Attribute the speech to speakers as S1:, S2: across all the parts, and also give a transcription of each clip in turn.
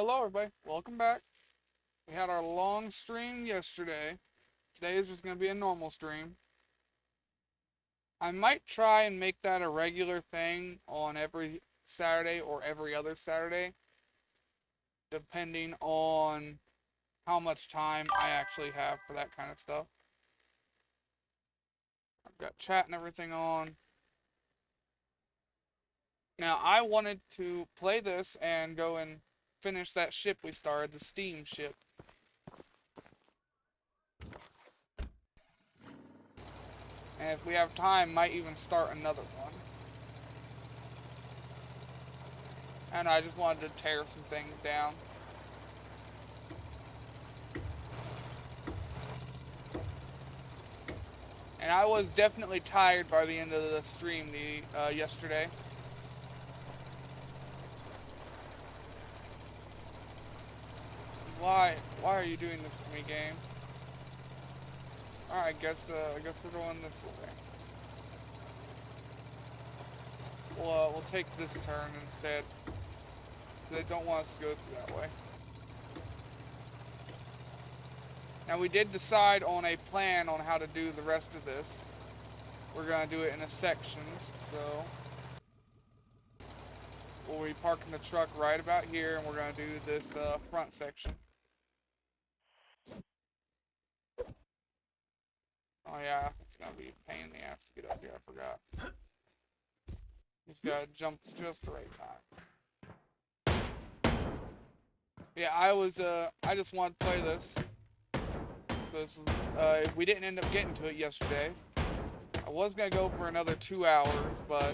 S1: Hello everybody, welcome back. We had our long stream yesterday. Today is just going to be a normal stream. I might try and make that a regular thing on every Saturday or every other Saturday, depending on how much time I actually have for that kind of stuff. I've got chat and everything on. Now, I wanted to play this and go and finish that ship we started, the Steam ship. And if we have time, might even start another one. And I just wanted to tear some things down. And I was definitely tired by the end of the stream yesterday. Why are you doing this to me, game? Alright, I guess we're going this way. We'll take this turn instead. They don't want us to go through that way. Now, we did decide on a plan on how to do the rest of this. We're going to do it in sections, so we'll be parking the truck right about here, and we're going to do this front section. Oh yeah, it's going to be a pain in the ass to get up here, I forgot. Just got to jump just the right time. Yeah, I just wanted to play this. We didn't end up getting to it yesterday. I was gonna go for another 2 hours, but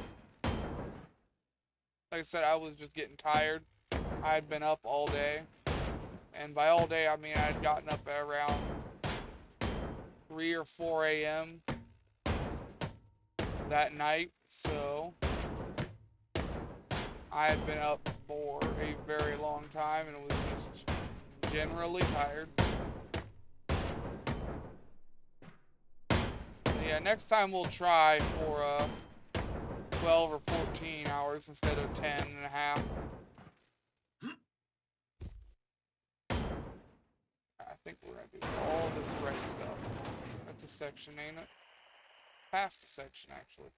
S1: like I said, I was just getting tired. I had been up all day, and by all day I mean I had gotten up at around 3 or 4 a.m. that night, so I had been up for a very long time and was just generally tired. Yeah, next time we'll try for 12 or 14 hours instead of 10 and a half. I think we're going to do all this right stuff. That's a section, ain't it? Past a section, actually.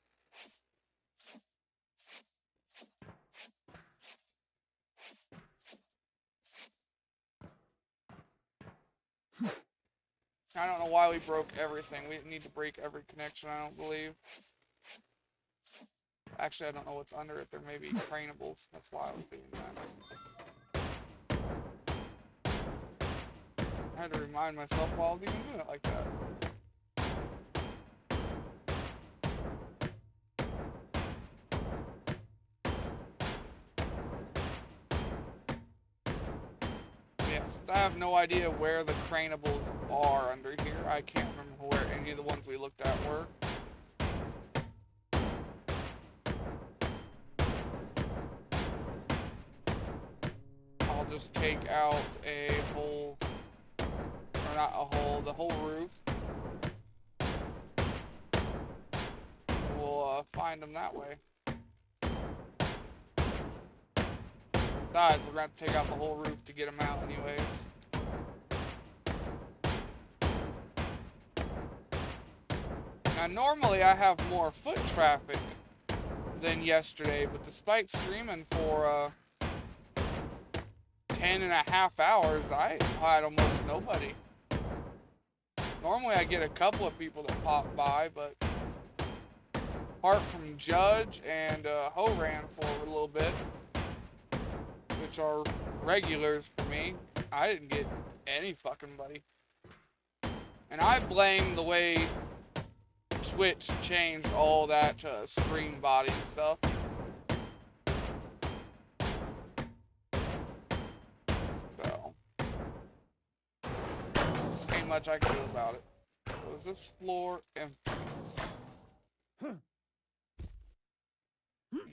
S1: I don't know why we broke everything. We didn't need to break every connection, I don't believe. Actually, I don't know what's under it. There may be craneables. That's why I was doing that. I had to remind myself while I was even doing it like that. Yeah, since I have no idea where the craneables are under here, I can't remember where any of the ones we looked at were. I'll just take out a whole, or not a whole, the whole roof. We'll find them that way. Besides, we're going to have to take out the whole roof to get them out anyways. Now, normally I have more foot traffic than yesterday, but despite streaming for 10 and a half hours, I had almost nobody. Normally I get a couple of people that pop by, but apart from Judge and Ho ran for a little bit, which are regulars for me, I didn't get any fucking buddy. And I blame the way Twitch changed all that stream body and stuff. So, ain't much I can do about it. So is this floor empty?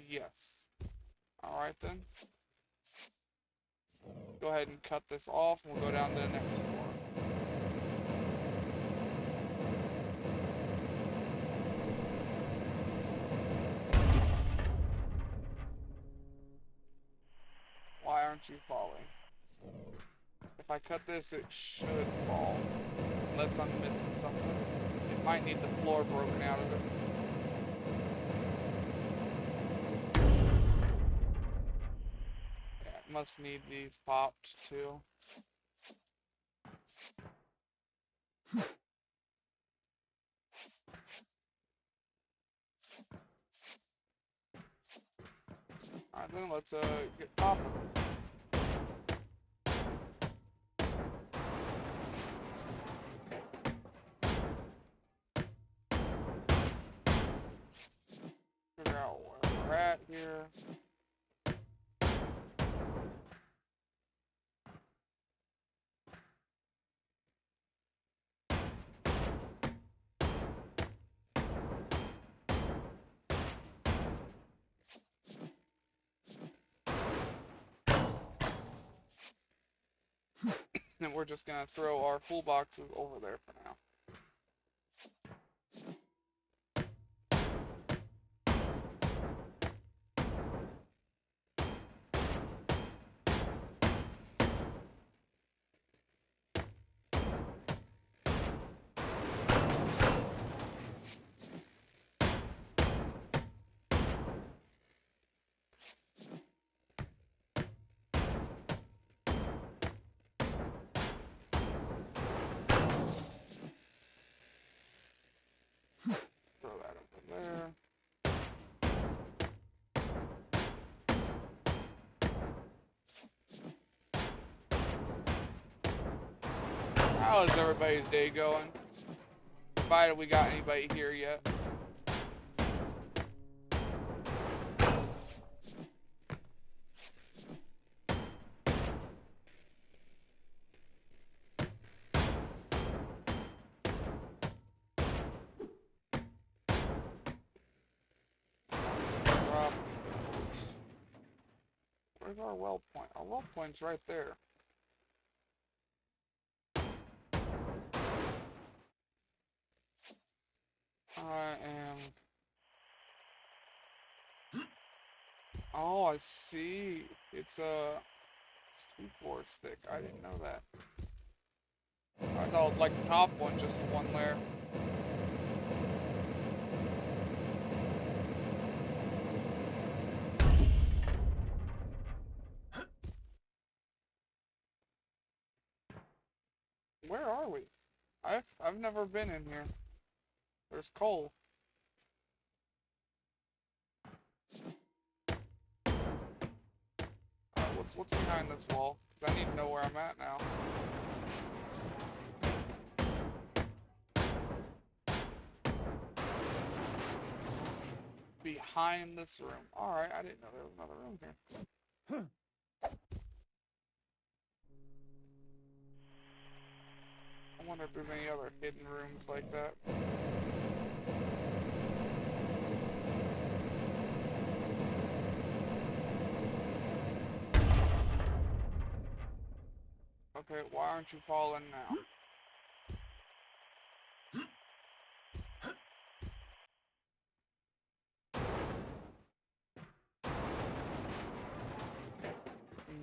S1: Yes. Alright then. Go ahead and cut this off and we'll go down to the next floor. Why aren't you falling? If I cut this, it should fall. Unless I'm missing something. It might need the floor broken out of it. Yeah, it must need these popped too. Alright then, let's get popping. Figure out where we're at here. And we're just gonna throw our full boxes over there for now. Throw that over there. How is everybody's day going? Provided we got anybody here yet. Where's our well point? Our well point's right there. I am... Oh, I see. It's a 2-4 stick. I didn't know that. I thought it was like the top one, just the one layer. Where are we? I've never been in here. There's coal. Alright, what's behind this wall? 'Cause I need to know where I'm at now. Behind this room. Alright, I didn't know there was another room here. I wonder if there's any other hidden rooms like that. Okay, why aren't you falling now?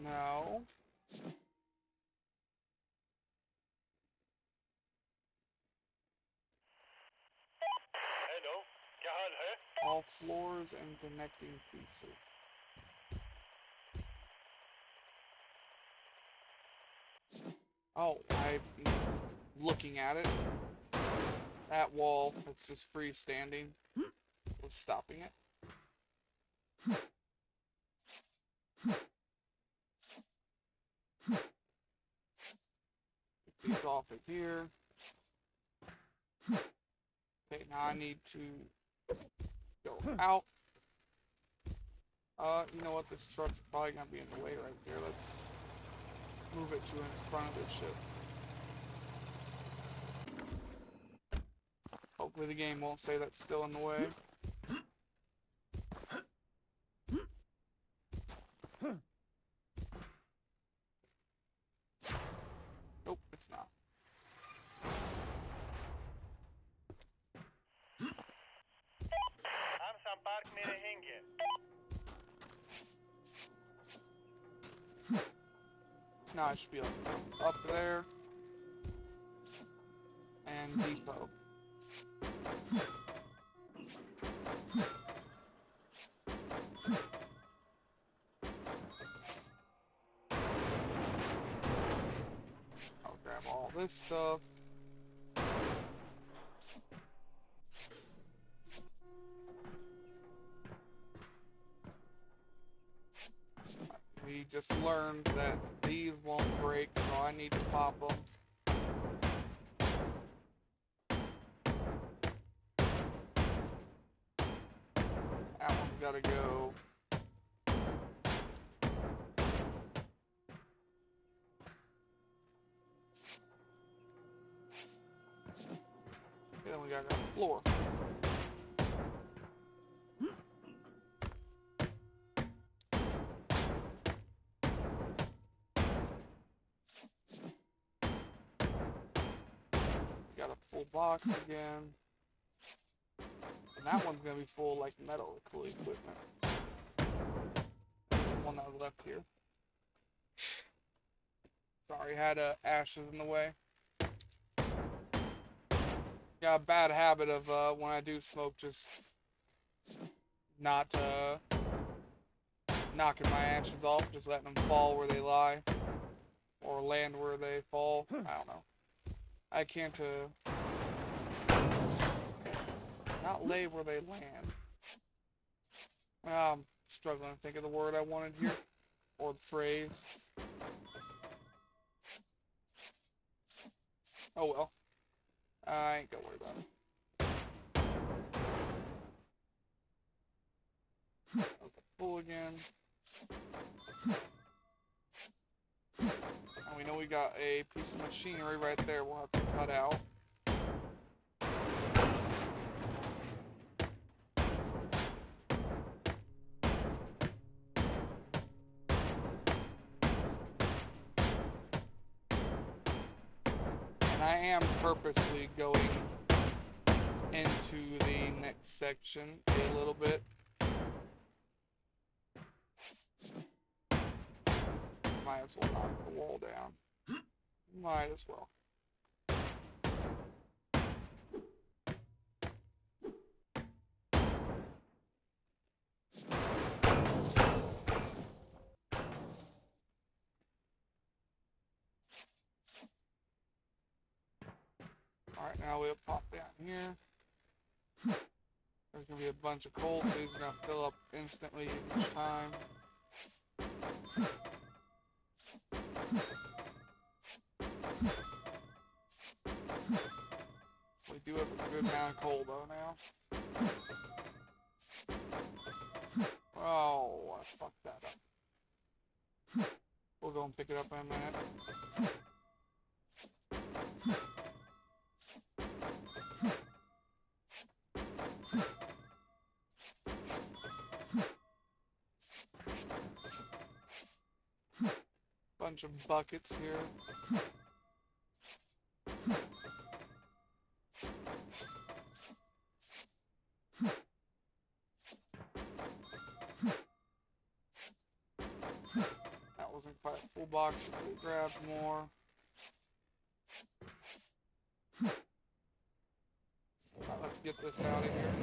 S1: No. All floors and connecting pieces. Oh, I'm looking at it. That wall that's just freestanding was stopping it. Get these off of here. Okay, now I need to go out. You know what? This truck's probably gonna be in the way right there. Let's move it to in front of this ship. Hopefully the game won't say that's still in the way. Nope, it's not. Now I should be up there. And depot. I'll grab all this stuff. We just learned that these won't break, so I need to pop them. That one's gotta go. Then we got the floor. Got a full box again. And that one's gonna be full like medical equipment. The one that was left here. Sorry, had ashes in the way. Got a bad habit of when I do smoke, just not knocking my ashes off, just letting them fall where they lie, or land where they fall. I don't know. I can't not lay where they land. I'm struggling to think of the word I wanted here, or the phrase. Oh well. I ain't gonna worry about it. Okay, full again. And we know we got a piece of machinery right there we'll have to cut out. I am purposely going into the next section a little bit. Might as well knock the wall down. Might as well. Alright, now we'll pop down here. There's going to be a bunch of coal, so these are going to fill up instantly each time. We do have a good amount of coal though now. Oh, I fucked that up. We'll go and pick it up in a minute. Bunch of buckets here. That wasn't quite a full box, but we grabbed more. Right, let's get this out of here.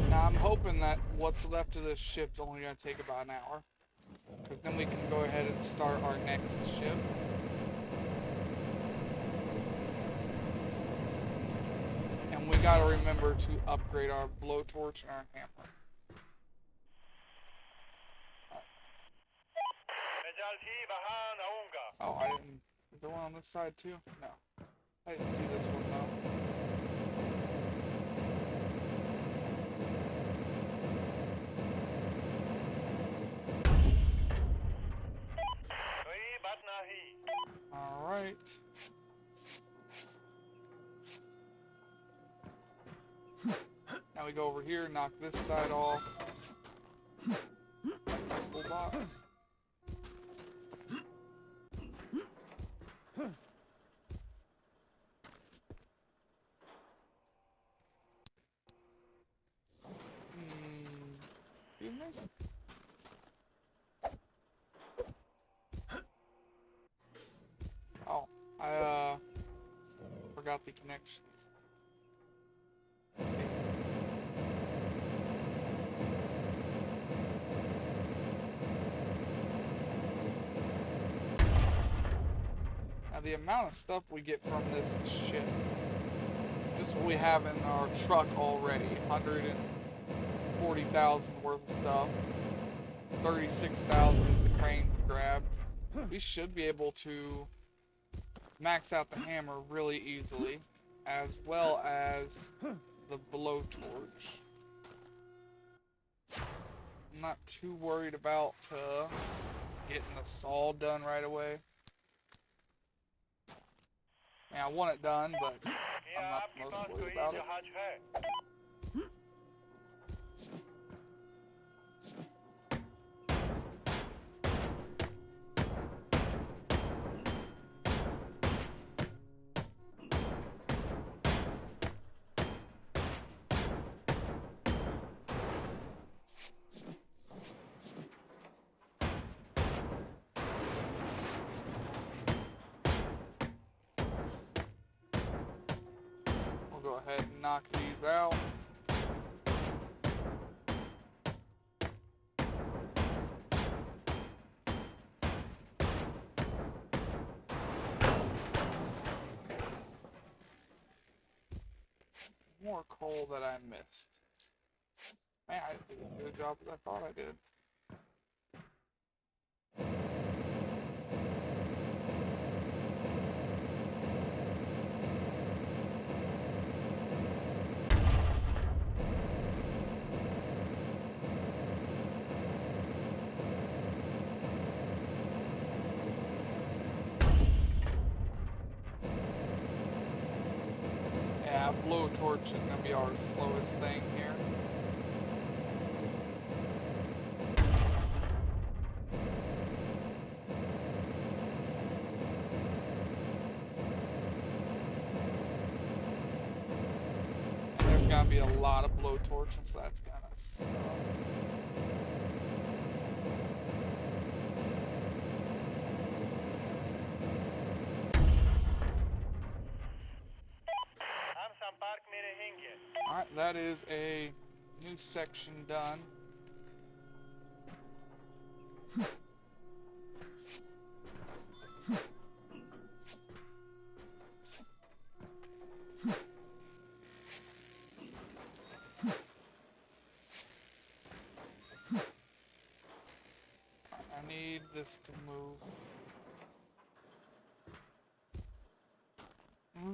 S1: Now I'm hoping that what's left of this shift's only going to take about an hour. Because then we can go ahead and start our next shift. And we got to remember to upgrade our blowtorch and our hammer. Oh, I didn't... Is there one on this side too? No. I didn't see this one though. Alright. Now we go over here, knock this side off. Full box. Excuse me? Oh, I forgot the connections. Let's see. Now the amount of stuff we get from this ship, just what we have in our truck already, 140,000 worth of stuff, 36,000 the cranes have grabbed. We should be able to max out the hammer really easily, as well as the blowtorch. I'm not too worried about getting the saw done right away. I mean, I want it done, but I'm not the most worried about it. We'll go ahead and knock these out. More coal that I missed. Man, I didn't do as good a job as I thought I did. Yeah, blowtorch is gonna be our slowest thing here. And there's gonna be a lot of blowtorch, and so that's gonna suck. Alright, that is a new section done. I need this to move.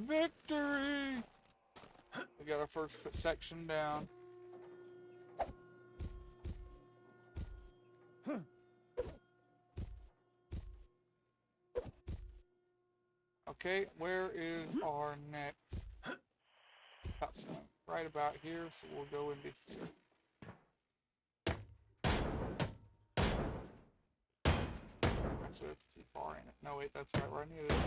S1: Victory! We got our first section down. Okay, where is our next cut point? Right about here, so we'll go into here. Actually, that's too far in it. No, wait, that's right where I needed it.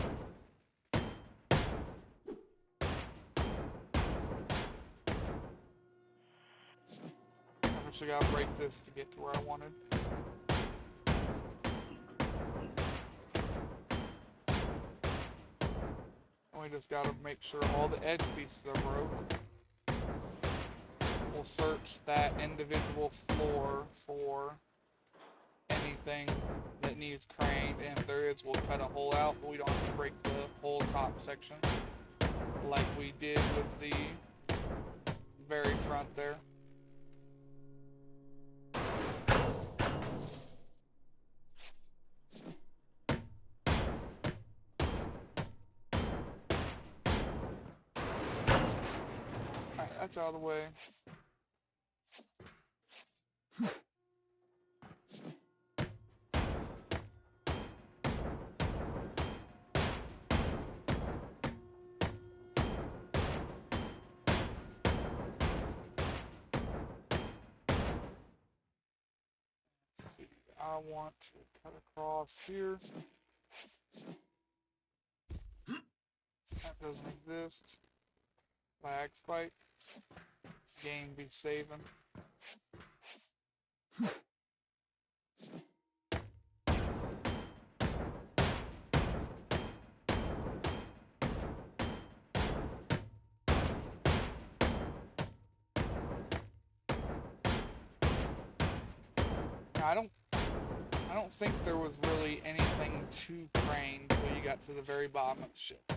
S1: I've actually got to break this to get to where I wanted. And we just got to make sure all the edge pieces are broke. We'll search that individual floor for anything that needs craned, and if there is, we'll cut a hole out, but we don't have to break the whole top section like we did with the very front there. Alright, that's out of the way. I want to cut across here. That doesn't exist. Lag spike. Game be saving. I don't think there was really anything to crane until you got to the very bottom of the ship.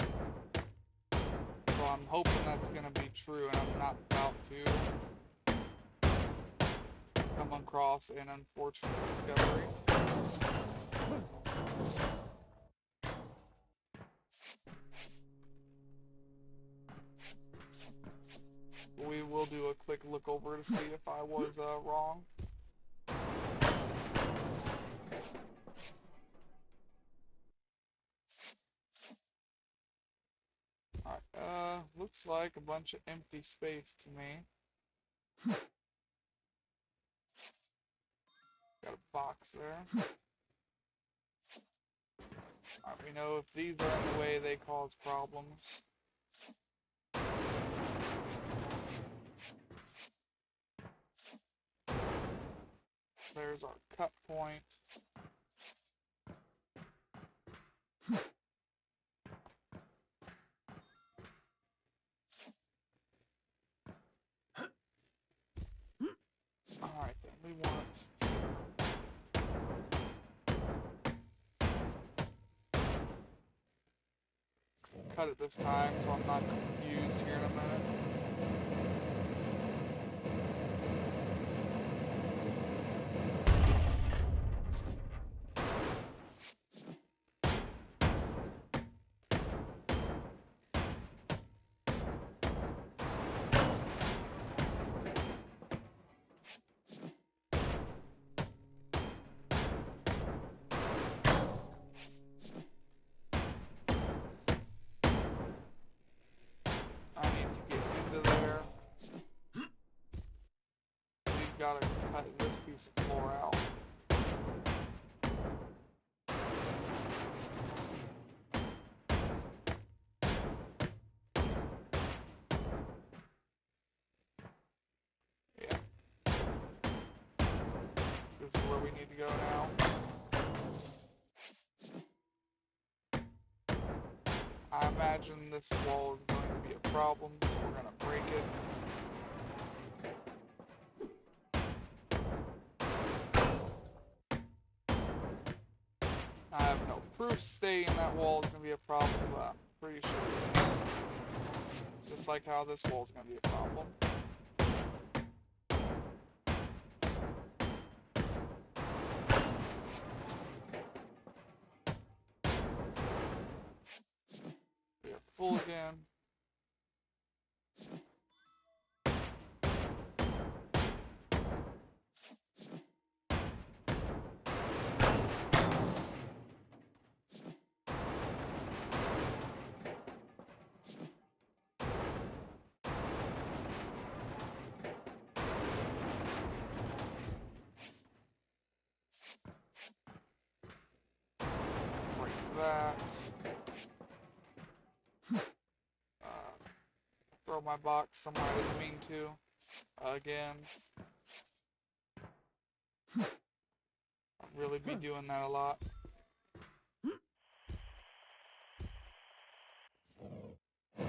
S1: So I'm hoping that's gonna be true, and I'm not about to come across an unfortunate discovery. We will do a quick look over to see if I was wrong. Alright, looks like a bunch of empty space to me. Got a box there. Alright, we know if these are in the way, they cause problems. There's our cut point. Alright then, we want cut it this time so I'm not confused here in a minute. Gotta cut this piece of floor out. Yeah. This is where we need to go now. I imagine this wall is going to be a problem, so we're gonna break it. I have no proof stating that wall is going to be a problem, but I'm pretty sure. Just like how this wall is going to be a problem. We are full again. That. Throw my box somewhere I didn't mean to. Again. I'll really be doing that a lot. There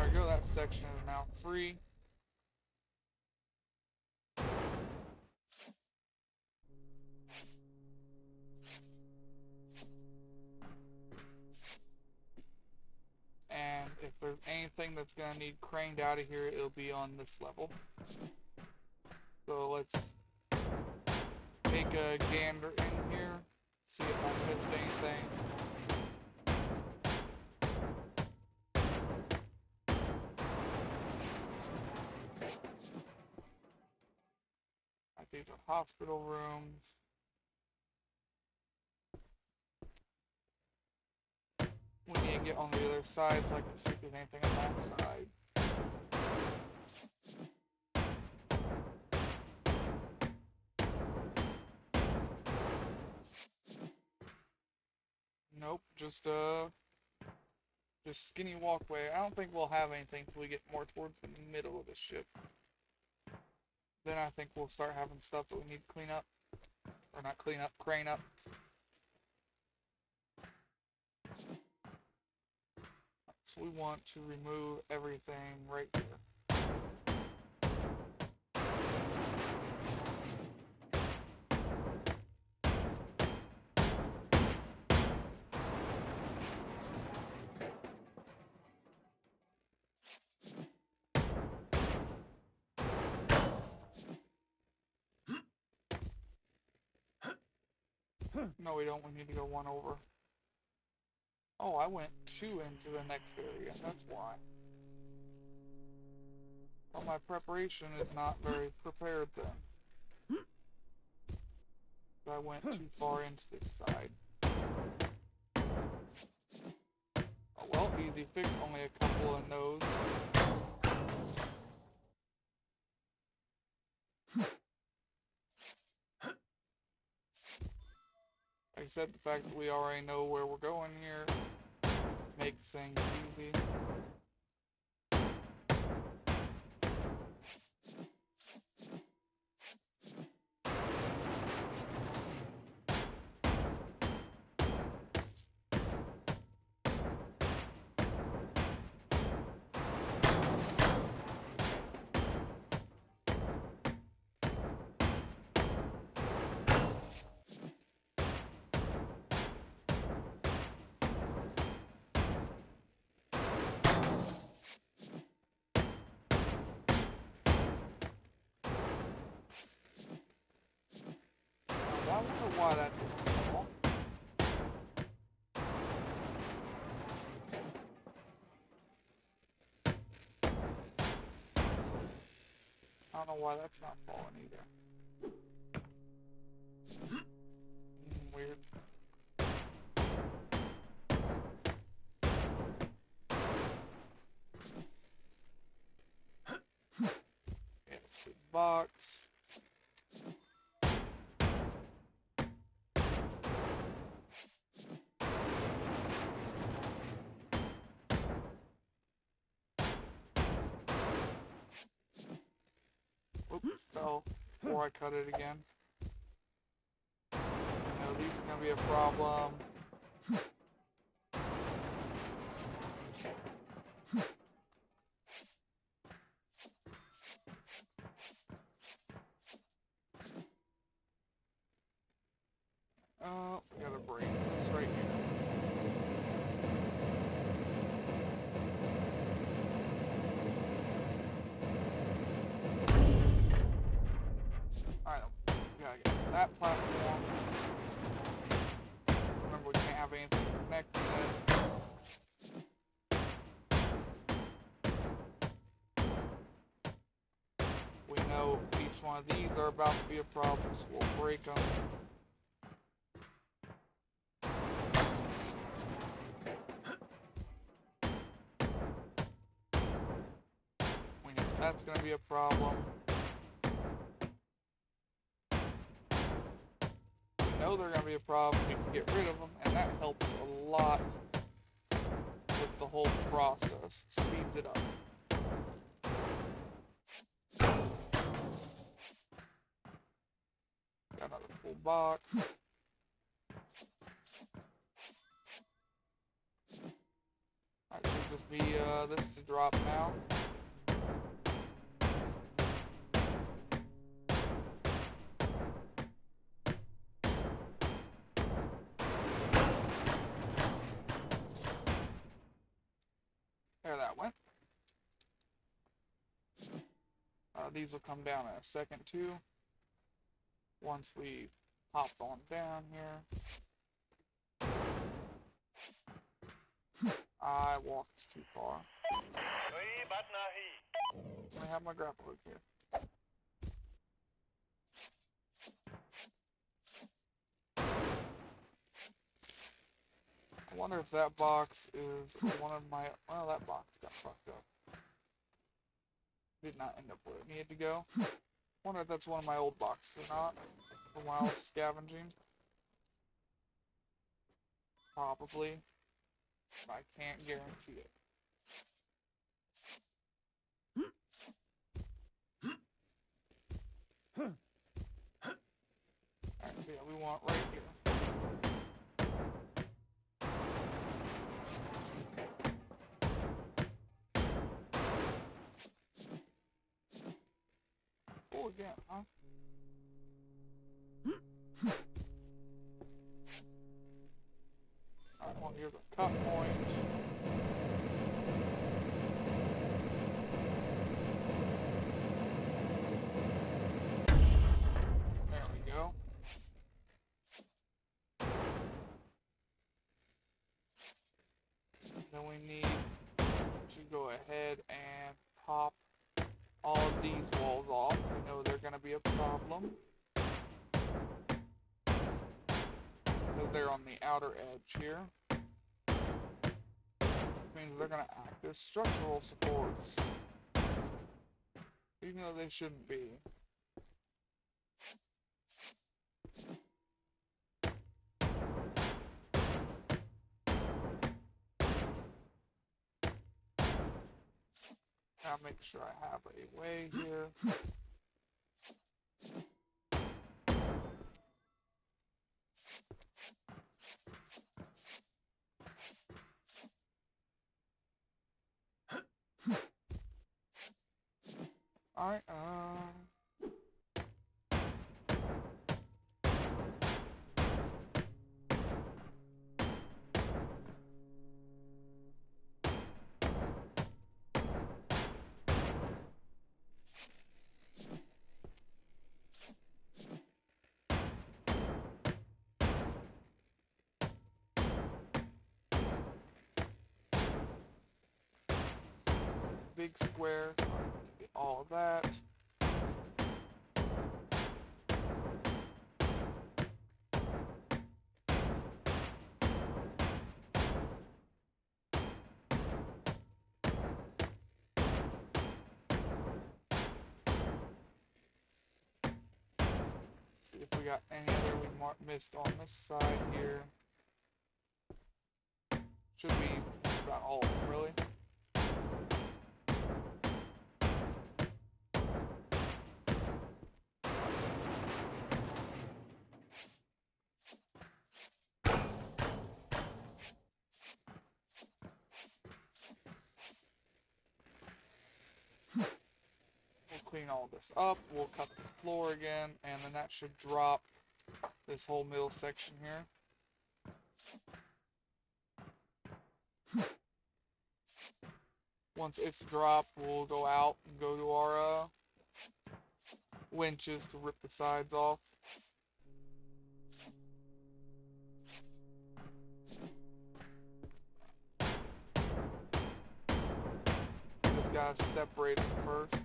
S1: we go, that section is now free. And if there's anything that's going to need craned out of here, it'll be on this level. So let's take a gander in here, see if I missed anything. These are hospital rooms. We need to get on the other side so I can see if there's anything on that side. Nope, just Just skinny walkway. I don't think we'll have anything till we get more towards the middle of the ship. Then I think we'll start having stuff that we need to clean up. Or not clean up, crane up. So we want to remove everything right here. No, we don't. We need to go one over. Oh, I went 2 into the next area. That's why. Well, my preparation is not very prepared then. I went too far into this side. Oh well, easy fix. Only a couple of nodes. Like I said, the fact that we already know where we're going here makes things easy. I wonder why that didn't fall. I don't know why that's not falling either. Weird. Yeah, let's see. Box. Oops, fell before I cut it again. I know these are gonna be a problem. We gotta break this right here. Alright, we gotta get that platform. Remember, we can't have anything connecting it. We know each one of these are about to be a problem, so we'll break them. We know that's going to be a problem. We know they're going to be a problem. We can get rid of them, and that helps a lot with the whole process. Speeds it up. Got another full box. That should just be this to drop now. There that went. These will come down in a second too. Once we hop on down here. I walked too far. I have my grapple hook here. I wonder if that box is one of my... Well, that box got fucked up. Did not end up where it needed to go. I wonder if that's one of my old boxes or not. From when I was scavenging. Probably. I can't guarantee it. Alright, so yeah, we want right here. Full again, huh? Alright, well, here's a cut point. There we go. Then we need to go ahead and pop all of these walls off. We know they're going to be a problem because they're on the outer edge here. Which means they're going to act as structural supports, even though they shouldn't be. Now make sure I have a way here. Alright, big square, so I can get all of that. See if we got any other we missed on this side here. Should be just about all of them, really. We'll clean all this up, we'll cut the floor again, and then that should drop this whole middle section here. Once it's dropped, we'll go out and go to our winches to rip the sides off. Just gotta separate them first.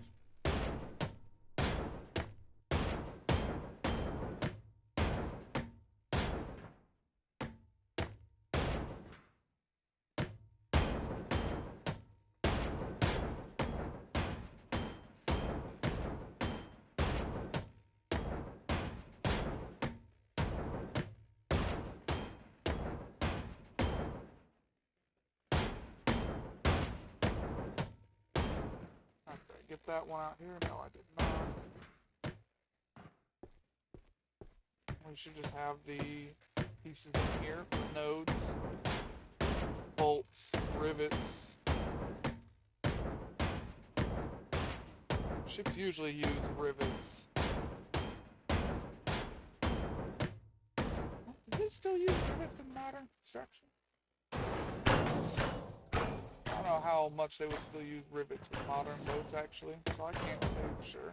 S1: Get that one out here? No, I did not. We should just have the pieces in here for nodes, bolts, rivets. Ships usually use rivets. Do they still use rivets in modern construction? I don't know how much they would still use rivets with modern boats, actually, so I can't say for sure.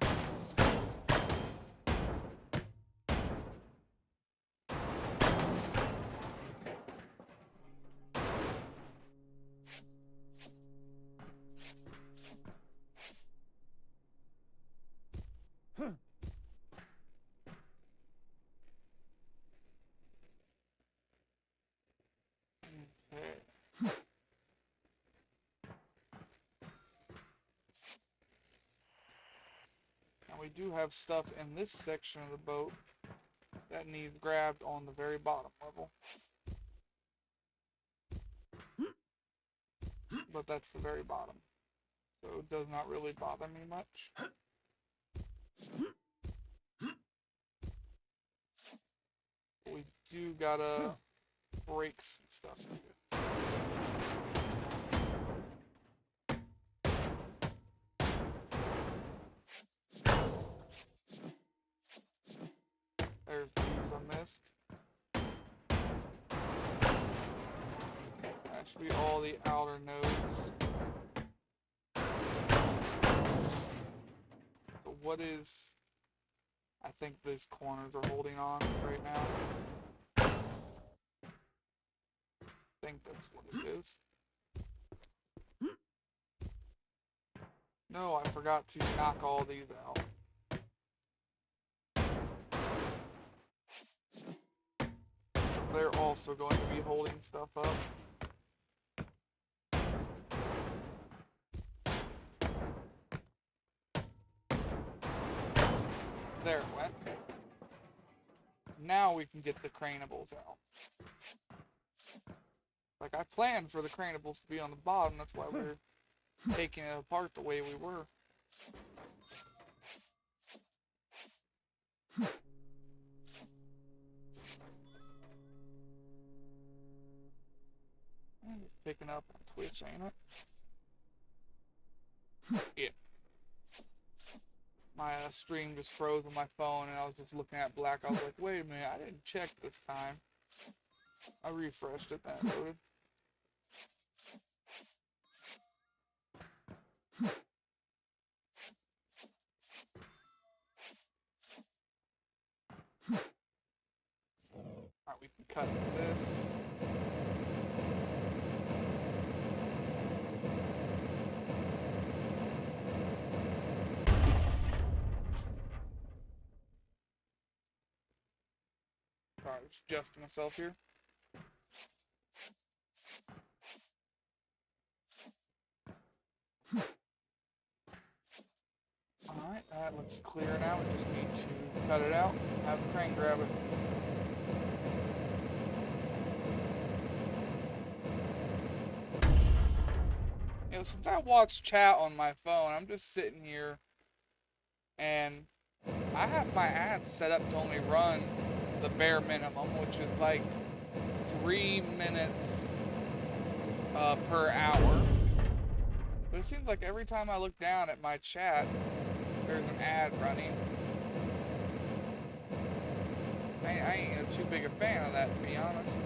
S1: Okay. Now we do have stuff in this section of the boat that needs grabbed on the very bottom level. but that's the very bottom. So it does not really bother me much. We do gotta break some stuff here. There's these I missed. That should be all the outer nodes. So what is... I think these corners are holding on right now. I think that's what it is. No, I forgot to knock all these out. They're also going to be holding stuff up. There it went. Now we can get the craneables out. Like, I planned for the craneables to be on the bottom, that's why we're taking it apart the way we were. Picking up on Twitch, ain't it? Yeah. My stream just froze on my phone and I was just looking at black. I was like, wait a minute, I didn't check this time. I refreshed it, then it loaded. Alright, we can cut this. Alright, just adjusting myself here. Alright, that looks clear now. We just need to cut it out. Have the crane grab it. You know, since I watch chat on my phone, I'm just sitting here and I have my ads set up to only run the bare minimum, which is like 3 minutes per hour. But it seems like every time I look down at my chat, there's an ad running. I ain't too big a fan of that, to be honest.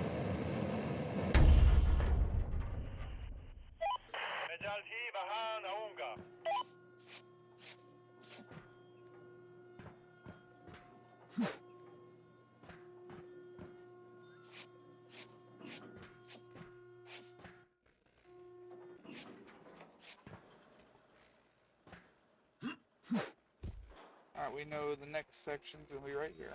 S1: Alright, we know the next section's gonna be right here.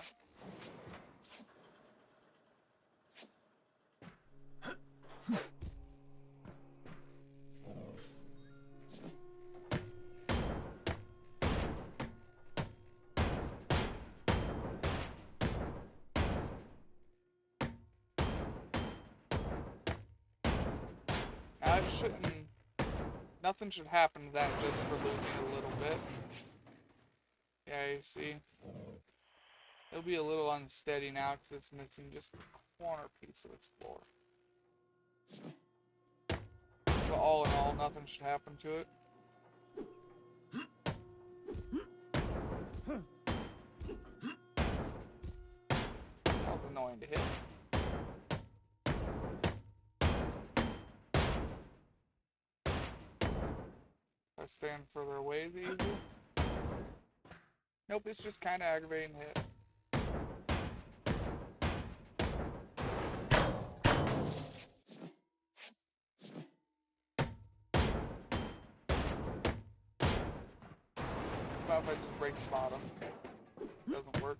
S1: Now it shouldn't... Nothing should happen to that just for losing a little bit. Yeah, you see? It'll be a little unsteady now because it's missing just a corner piece of its floor. But all in all, nothing should happen to it. That was annoying to hit. If I stand further away, is it easier? Nope, it's just kind of aggravating to hit. How about if I just break the bottom? Doesn't work.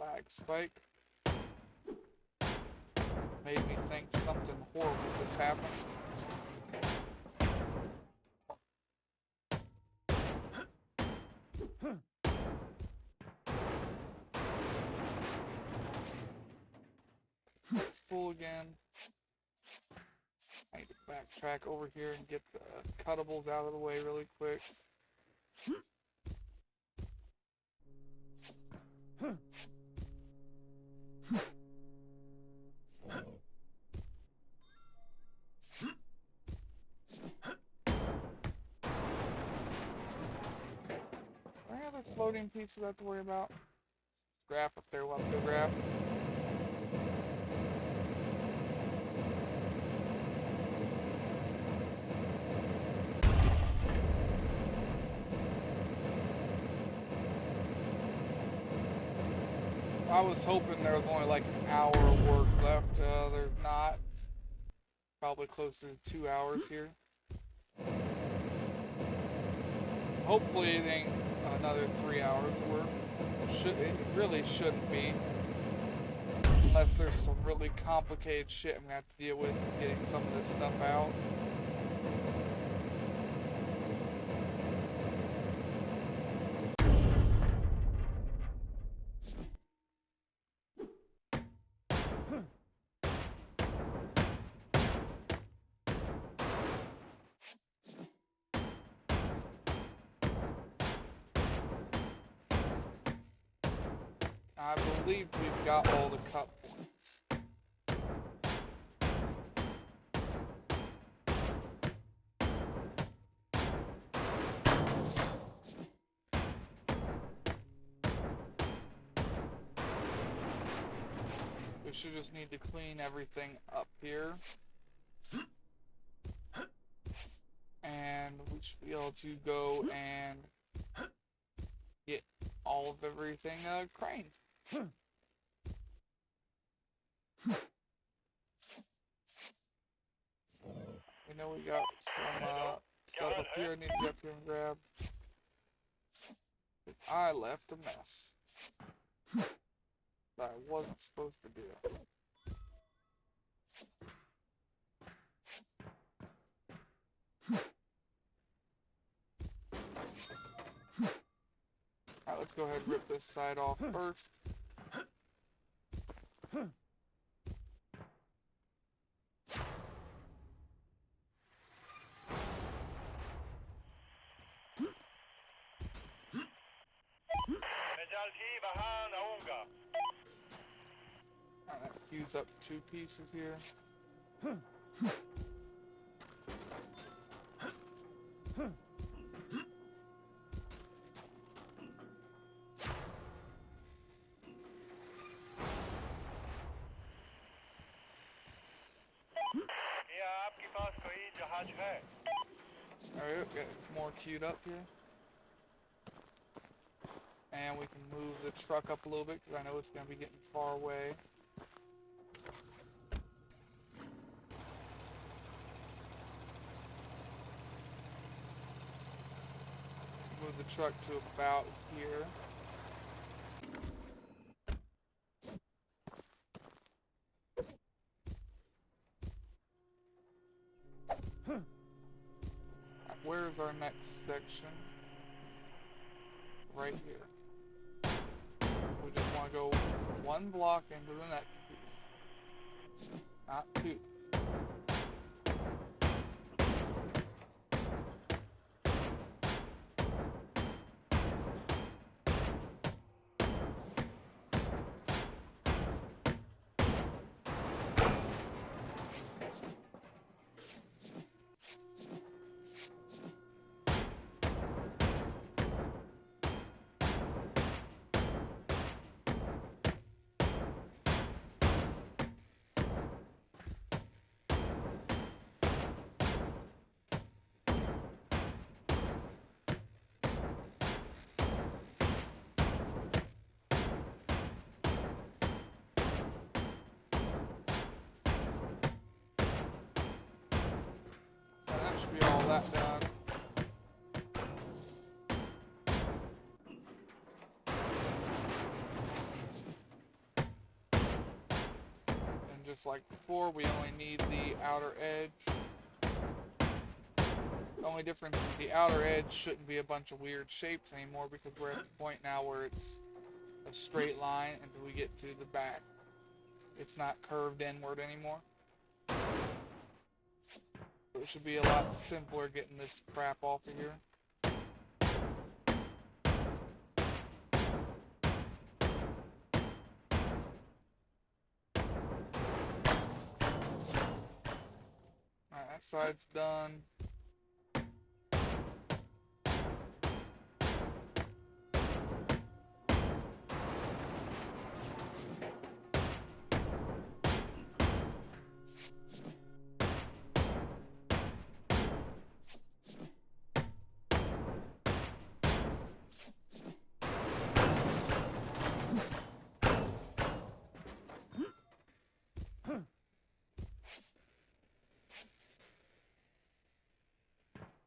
S1: Lag. lag spike. Made me think something horrible just happened. Full again. I need to backtrack over here and get the cuttables out of the way really quick. Are any other floating pieces I have to worry about? Scrap up there, we'll have to go grab. I was hoping there was only like an hour of work left. There's not. Probably closer to 2 hours here. Hopefully it ain't another 3 hours of work. It really shouldn't be. Unless there's some really complicated shit I'm gonna have to deal with getting some of this stuff out. I believe we've got all the cut points. We should just need to clean everything up here. And we should be able to go and get all of everything craned. We know we got some stuff up here I need to get up here and grab. I left a mess that I wasn't supposed to do. Alright, let's go ahead and rip this side off first. Alright, that queues up 2 pieces here. Alright, got more queued up here. And we can move the truck up a little bit because I know it's going to be getting far away. Move the truck to about here. Where's our next section? Right here. We just want to go 1 block into the next piece. Not 2. That should be all that done. just like before, we only need the outer edge. The only difference is the outer edge shouldn't be a bunch of weird shapes anymore because we're at the point now where it's a straight line until we get to the back. It's not curved inward anymore. So it should be a lot simpler getting this crap off of here. Alright, that side's done.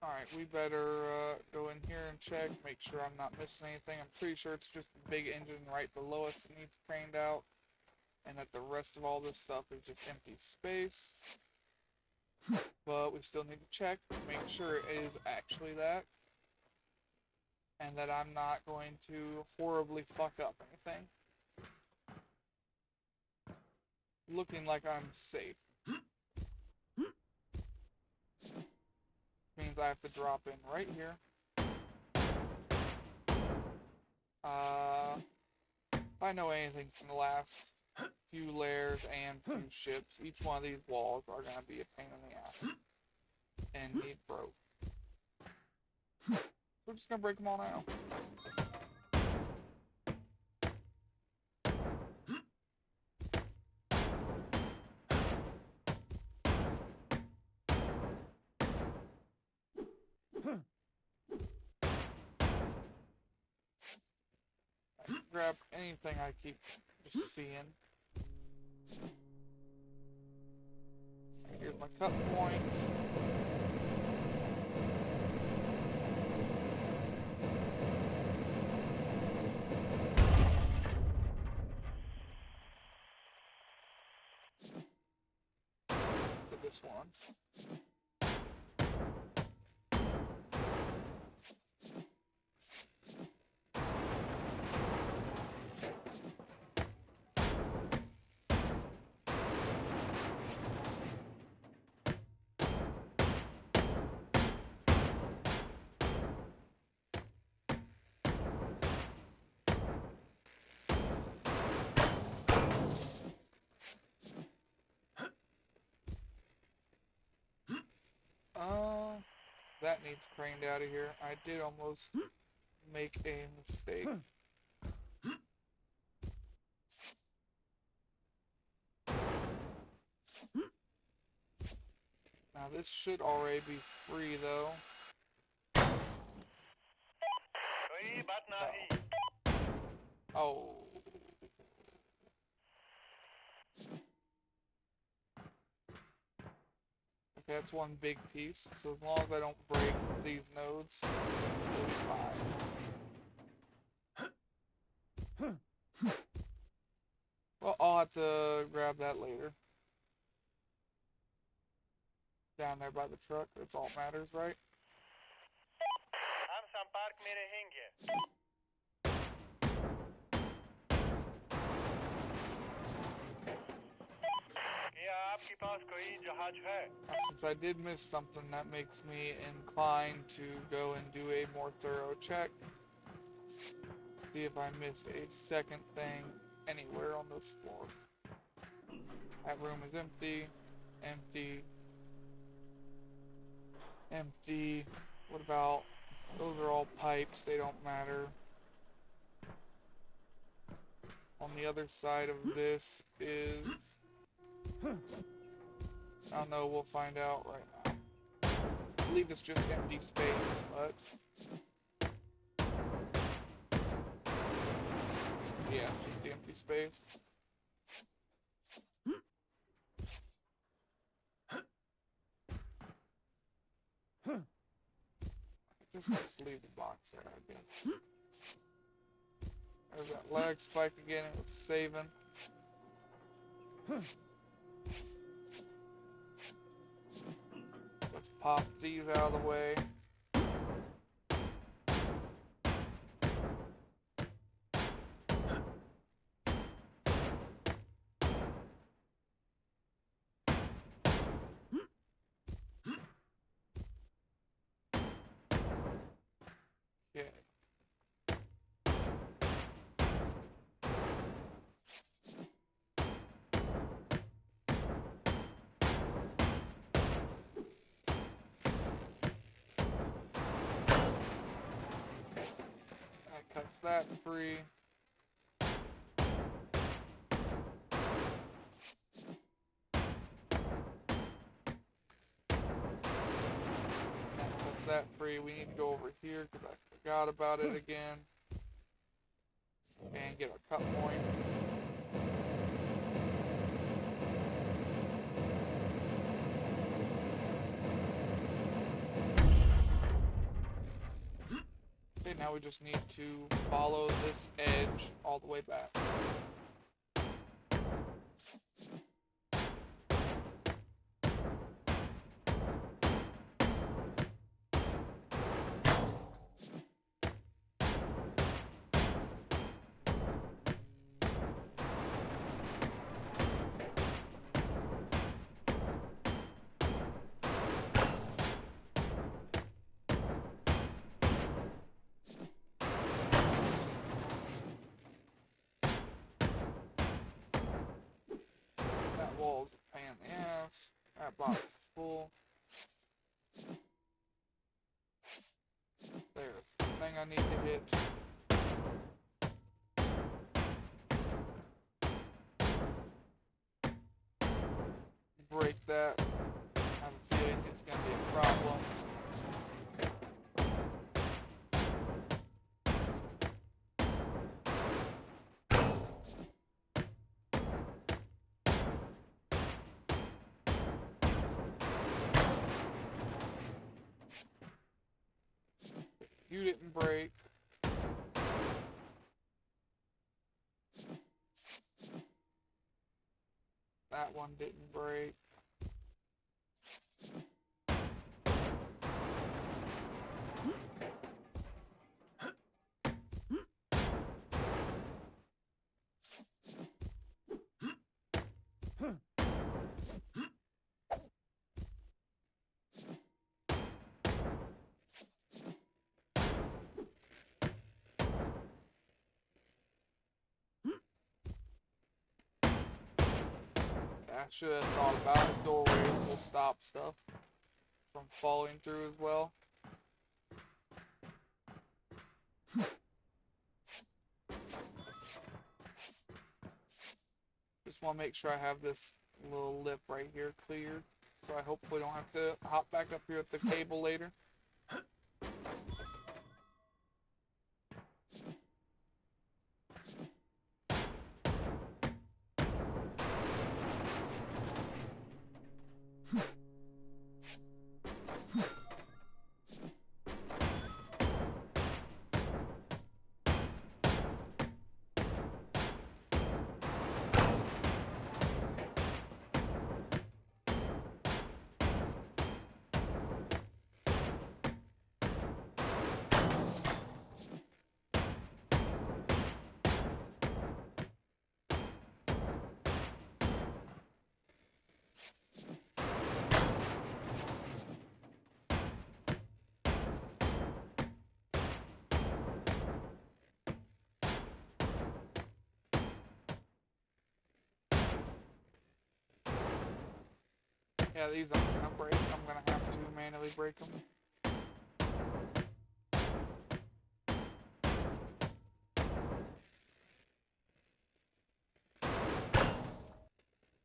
S1: Alright, we better go in here and check, make sure I'm not missing anything. I'm pretty sure it's just the big engine right below us that needs craned out, and that the rest of all this stuff is just empty space. But we still need to check, make sure it is actually that, and that I'm not going to horribly fuck up anything. Looking like I'm safe. Means I have to drop in right here. If I know anything from the last few layers and few ships, each one of these walls are going to be a pain in the ass. And need broke. We're just going to break them all now. I can grab anything I keep just seeing. Here's my cut point. To this one. That needs craned out of here. I did almost make a mistake. Now this should already be free though. No. Oh. Okay, that's one big piece, so as long as I don't break these nodes, we'll be fine. Well, I'll have to grab that later. Down there by the truck, that's all that matters, right? Since I did miss something, that makes me inclined to go and do a more thorough check. See if I missed a second thing anywhere on this floor. That room is empty. Empty. Empty. What about... those are all pipes, they don't matter. On the other side of this is... I don't know, we'll find out right now. I believe it's just empty space, but... yeah, just the empty space. Just leave the box there, I guess. There's that lag spike again, it was saving. Let's pop these out of the way. Okay. That cuts that free. That cuts that free. We need to go over here because I forgot about it again. And get a cut point. Okay, now we just need to follow this edge all the way back. That wall's a pain in the ass. That box is full. There's the thing I need to hit. Break that. I have a feeling it's going to be a problem. You didn't break. That one didn't break. I should have thought about it. Doorways will stop stuff from falling through as well. Just want to make sure I have this little lip right here cleared, so I hopefully don't have to hop back up here with the cable later. Yeah, these I'm gonna break. I'm gonna have to manually break them.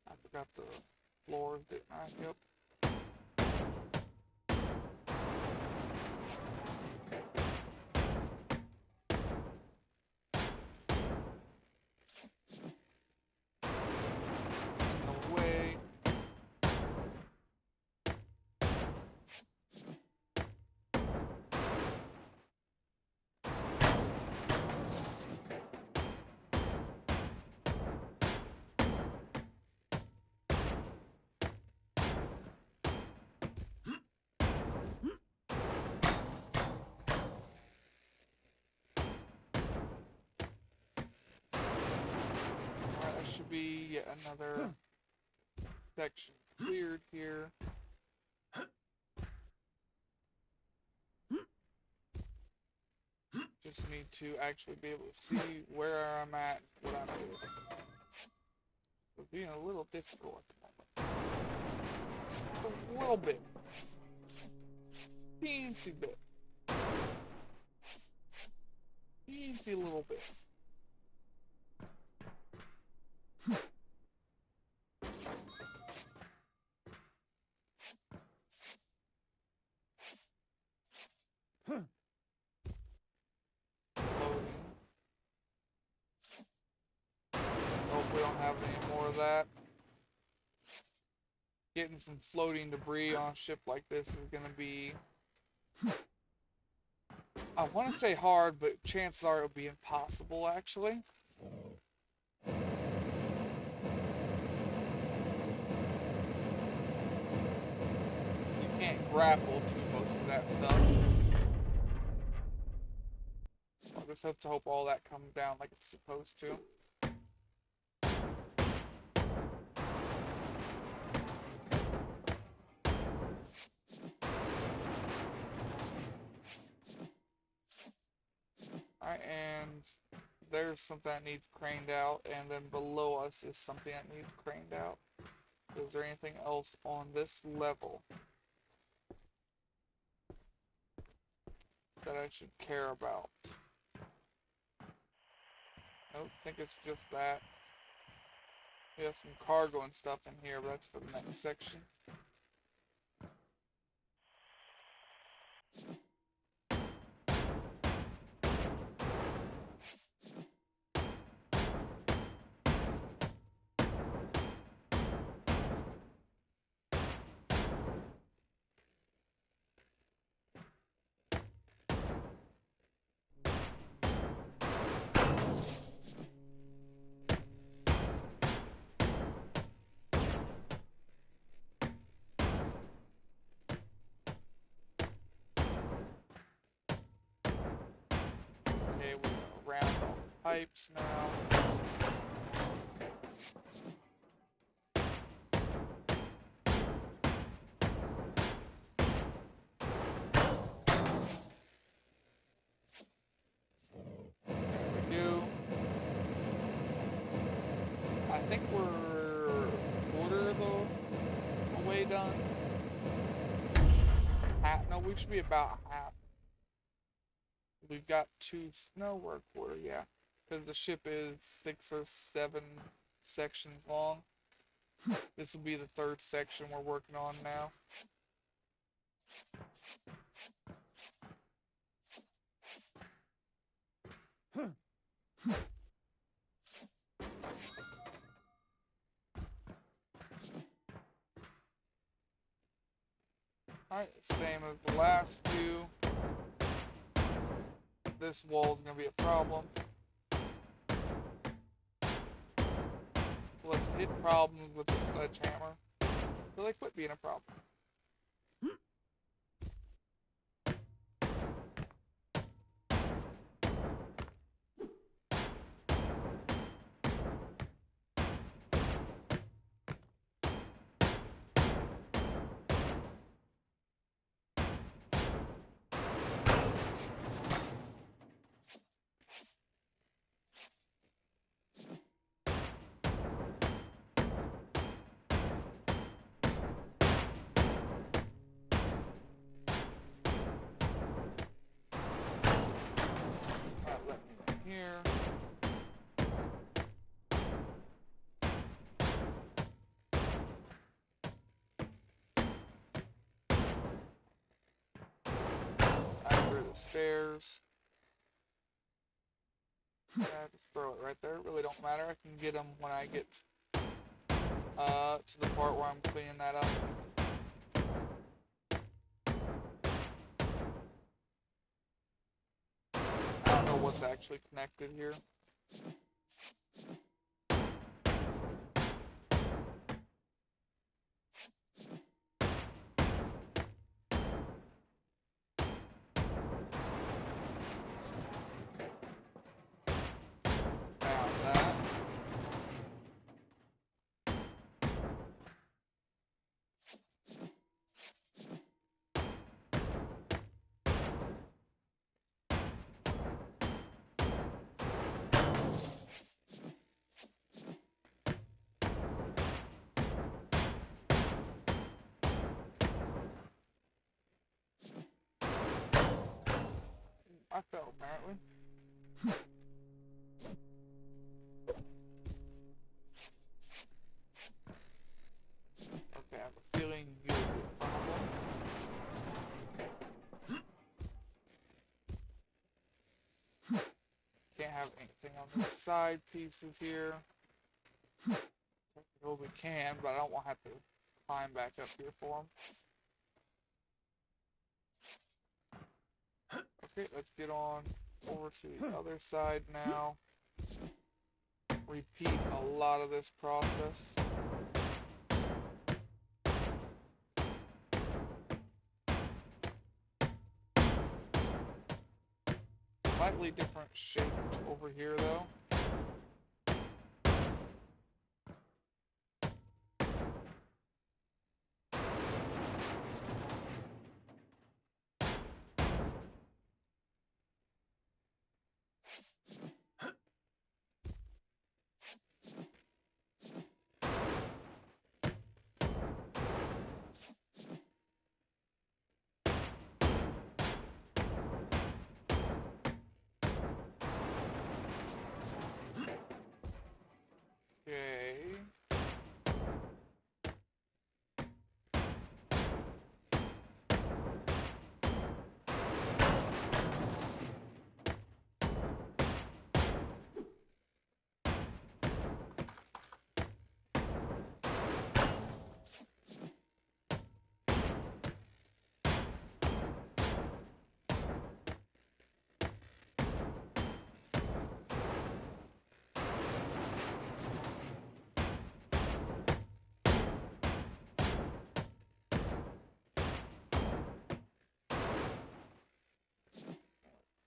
S1: I forgot the floors, didn't I? Yep. In the way. be yet another section cleared here. Just need to actually be able to see where I'm at, what I'm doing. It's being a little difficult at the moment. Just a little bit. Teensy bit. Teensy little bit. Loading. Hope we don't have any more of that. Getting some floating debris on a ship like this is going to be, I want to say hard, but chances are it'll be impossible, actually. You can't grapple to most of that stuff. I'll just have to hope all that comes down like it's supposed to. Alright, and there's something that needs craned out, and then below us is something that needs craned out. Is there anything else on this level that I should care about? Nope, I think it's just that. We have some cargo and stuff in here, but that's for the next section. Okay, we're gonna round all the pipes now. There we go. I think we're a quarter of the way done. No, we should be about half. We've got no, we're a quarter, yeah. Because the ship is 6 or 7 sections long. This will be the third section we're working on now. Alright, same as the last few. This wall is going to be a problem. Let's hit problems with the sledgehammer until they quit being a problem. Here. After the stairs. Yeah, just throw it right there. It really don't matter. I can get them when I get to the part where I'm cleaning that up. I don't know what's actually connected here. Found that. I fell, apparently. Okay, I have a feeling you'll be a problem. Can't have anything on the side pieces here. Well, we can, but I don't want to have to climb back up here for them. Okay, let's get on over to the other side now. Repeat a lot of this process. Slightly different shape over here though. Okay.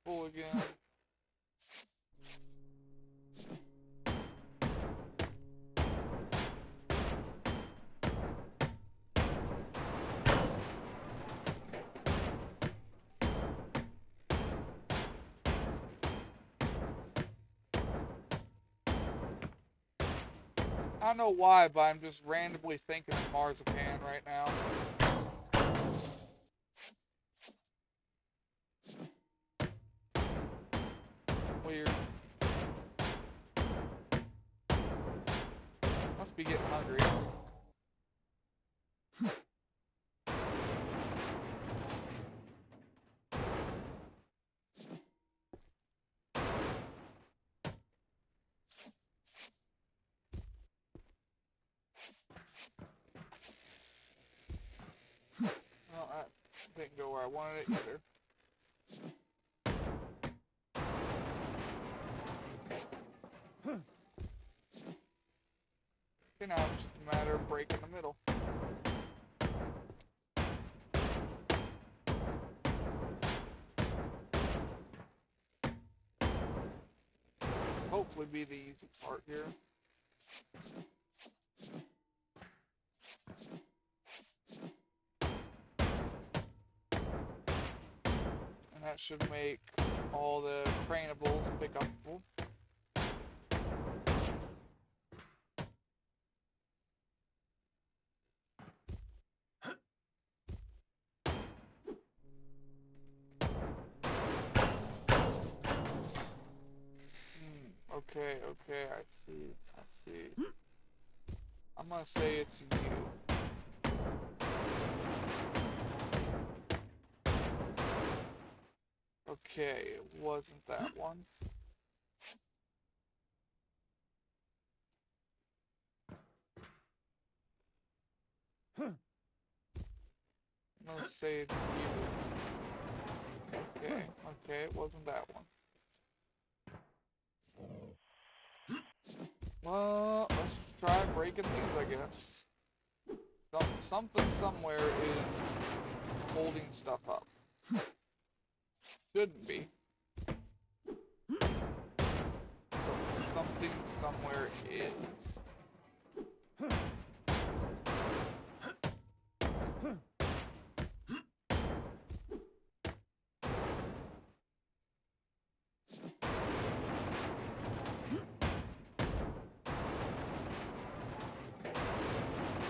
S1: Full again. I don't know why, but I'm just randomly thinking of marzipan right now. Weird. Must be getting hungry. Well, that didn't go where I wanted it either. Okay, now it's just a matter of breaking the middle. Should hopefully be the easy part here. And that should make all the craneables pick up. Okay, okay, I see. I'm gonna say it's you. Okay, it wasn't that one. I'm gonna say it's you. Okay, okay, it wasn't that one. Well, let's just try breaking these, I guess. Something somewhere is holding stuff up. Shouldn't be. But something somewhere is.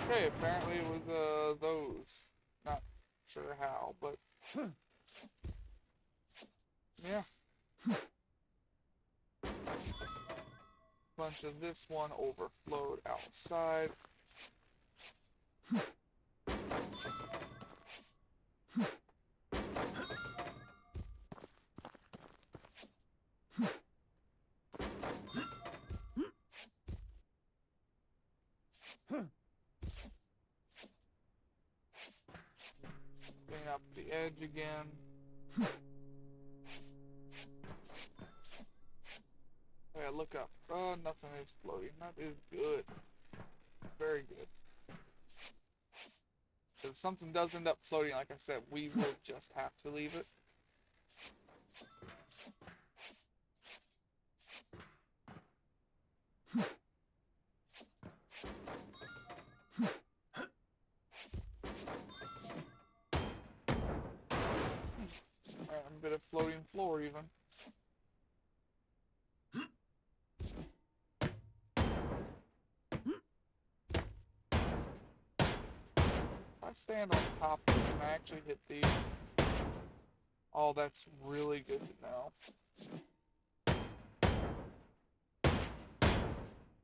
S1: Okay, apparently it was those. Not sure how, but Yeah. Bunch of this one overflowed outside. Clean up the edge again. Yeah, look up. Oh, nothing is floating. That is good. Very good. If something does end up floating, like I said, we will just have to leave it. Alright, a bit of floating floor even. If I stand on top of it, can I actually hit these? Oh, that's really good to know.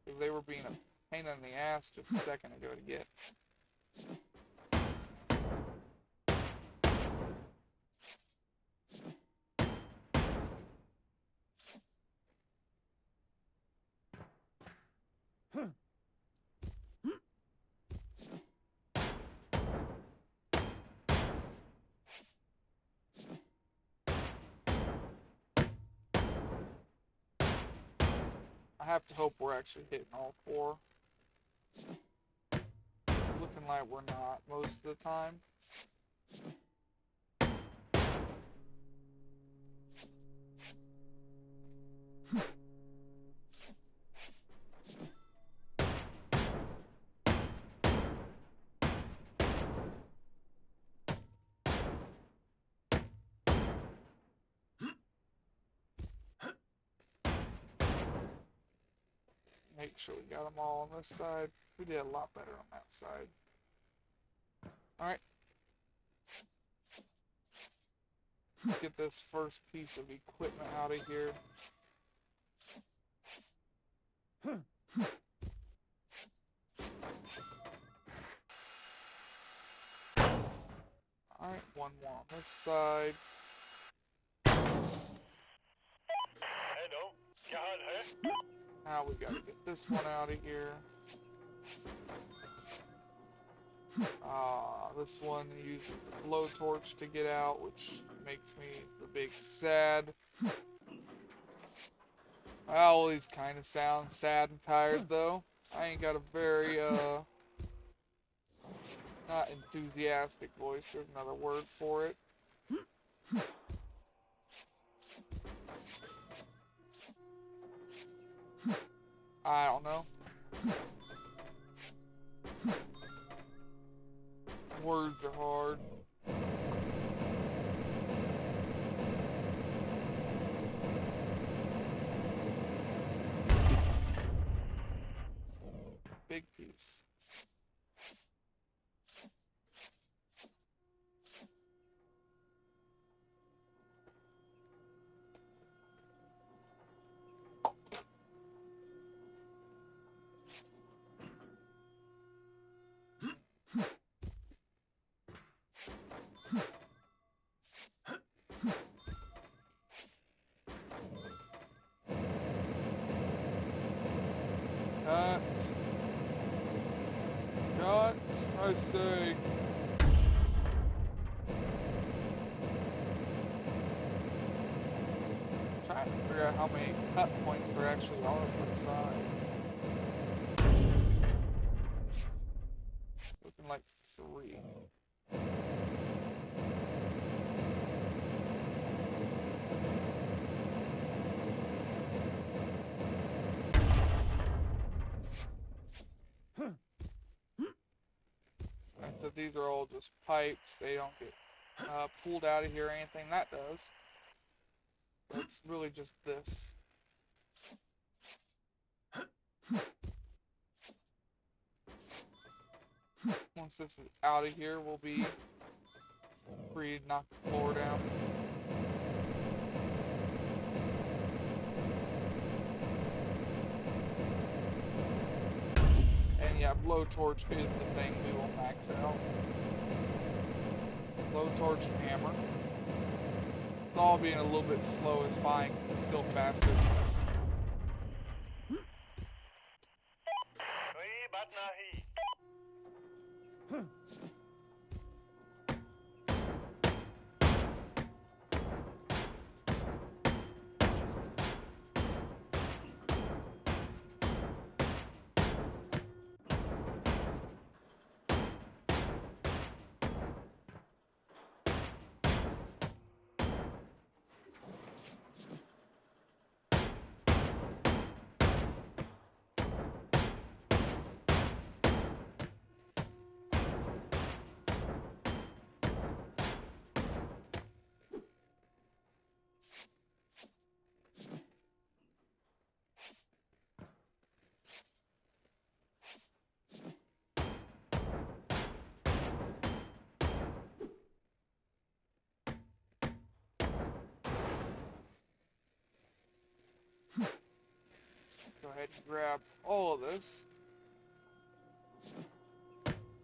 S1: If they were being a pain in the ass just a second ago to get. I have to hope we're actually hitting all four. Looking like we're not most of the time. Make sure we got them all on this side. We did a lot better on that side. Alright. Get this first piece of equipment out of here. Alright, one more on this side. Now we gotta get this one out of here. This one uses the blowtorch to get out, which makes me a big sad. Well, these kind of sound sad and tired though. I ain't got a very not enthusiastic voice. There's another word for it. I don't know. Words are hard. Big piece. Cut, I say. I'm trying to figure out how many cut points there actually are per side. Looking like 3. And so these are all just pipes. They don't get pulled out of here or anything. That does. But it's really just this. Once this is out of here, we'll be free to knock the floor down. yeah, blowtorch is the thing we will max out. Blowtorch and hammer. All being a little bit slow is fine. It's still faster than this. Go ahead and grab all of this.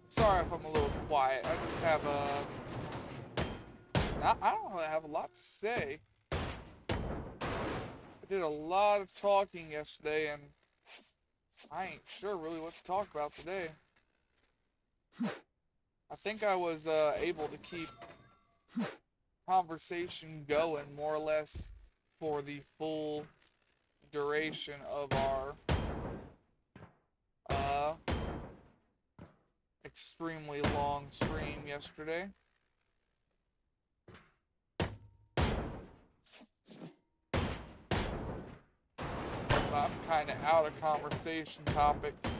S1: Sorry if I'm a little quiet. I just have I don't really have a lot to say. I did a lot of talking yesterday, and I ain't sure really what to talk about today. I think I was able to keep conversation going more or less for the full duration of our extremely long stream yesterday. I'm kind of out of conversation topics.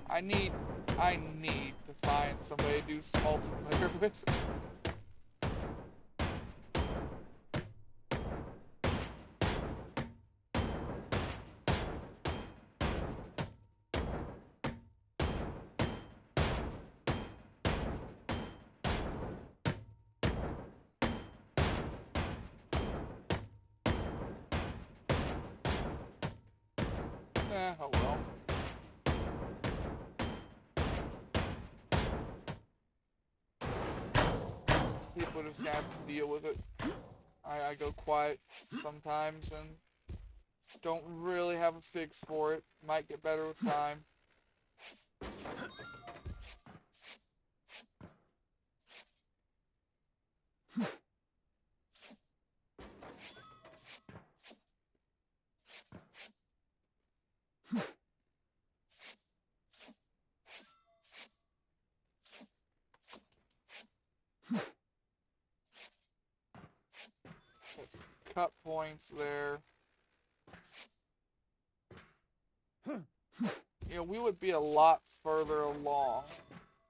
S1: I need to find somebody to do some multiplayer with. Oh well. People just gonna have to deal with it. I go quiet sometimes and don't really have a fix for it. Might get better with time. Cut points there. You know, we would be a lot further along.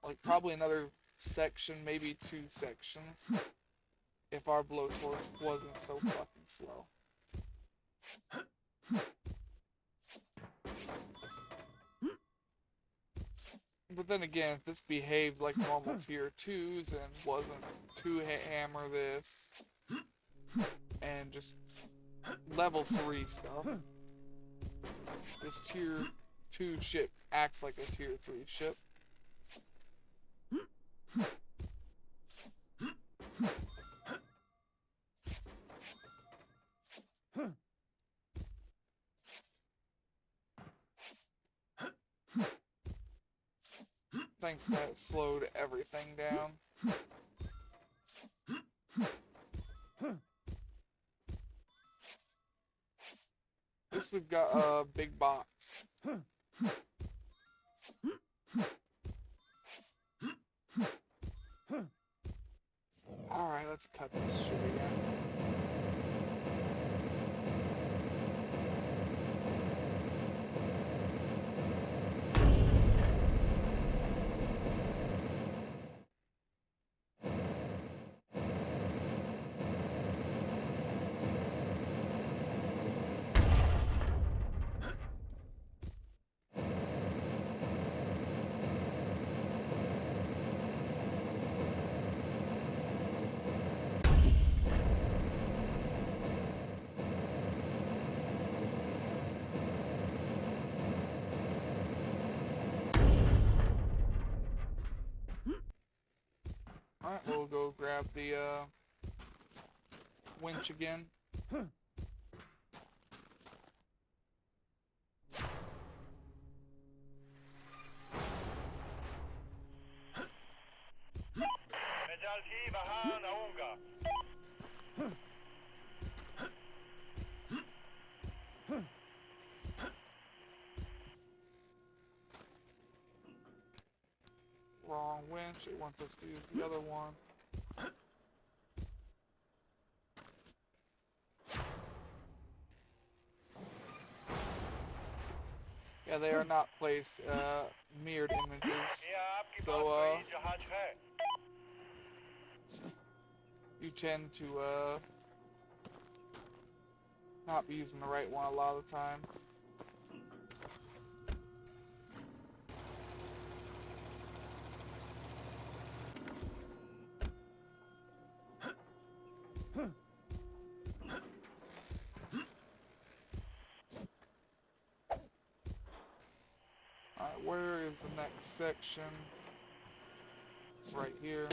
S1: Like, probably another section, maybe 2 sections, if our blowtorch wasn't so fucking slow. But then again, if this behaved like normal tier 2s and wasn't to hammer this, and just level 3 stuff, this tier 2 ship acts like a tier 3 ship. Thanks to that, it slowed everything down. This we've got a big box. Alright, let's cut this shit again. Alright, we'll go grab the winch again. Wrong winch, it wants us to use the other one. Yeah, they are not placed mirrored images. So you tend to not be using the right one a lot of the time. Alright, where is the next section? Right here.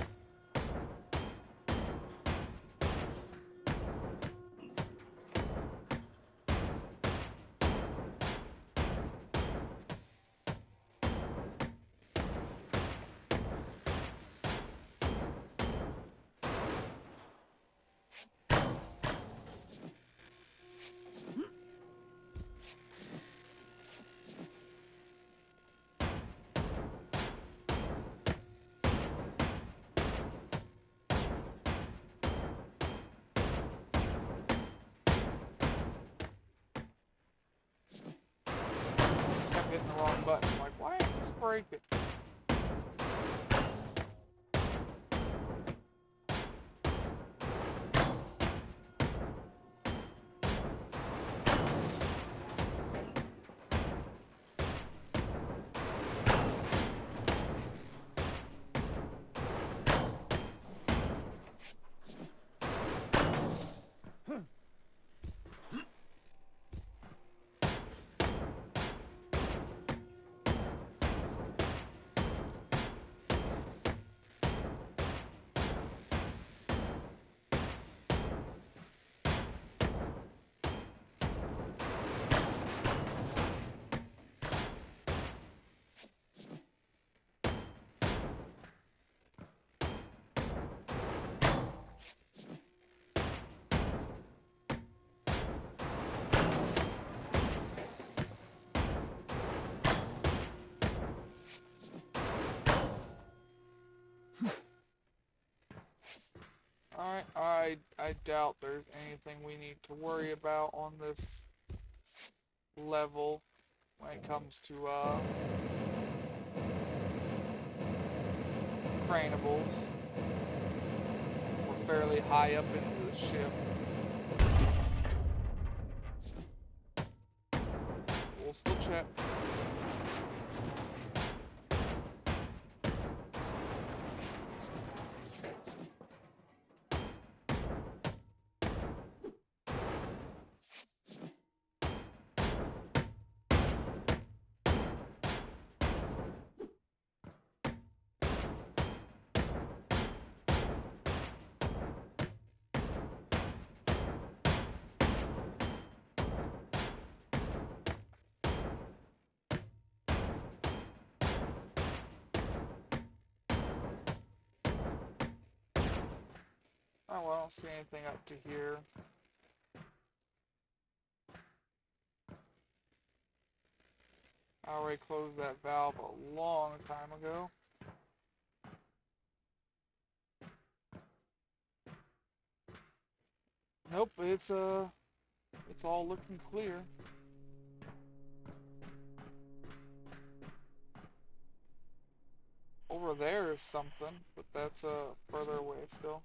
S1: I'm hitting the wrong button. I'm like, why ain't this breaking? Alright, I doubt there's anything we need to worry about on this level when it comes to craneables. We're fairly high up into the ship. We'll still check. Oh, well, I don't see anything up to here. I already closed that valve a long time ago. Nope, it's all looking clear. Over there is something, but that's further away still.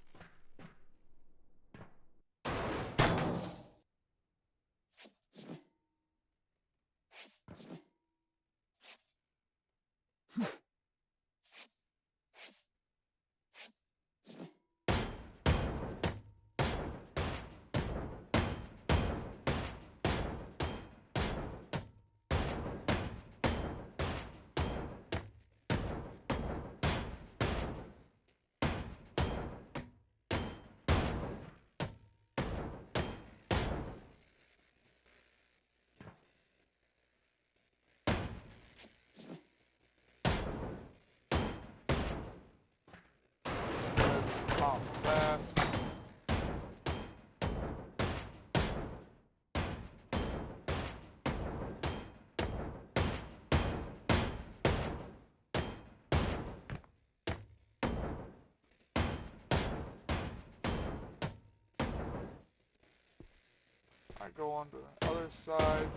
S1: I go on to the other side.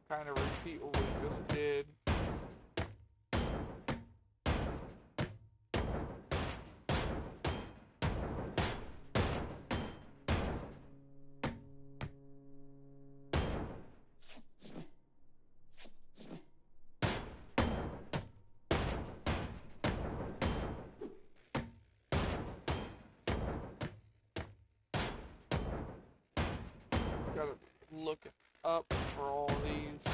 S1: Kind of repeat what we just did. Gotta look up for all these.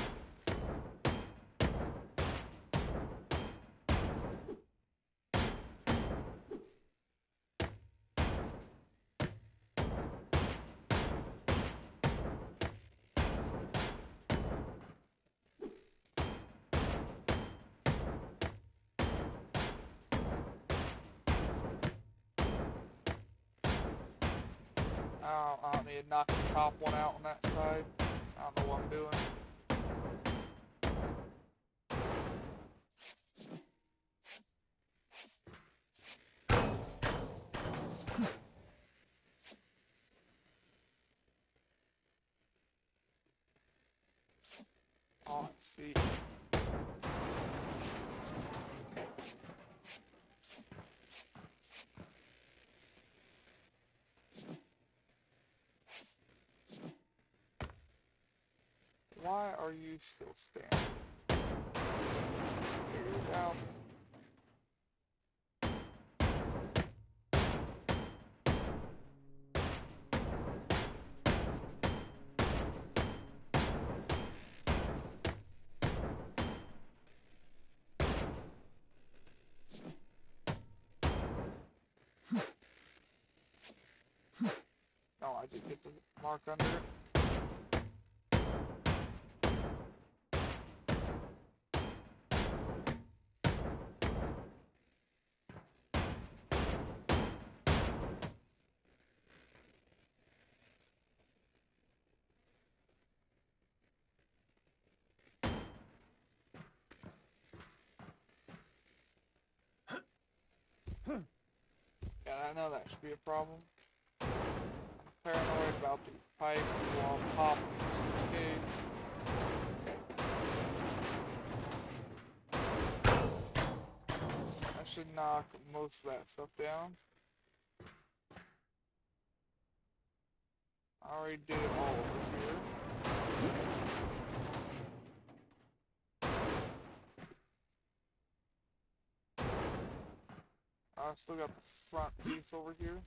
S1: I need to knock the top one out on that side. I don't know what I'm doing. Oh, let's see. Why are you still standing? Figure it out. Oh, I did get the mark under it. Yeah, I know that should be a problem. I'm paranoid about the pipes, so I'll pop them just in case. I should knock most of that stuff down. I already did it all over here. I still got the front piece over here.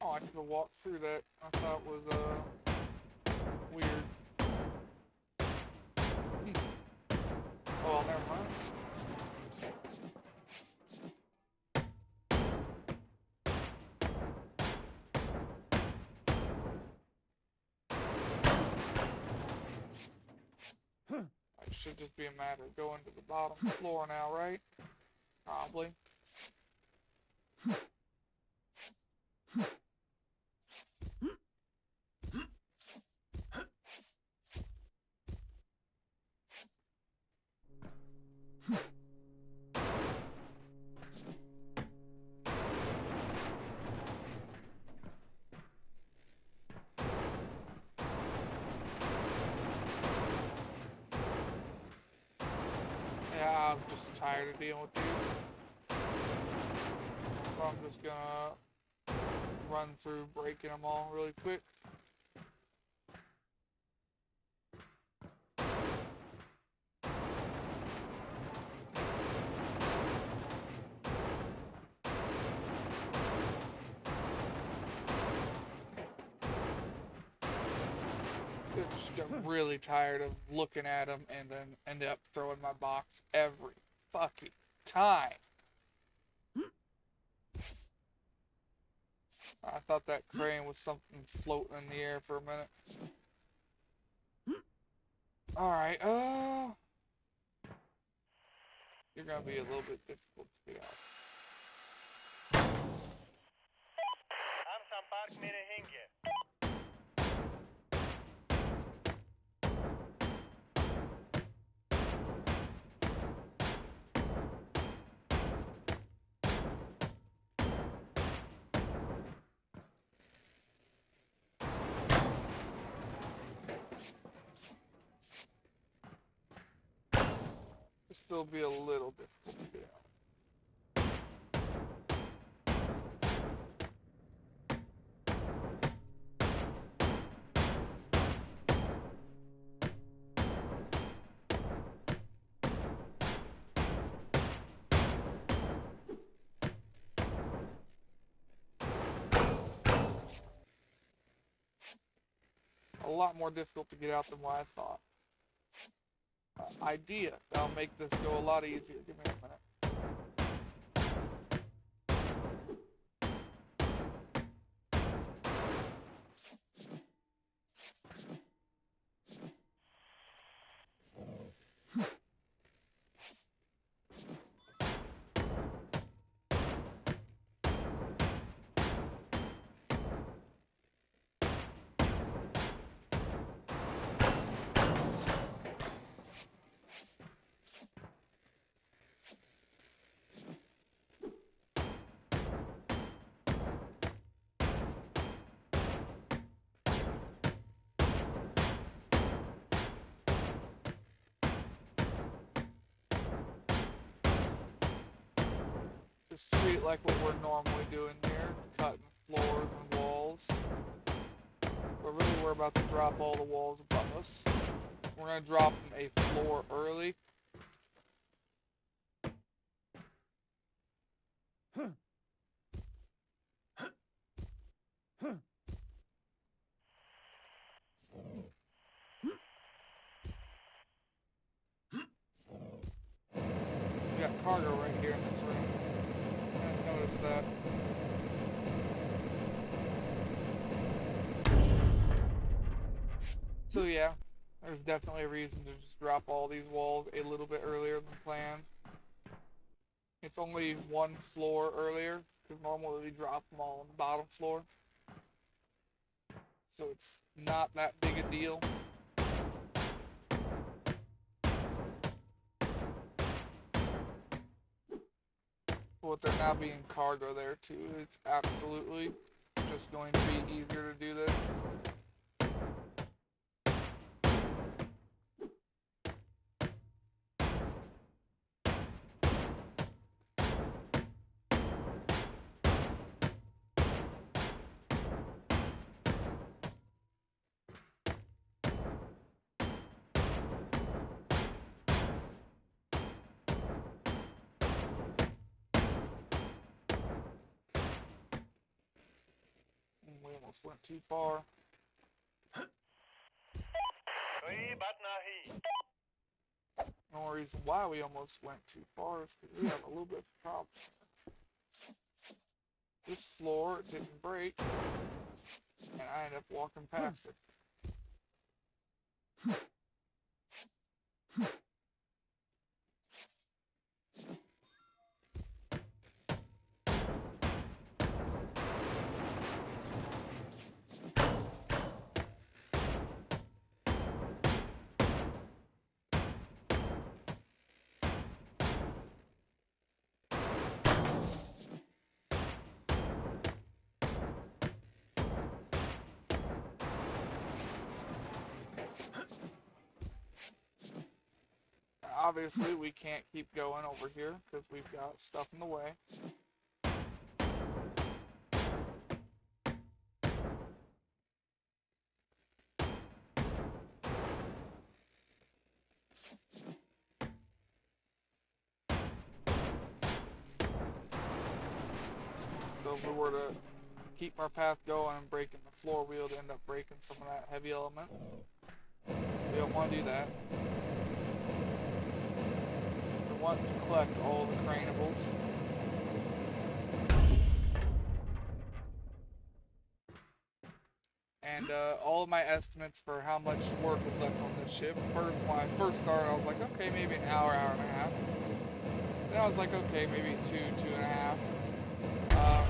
S1: Oh, I could have walked through that. I thought was weird. Oh, never mind. It should just be a matter of going to the bottom floor now, right? Probably. Yeah, I'm just tired of dealing with these. So I'm just gonna run through breaking them all really quick. I just got really tired of looking at them and then end up throwing my box every fucking time. I thought that crane was something floating in the air for a minute. Alright, you're gonna be a little bit difficult to get out. still be a little difficult to get out. A lot more difficult to get out than what I thought. Idea. That'll make this go a lot easier. Give me a minute. Just treat it like what we're normally doing here, cutting floors and walls. But really we're about to drop all the walls above us. We're going to drop them a floor early. We got cargo right here in this room. I didn't notice that. So yeah, there's definitely a reason to just drop all these walls a little bit earlier than planned. It's only one floor earlier, because normally we drop them all on the bottom floor. So it's not that big a deal. With there now being cargo there too, it's absolutely just going to be easier to do this. We almost went too far. The only reason why we almost went too far is because we have a little bit of a problem. This floor didn't break, and I ended up walking past it. Obviously, we can't keep going over here because we've got stuff in the way. So if we were to keep our path going and breaking the floor, we would end up breaking some of that heavy element. We don't want to do that. We want to collect all the craneables. And all of my estimates for how much work was left on this ship. First, when I first started, I was like, okay, maybe an hour, hour and a half. Then I was like, okay, maybe two and a half.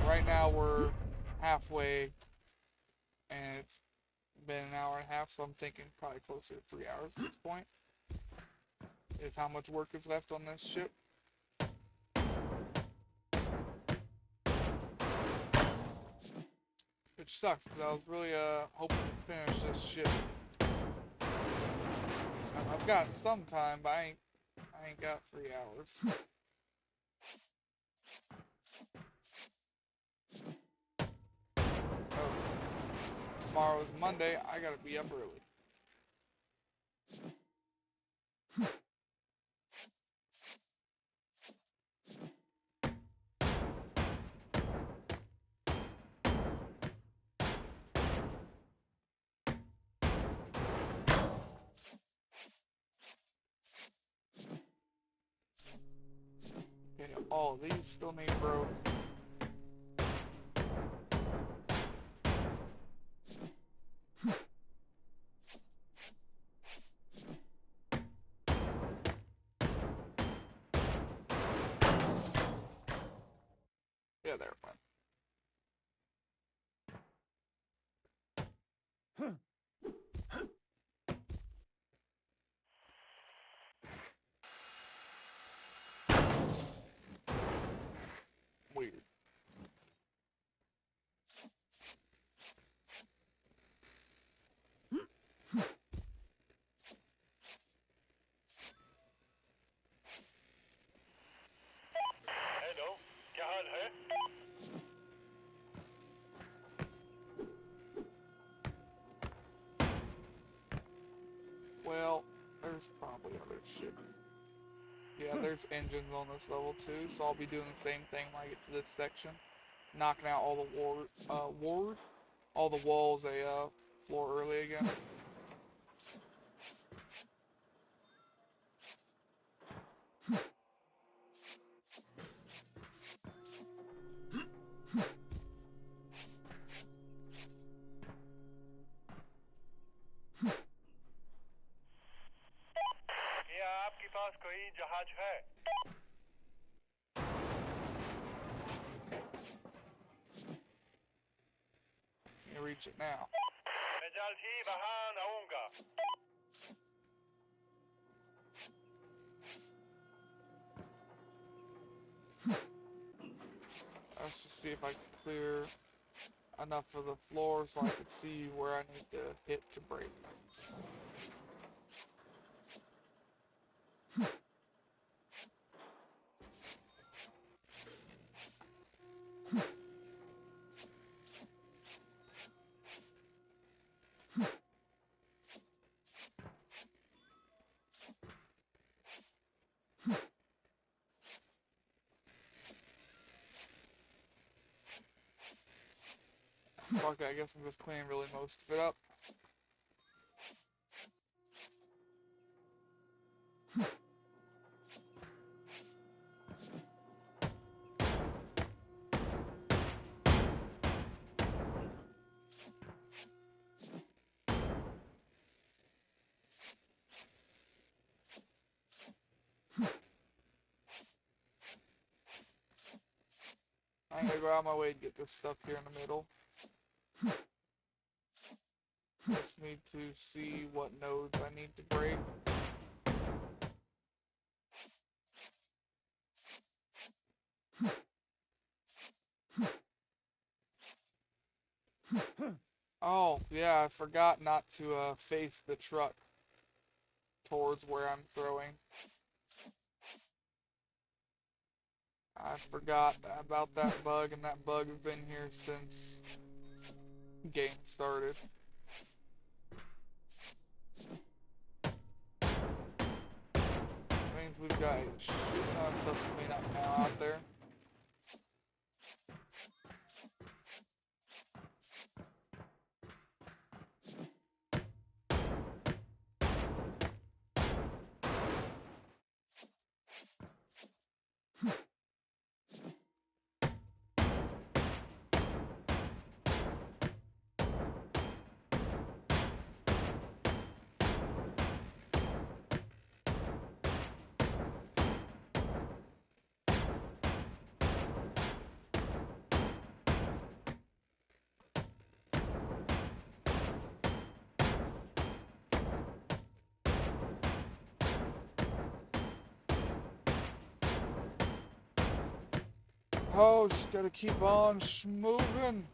S1: Right now we're halfway, and it's been an hour and a half, so I'm thinking probably closer to 3 hours at this point. Is how much work is left on this ship. Which sucks, because I was really hoping to finish this ship. I've got some time, but I I ain't got 3 hours. Oh, tomorrow's Monday. I gotta be up early. Okay, all these still need broke. Yeah, there it went. Weird.
S2: Hello क्या हाल है
S1: Well, there's probably other shit. Yeah, there's engines on this level too, so I'll be doing the same thing when I get to this section. Knocking out all the all the walls a floor early again.
S2: क्या आपके पास कोई जहाज है
S1: You reach it now.
S2: मैं जल्द ही वहां आऊंगा
S1: Let's just see if I can clear enough of the floor so I can see where I need to hit to break. Fuck it, I guess I'm just cleaning really most of it up. I'm gonna go out of my way to get this stuff here in the middle. Just need to see what nodes I need to break. Oh, yeah, I forgot not to face the truck towards where I'm throwing. I forgot about that bug, and that bug has been here since game started. That means we've got a shit ton of stuff to clean up now out there. Oh, just gotta keep on moving.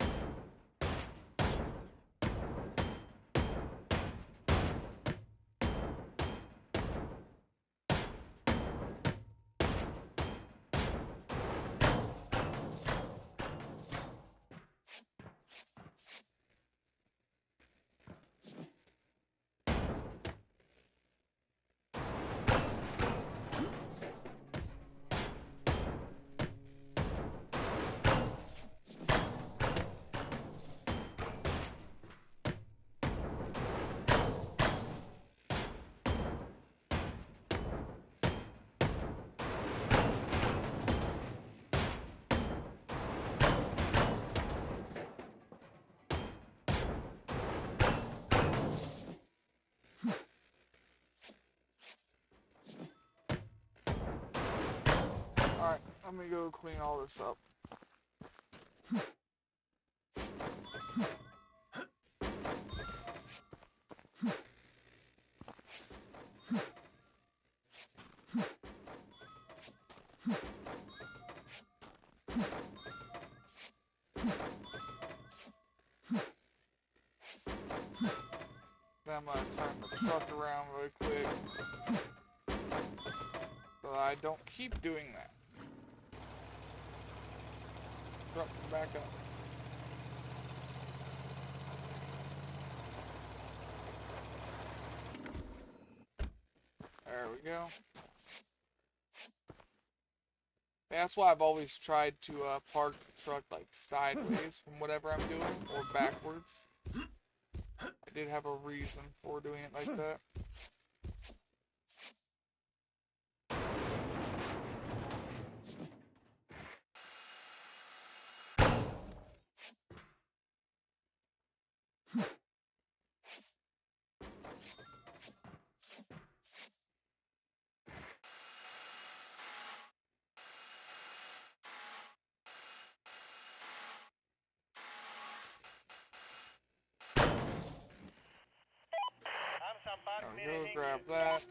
S1: Let me go clean all this up. Then I'm gonna turn the truck around really quick so I don't keep doing that. Truck back up. There we go. That's why I've always tried to park the truck like sideways from whatever I'm doing or backwards. I did have a reason for doing it like that. There we go, grab that.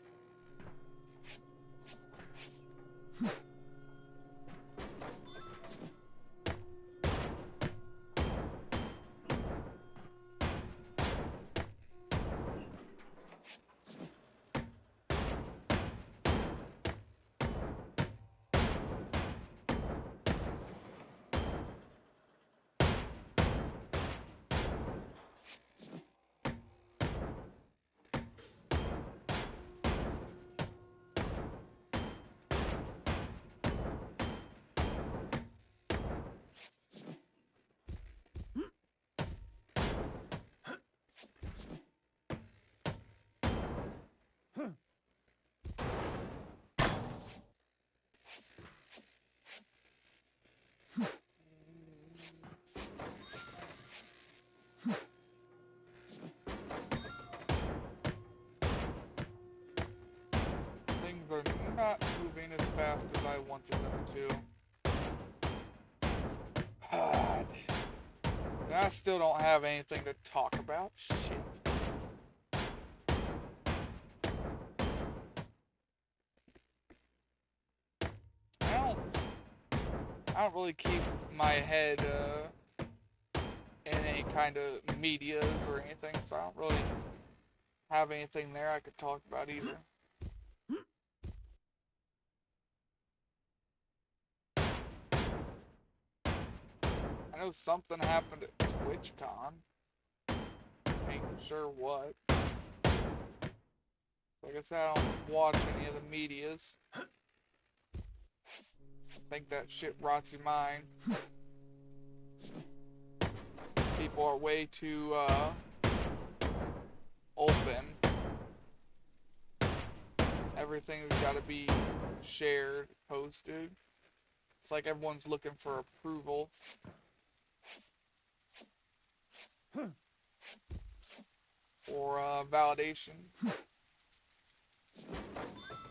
S1: Things are not moving as fast as I wanted them to. God. And I still don't have anything to talk about. Shit. I don't really keep my head in any kind of medias or anything, so I don't really have anything there I could talk about either. I know something happened at TwitchCon. Ain't sure what. Like I said, I don't watch any of the medias. I think that shit rots your mind. People are way too open. Everything's got to be shared, posted. It's like everyone's looking for approval. Or validation.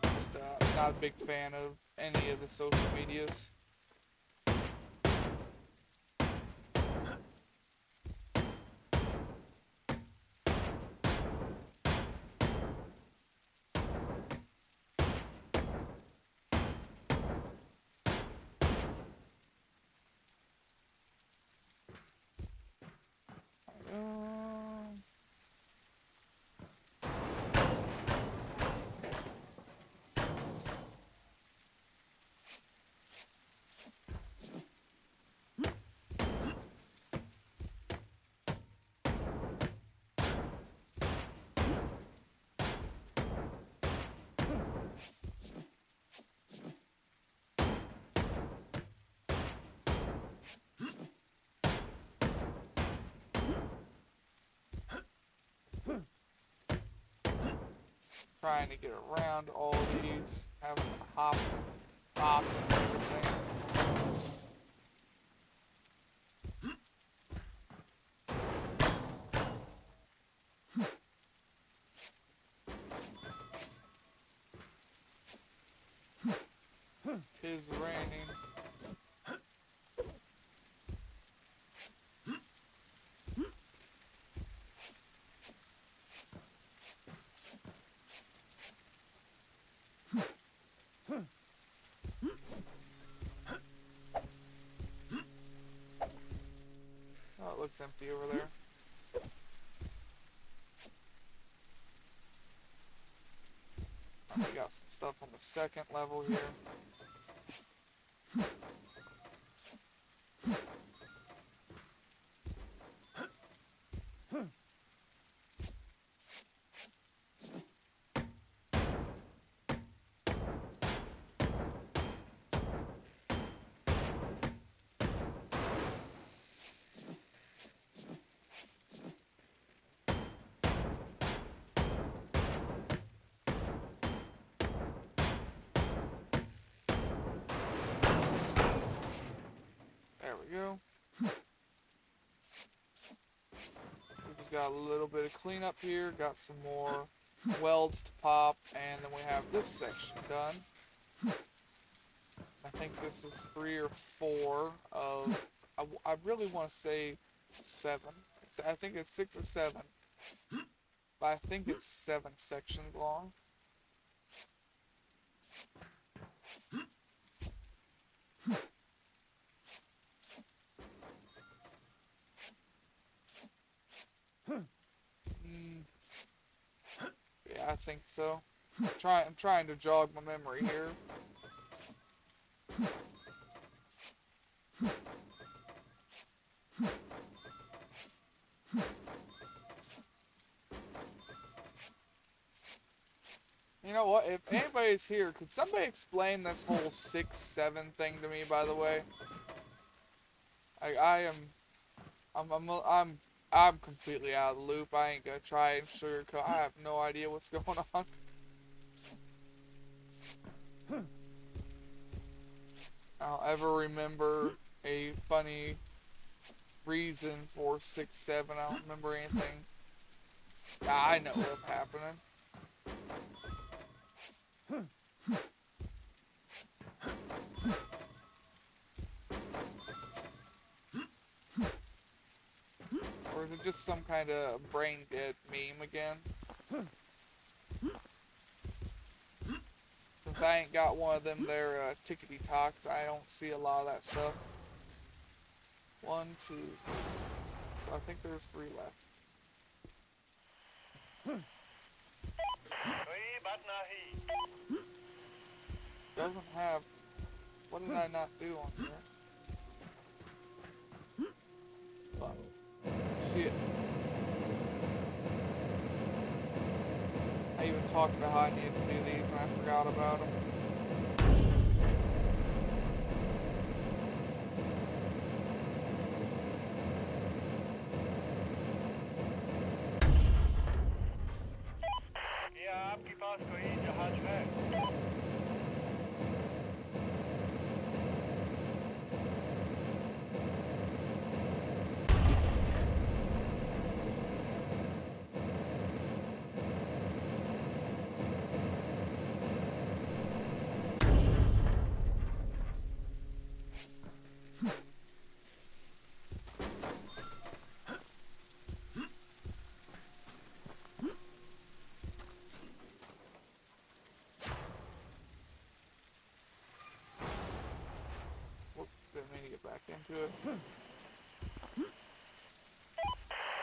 S1: Just not a big fan of any of the social medias. Trying to get around all these, having to hop and everything. Tis raining. looks empty over there. We got some stuff on the second level here. There we go. We just got a little bit of cleanup here. Got some more welds to pop, and then we have this section done. I think this is 3 or 4 of. I really want to say 7. I think it's 6 or 7, but I think it's 7 sections long. Yeah, I think so. I'm trying to jog my memory here. You know what? If anybody's here, could somebody explain this whole 6-7 thing to me? By the way, I'm completely out of the loop. I ain't gonna try and sugarcoat. I have no idea what's going on. I don't ever remember a funny reason for 6-7. I don't remember anything. I know what's happening. Or is it just some kind of brain dead meme again? Since I ain't got one of them there tickety talks, I don't see a lot of that stuff. 1, 2, 3. I think there's 3 left. Doesn't have. What did I not do on here? Fuck. Shit. I even talked about how I needed to do these and I forgot about them.
S2: क्या आपके पास कोई जहाज है?
S1: Didn't mean to get back into it.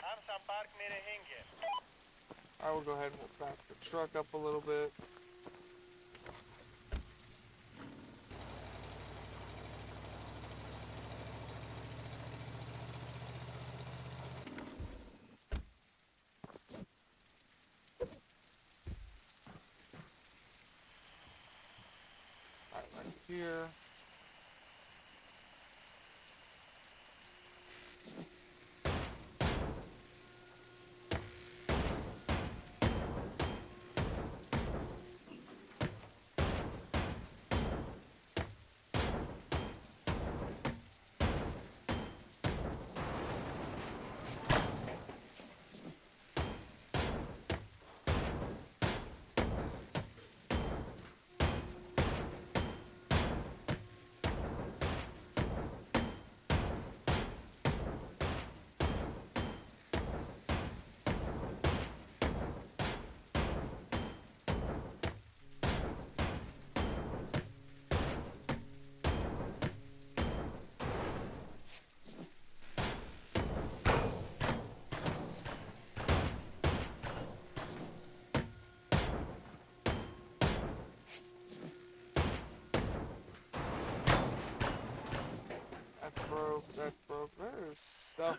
S2: हम संपर्क में रहेंगे.
S1: I will go ahead and back the truck up a little bit. Right here. broke, that's broke. There is stuff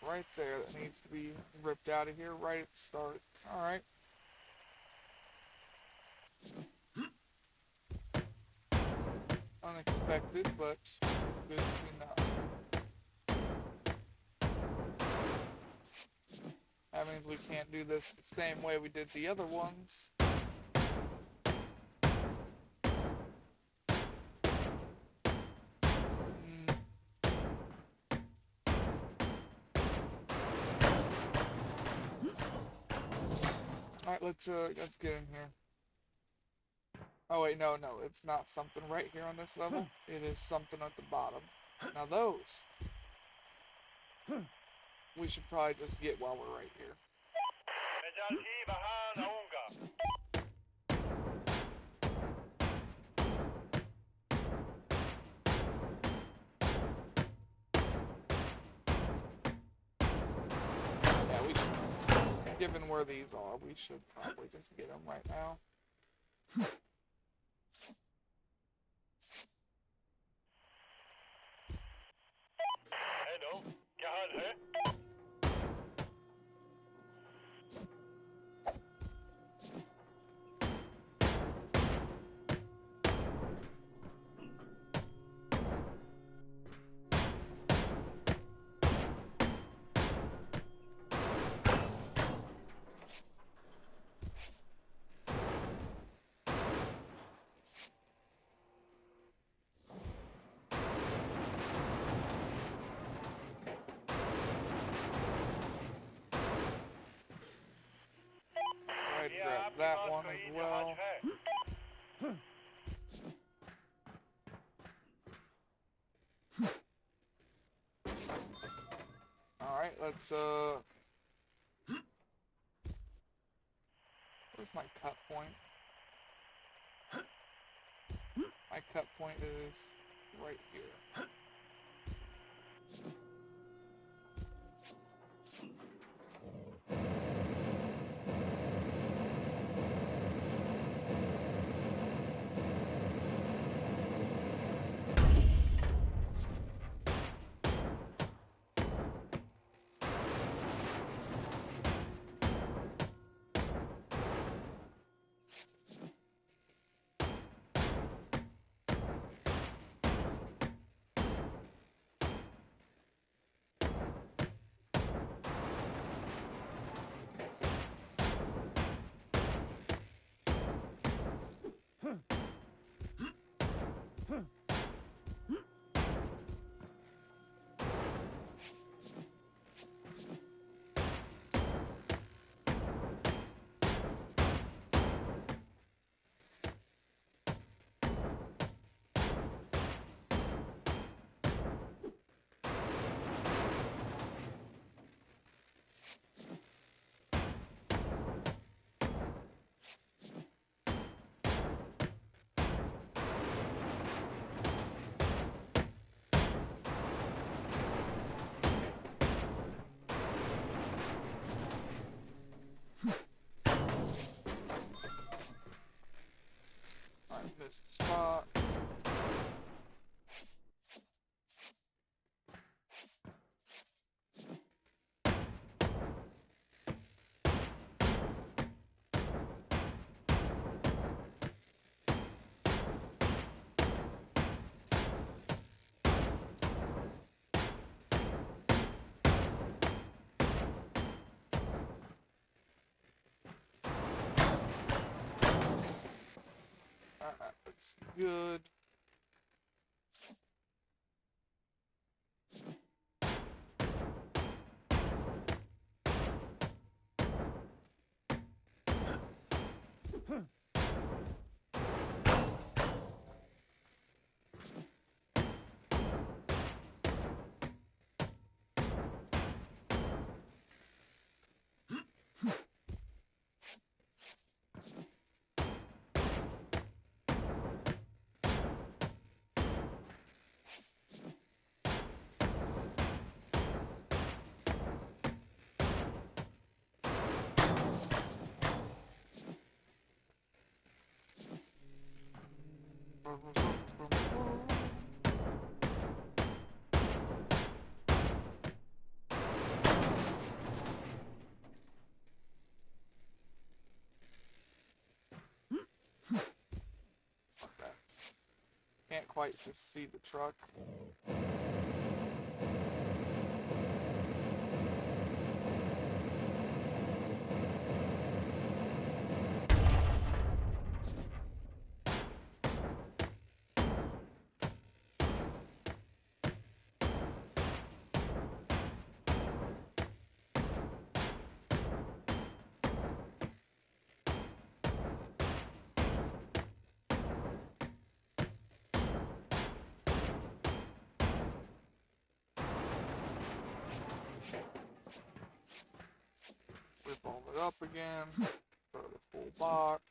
S1: right there that needs to be ripped out of here right at the start. Alright. Unexpected, but good to know. That means we can't do this the same way we did the other ones. Alright, let's get in here. Oh wait, no, it's not something right here on this level. It is something at the bottom. Now those, we should probably just get while we're right here.
S2: مجالكي بهان أونغا.
S1: Yeah, we should, given where these are, we should probably just get them right now.
S2: Hello, क्या हाल है?
S1: Grab that one as well. Alright, let's where's my cut point? My cut point is right here. Missed the spot. Alright, looks good. quite to see the truck. Rip all it up again. Throw the full box.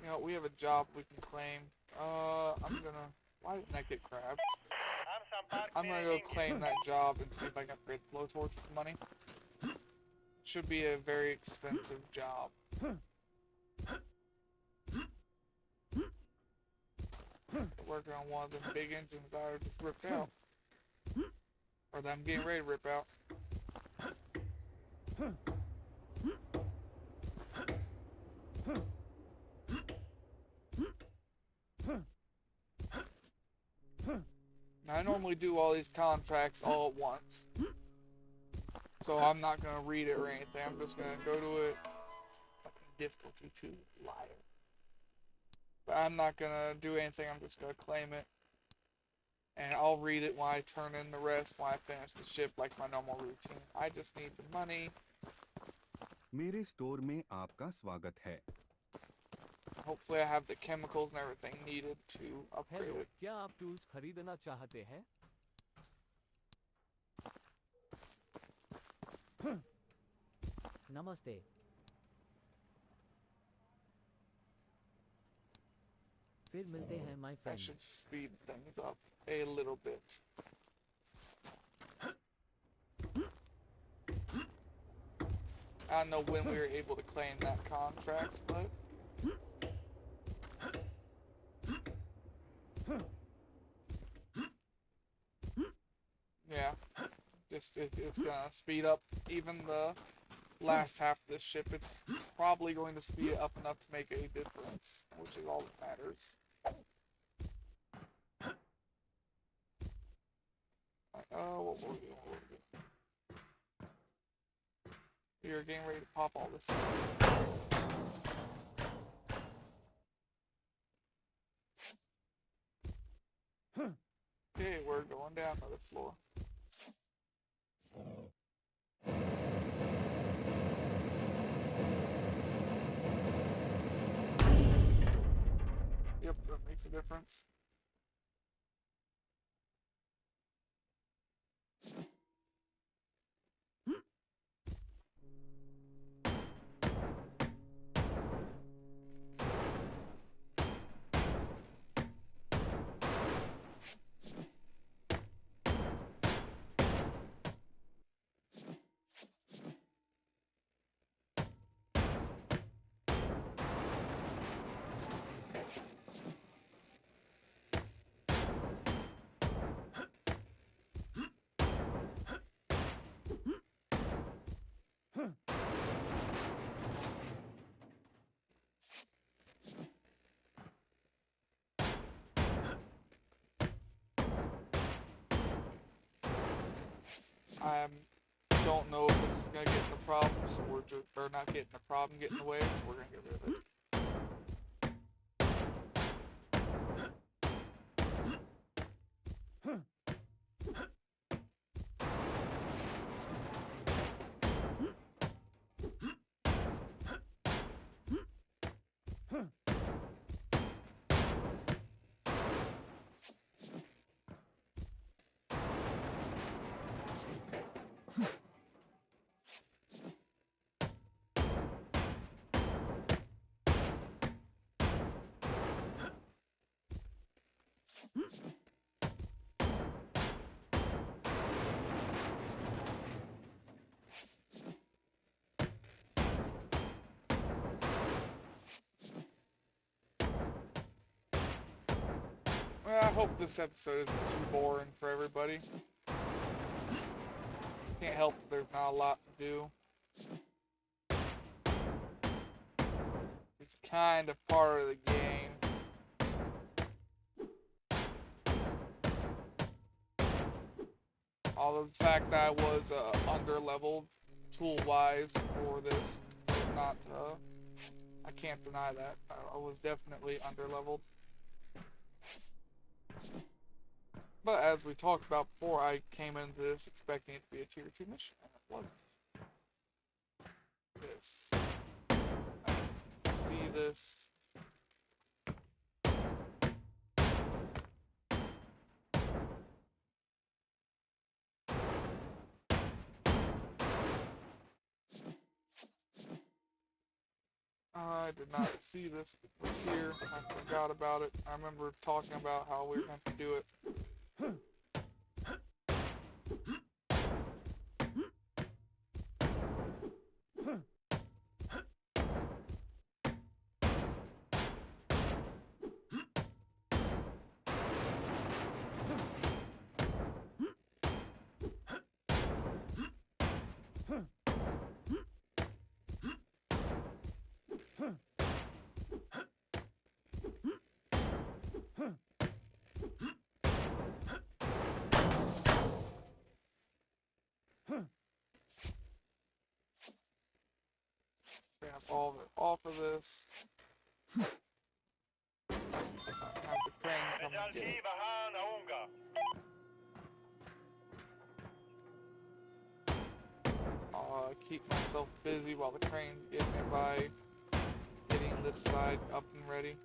S1: You know, we have a job we can claim. Why didn't that get grabbed? I'm gonna go claim that job and see if I can upgrade the blowtorch with money. Should be a very expensive job. Working on one of them big engines that I just ripped out. Or that I'm getting ready to rip out. Now, I normally do all these contracts all at once. So I'm not going to read it or anything. I'm just going to go to it. Fucking difficulty 2. Liar. But I'm not going to do anything. I'm just going to claim it. And I'll read it when I turn in the rest, when I finish the ship, like my normal routine. I just need the money.
S3: मेरे store में आपका स्वागत है।
S1: Hopefully I have the chemicals and everything needed to upgrade
S4: hello,
S1: it.
S4: क्या आप tools खरीदना चाहते हैं?
S5: नमस्ते। फिर मिलते हैं my
S1: I
S5: friend.
S1: should speed things up a little bit. I don't know when we were able to claim that contract, but yeah, it's gonna speed up even the last half of this ship. It's probably going to speed it up enough to make a difference, which is all that matters. What were we doing? We were getting ready to pop all this stuff. Okay, we're going down another floor. Yep, that makes a difference. I don't know if this is gonna get in the problem, so we're just, or not getting the problem, get in the way, so we're gonna get rid of it. I hope this episode isn't too boring for everybody. Can't help it, there's not a lot to do. It's kind of part of the game. Although the fact that I was under-leveled tool-wise for this, not I can't deny that. I was definitely under-leveled. But as we talked about before, I came into this expecting it to be a tier 2 mission, and it wasn't. This. I didn't see this. I did not see this. It was here. I forgot about it. I remember talking about how we were going to do it. Grab all of it off of this. Have the crane come and get
S2: مجالكي
S1: it.
S2: بهان أونغا.
S1: I'll keep myself busy while the crane's getting it by getting this side up and ready.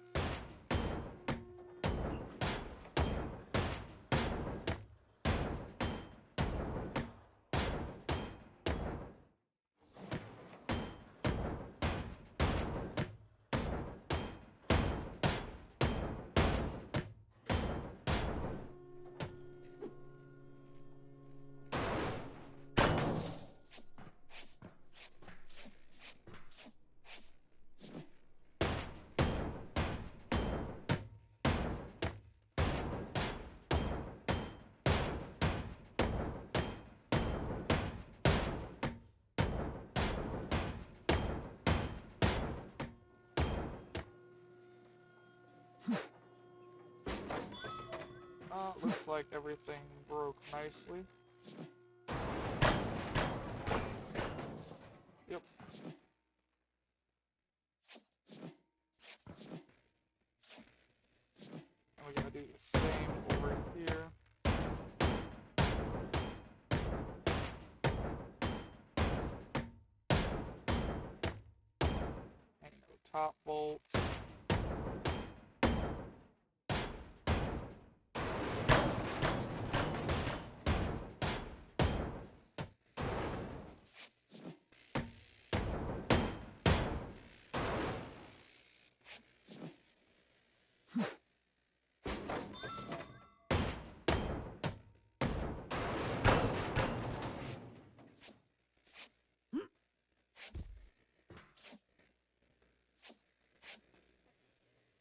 S1: Looks like everything broke nicely. Yep. And we're gonna do the same over here. Hang the top bolts.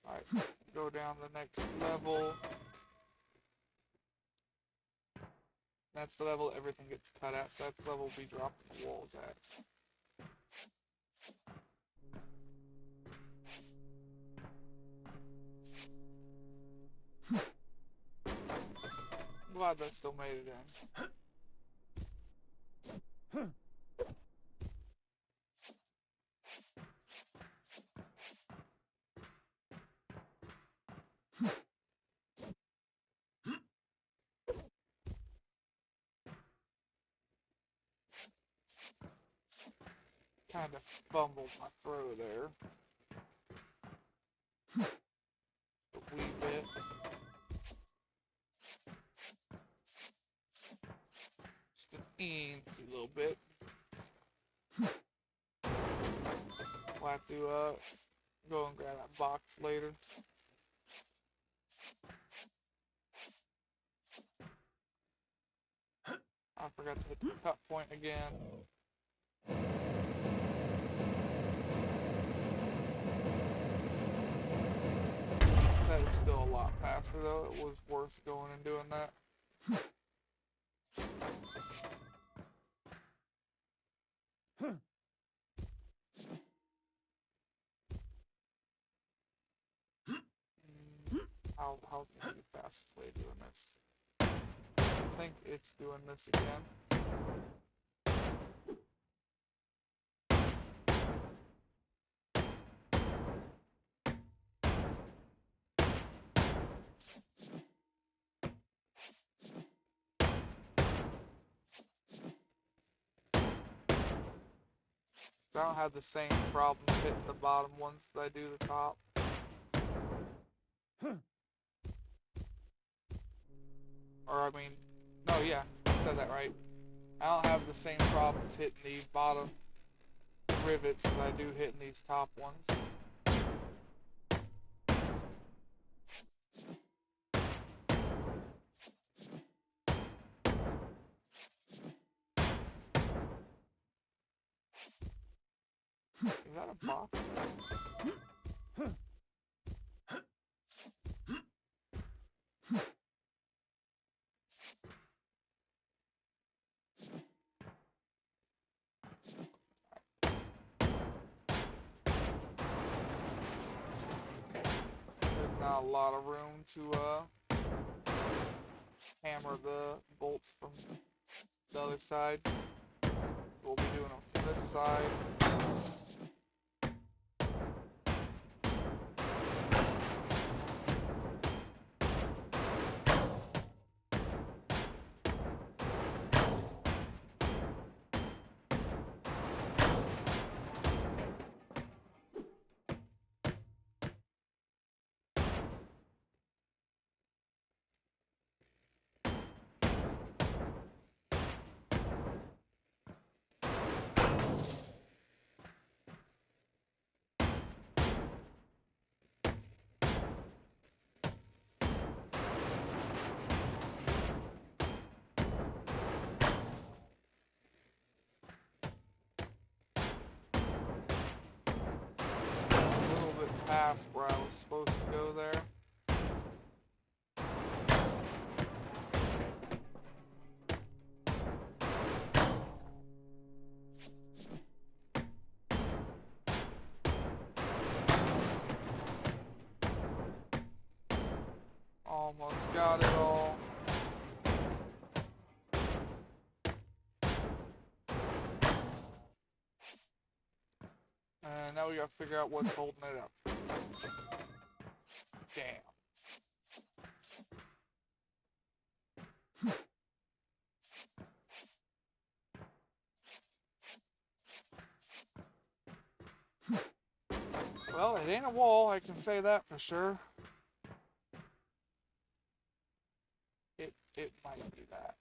S1: Alright, go down the next level. That's the level everything gets cut at, so that's the level we drop the walls at. I'm glad that still made it in. Kind of fumbled my throw there. A wee bit. Just an eensy little bit. We'll have to go and grab that box later. I forgot to hit the cut point again. That is still a lot faster though. It was worth going and doing that. How's gonna be the fastest way of doing this? I think it's doing this again. I don't have the same problems hitting the bottom ones that I do the top. Or I mean, no, yeah, I said that right. I don't have the same problems hitting these bottom rivets that I do hitting these top ones. Is that a box? There's not a lot of room to hammer the bolts from the other side. So we'll be doing them from this side. Past where I was supposed to go there. Almost got it all. And now we gotta figure out what's holding it up. Damn. Well, it ain't a wall, I can say that for sure. It might be that.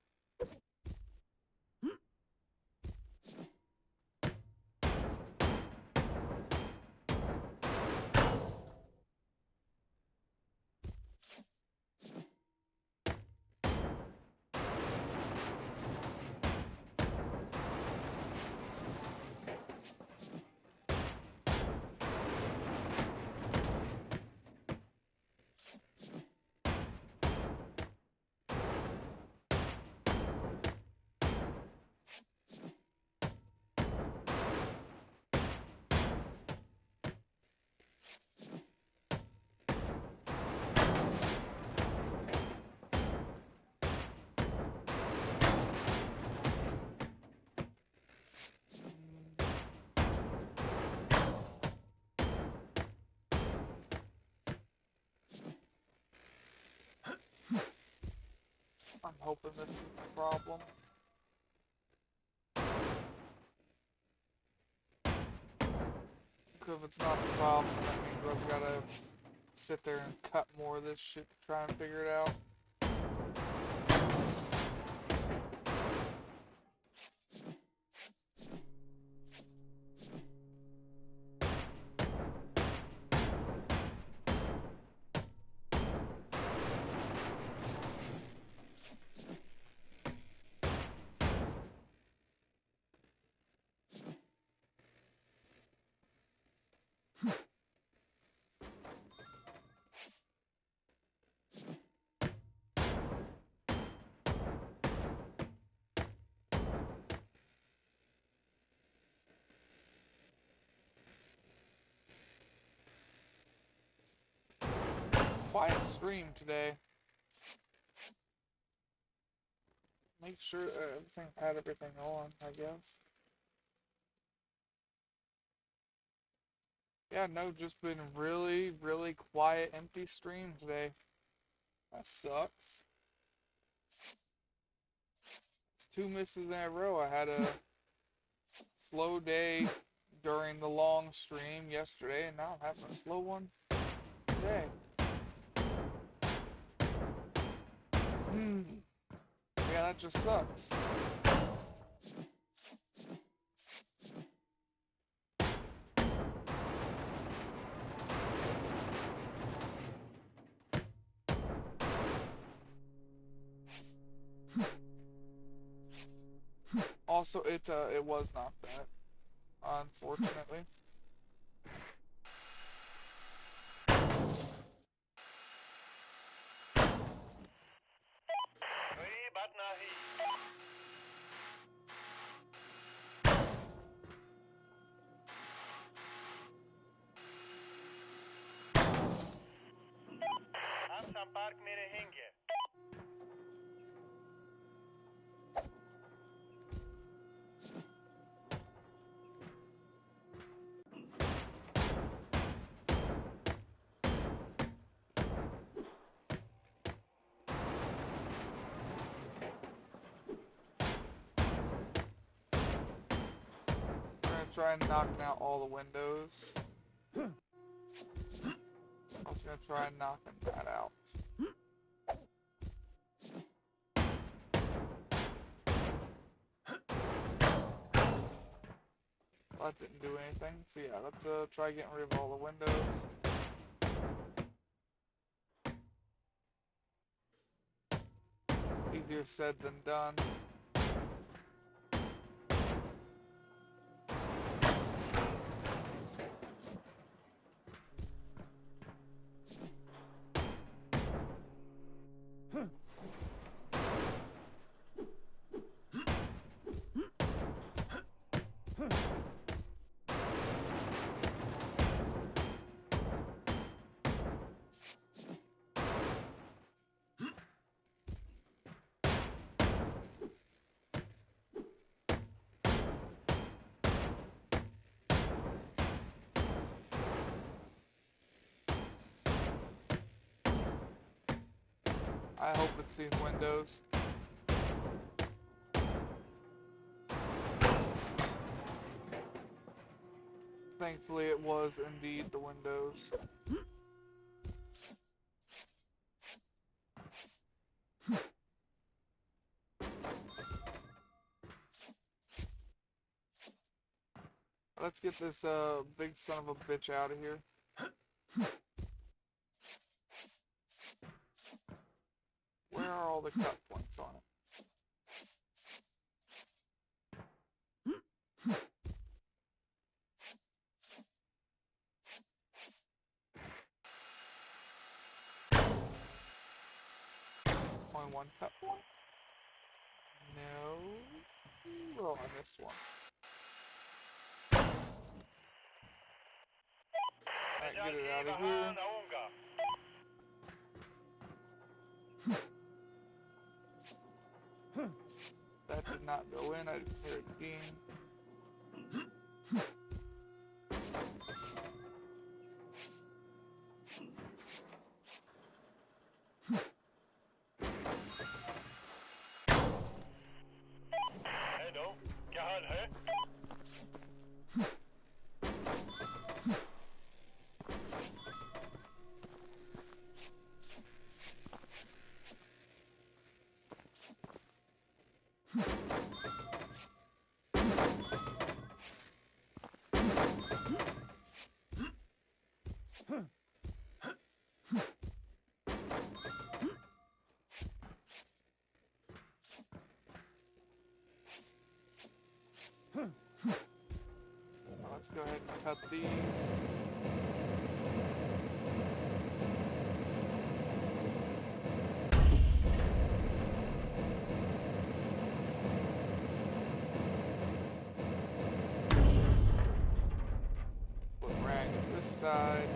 S1: I'm hoping this is the problem. Because if it's not the problem, that means I've got to sit there and cut more of this shit to try and figure it out. quiet stream today. Make sure everything had everything on, I guess. Yeah, no, just been really, really quiet, empty stream today. That sucks. It's 2 misses in a row. I had a slow day during the long stream yesterday, and now I'm having a slow one today. Yeah, that just sucks. Also, it was not that, unfortunately.
S2: Three Batnahi. Am Sampark mere hinge.
S1: We're gonna try knocking out all the windows. I was gonna try knocking that out. Well, that didn't do anything. So yeah, let's try getting rid of all the windows. Easier said than done. I hope it's these windows. Thankfully, it was indeed the windows. Let's get this big son of a bitch out of here. Where are all the cut points on it? Only one cut point? No. Oh, I missed one. Alright, get it out of here. That did not go in. I didn't hear it being.
S2: Hello, क्या हाल है?
S1: Let's go ahead and cut these. Put rag at this side.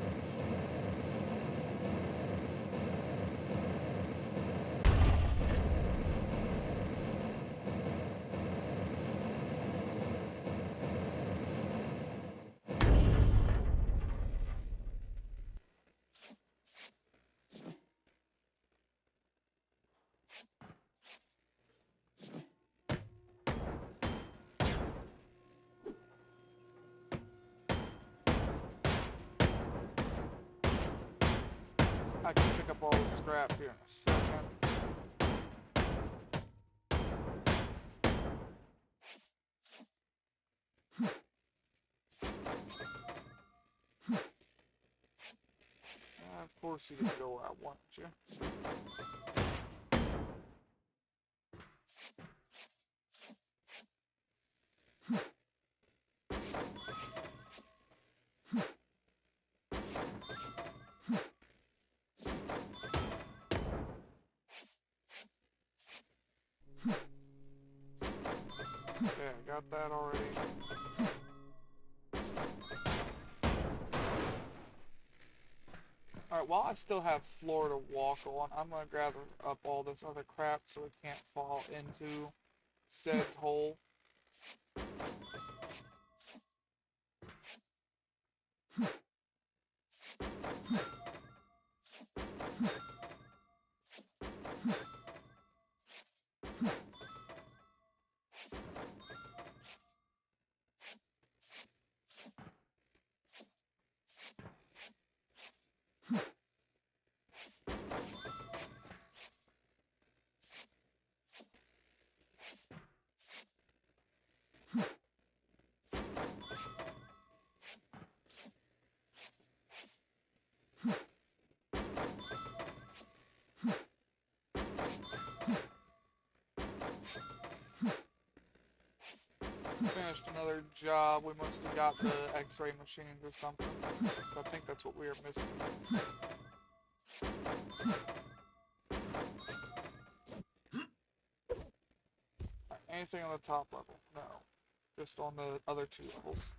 S1: I can pick up all the scrap here in a second. Of course you didn't go where I wanted you. Okay, I got that already. Alright, while I still have floor to walk on, I'm gonna gather up all this other crap so it can't fall into said hole. Finished another job. We must have got the x-ray machines or something. So I think that's what we are missing. Right, anything on the top level? No. Just on the other two levels.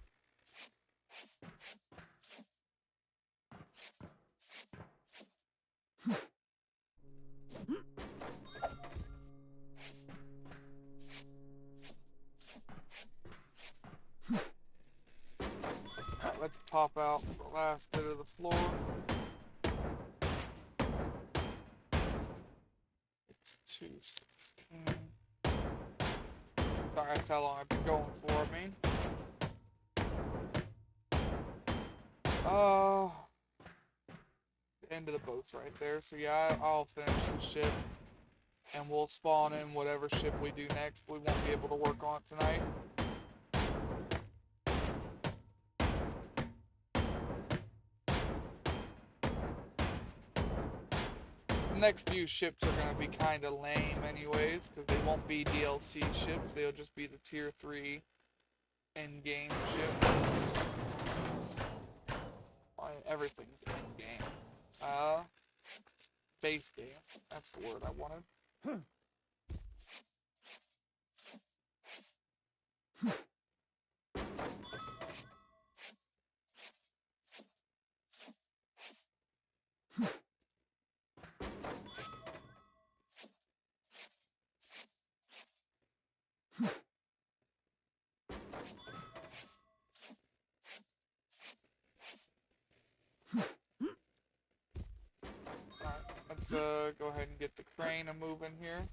S1: Let's pop out the last bit of the floor. It's 2:16. Sorry, that's how long I've been going for, I mean. The end of the boat's right there. So yeah, I'll finish the ship. And we'll spawn in whatever ship we do next. We won't be able to work on it tonight. The next few ships are going to be kind of lame anyways, because they won't be DLC ships. They'll just be the tier 3 in-game ships. Well, everything's in-game. Base game. That's the word I wanted. Let's go ahead and get the crane a moving here.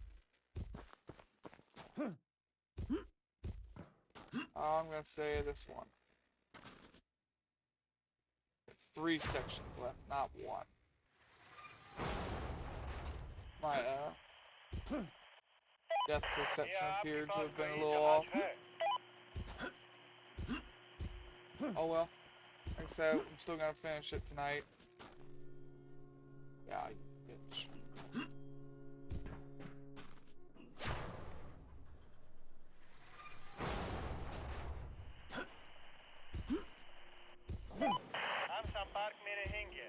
S1: I'm gonna say this one. It's 3 sections left, not 1. My depth perception appeared to have been a little off. Oh well. Like I said, I'm still gonna finish it tonight. Yeah, you bitch.
S2: Amsan Park mere hinge.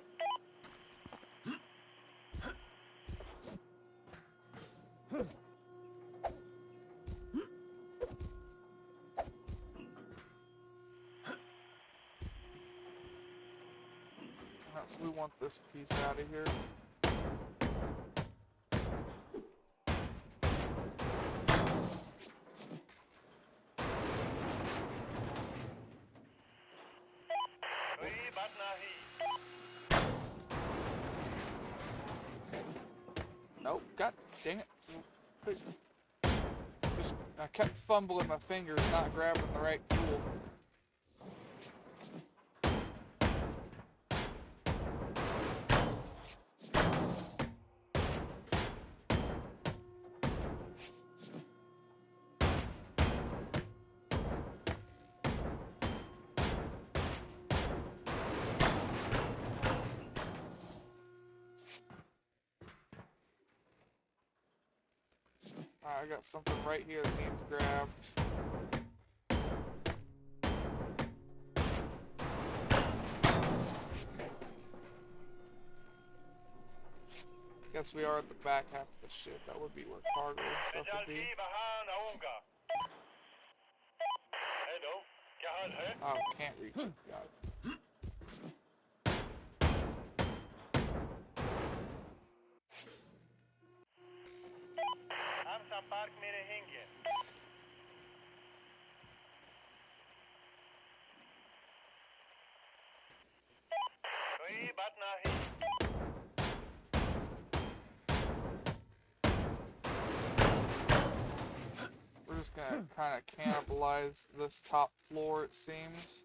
S1: We want this piece out of here. Nope, god dang it. I kept fumbling my fingers, not grabbing the right tool. Alright, I got something right here that needs grabbed. Guess we are at the back half of the ship. That would be where cargo and stuff would be.
S2: Hello, क्या हाल है?
S1: Oh, can't reach it. Got it.
S2: हम संपर्क में रहेंगे। कोई बात नहीं।
S1: We're just gonna kind of cannibalize this top floor, it seems.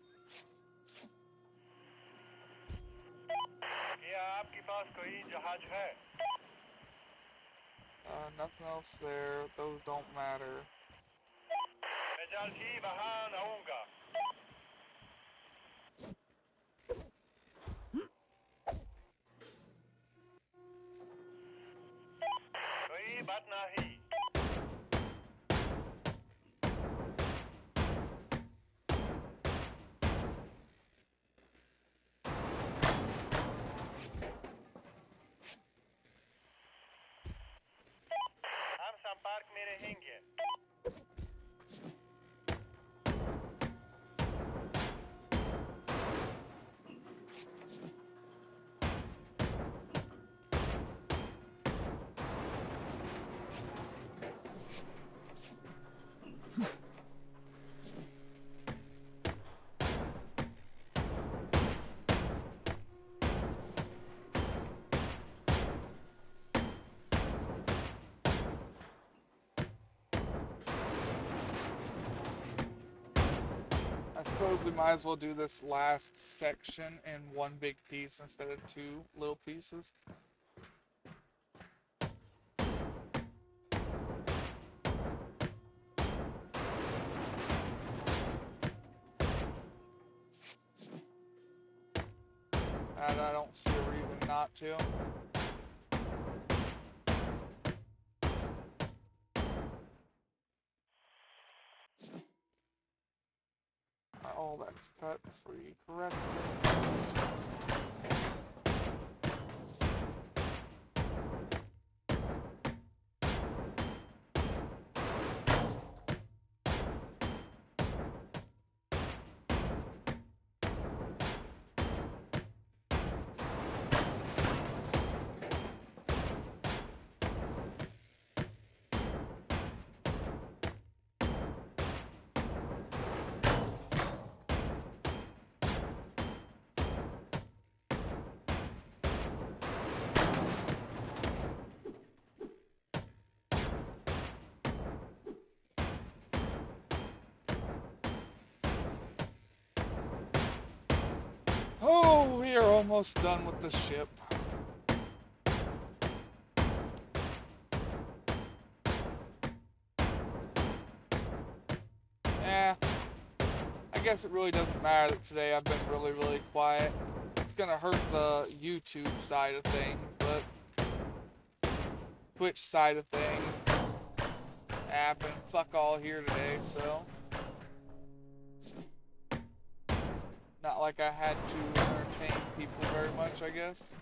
S2: क्या आपके पास कोई जहाज है?
S1: Nothing else there. Those don't matter.
S2: मैं जल्दी वहां आऊंगा। कोई बात नहीं। हम संपर्क में रहेंगे।
S1: I suppose we might as well do this last section in one big piece instead of two little pieces. And I don't see a reason not to. All that's cut free correctly. Oh, we are almost done with the ship. I guess it really doesn't matter that today I've been really quiet. It's gonna hurt the YouTube side of things, but Twitch side of things, I've been fuck all here today, so not like I had to entertain people very much, I guess.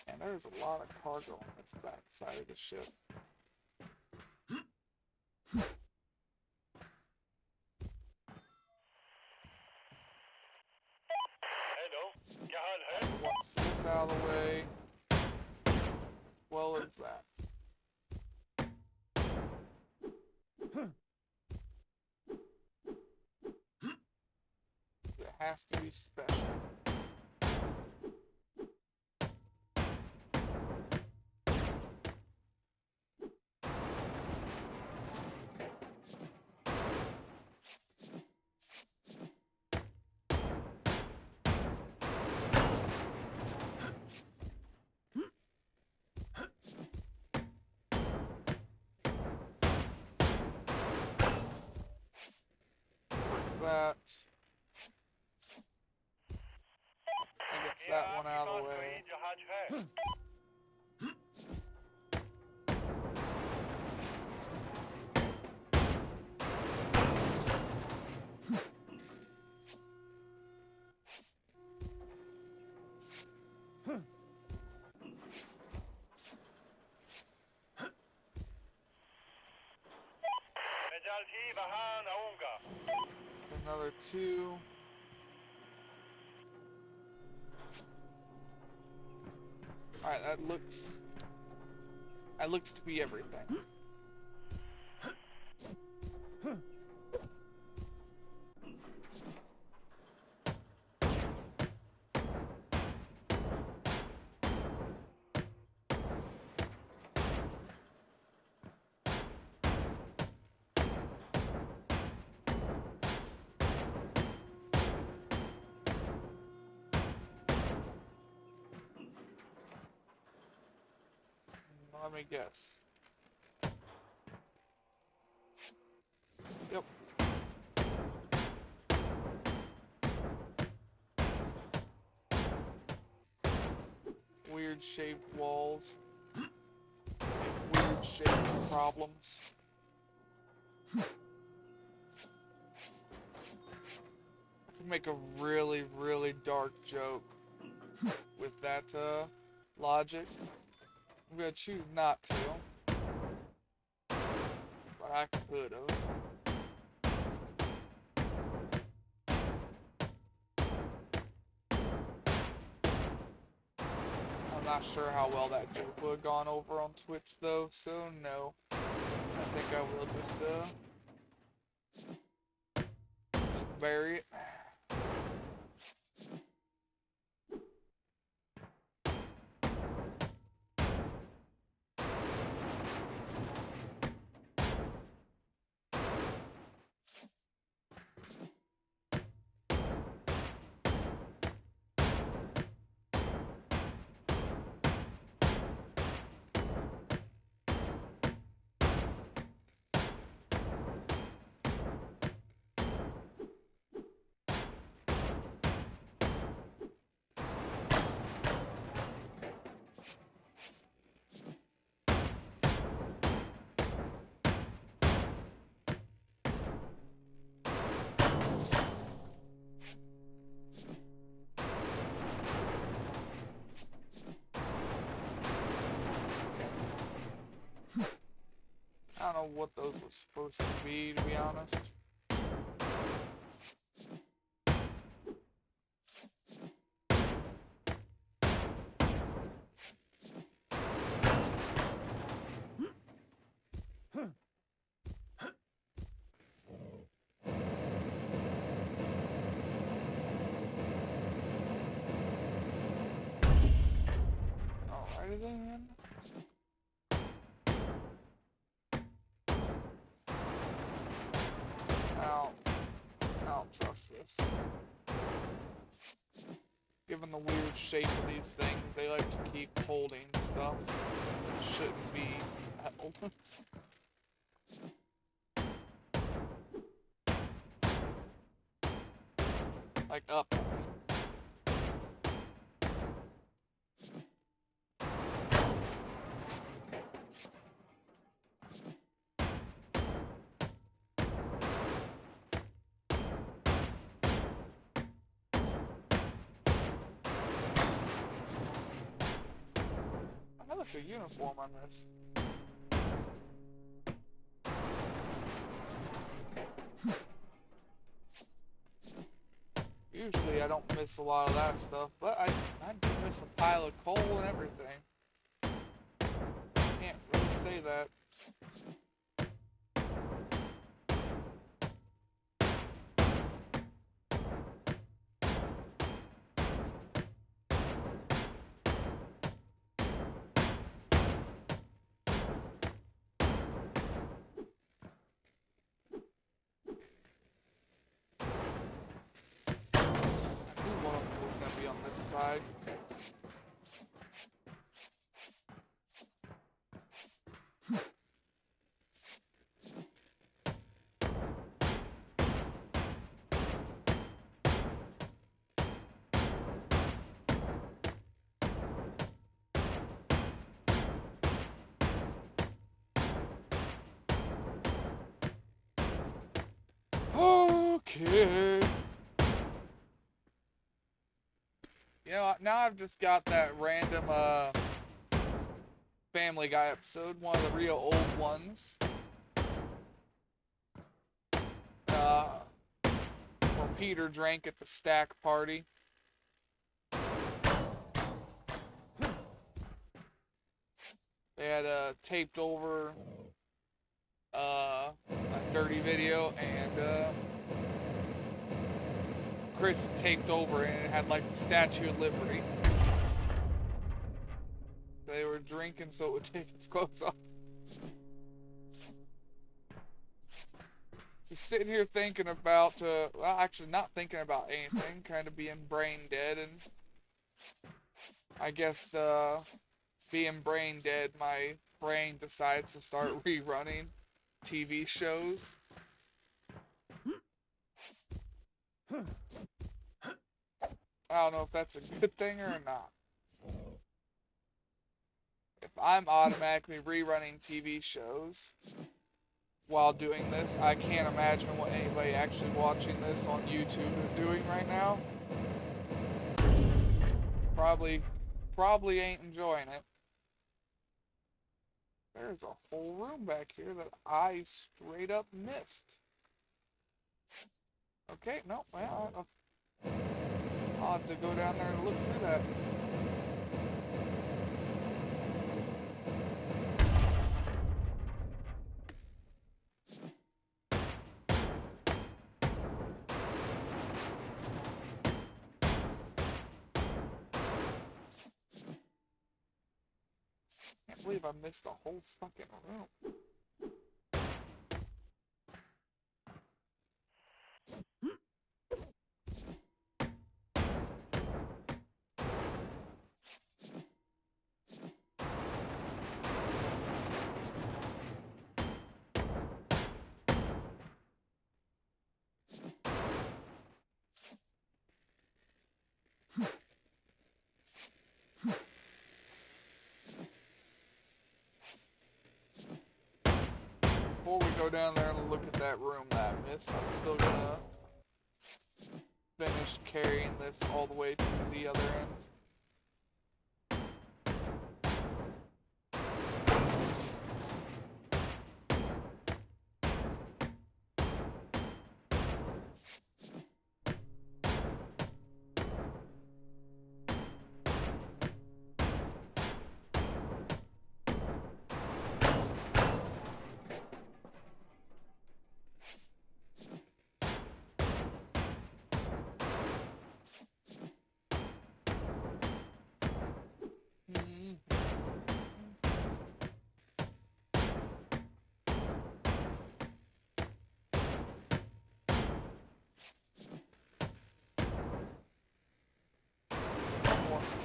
S1: And there's a lot of cargo on this back side of the ship.
S2: Hello, क्या हाल है?
S1: Once this out of the way, well as that. It has to be special. That. I guess
S2: क्या
S1: that one
S2: आपके
S1: out of
S2: pass
S1: the way.
S2: कोई जहाज है? Mejalki Bahan Aunga.
S1: There's another 2. Alright, that looks to be everything. Let me guess. Yep. Weird shaped walls. Weird shaped problems. I could make a really, really dark joke with that logic. I'm gonna choose not to. But I could have. I'm not sure how well that joke would have gone over on Twitch though, so no. I think I will just bury it. I don't know what those were supposed to be honest. Alrighty then. I don't trust this. Given the weird shape of these things, they like to keep holding stuff that shouldn't be held. Like up. I look a uniform on this. Usually I don't miss a lot of that stuff, but I do miss a pile of coal and everything. Can't really say that. Be on this side. Okay. You know, now I've just got that random Family Guy episode, one of the real old ones. Peter drank at the stack party. They had taped over a dirty video, and Chris taped over, and it had like the Statue of Liberty. They were drinking so it would take its clothes off. Just sitting here thinking about, well, actually not thinking about anything, kind of being brain dead, and I guess being brain dead, my brain decides to start rerunning TV shows. I don't know if that's a good thing or not. If I'm automatically rerunning TV shows while doing this, I can't imagine what anybody actually watching this on YouTube is doing right now. Probably ain't enjoying it. There's a whole room back here that I straight up missed. Okay, no, well, I'll have to go down there and look through that. Can't believe I missed the whole fucking room. Before we go down there and look at that room that I missed, I'm still gonna finish carrying this all the way to the other end.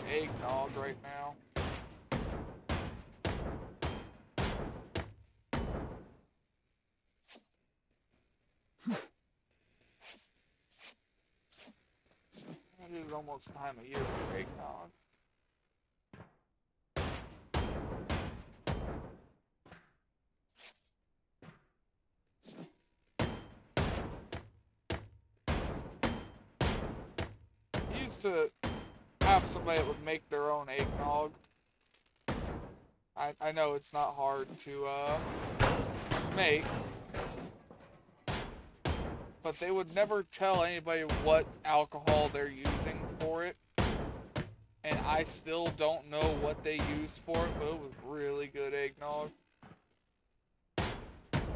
S1: Eggnog right now. It is almost time of year for eggnog. I used to have somebody that would make their own eggnog. I know it's not hard to make, but they would never tell anybody what alcohol they're using for it, and I still don't know what they used for it, but it was really good eggnog.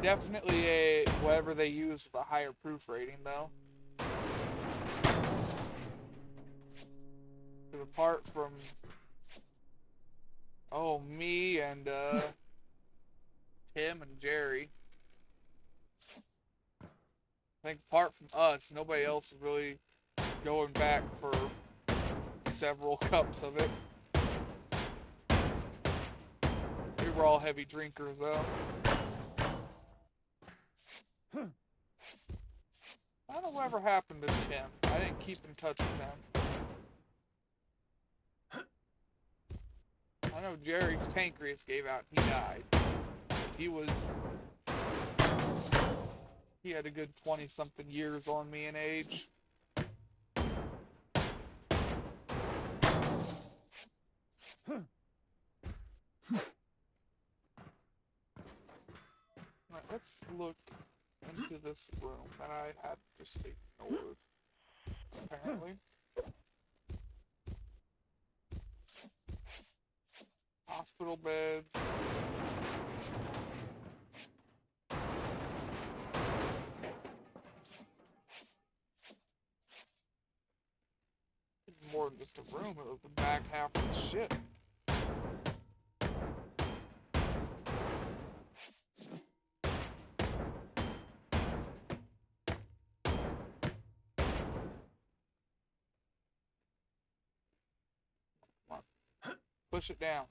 S1: Definitely whatever they used with a higher proof rating though. Apart from, me and Tim and Jerry, I think apart from us, nobody else was really going back for several cups of it. We were all heavy drinkers though. I don't know whatever happened to Tim. I didn't keep in touch with him. I know Jerry's pancreas gave out and he died. He had a good 20-something years on me in age. Alright, let's look into this room that I had just ignored. apparently. Hospital beds. More than just a room, it was the back half of the ship. Come on. Push it down.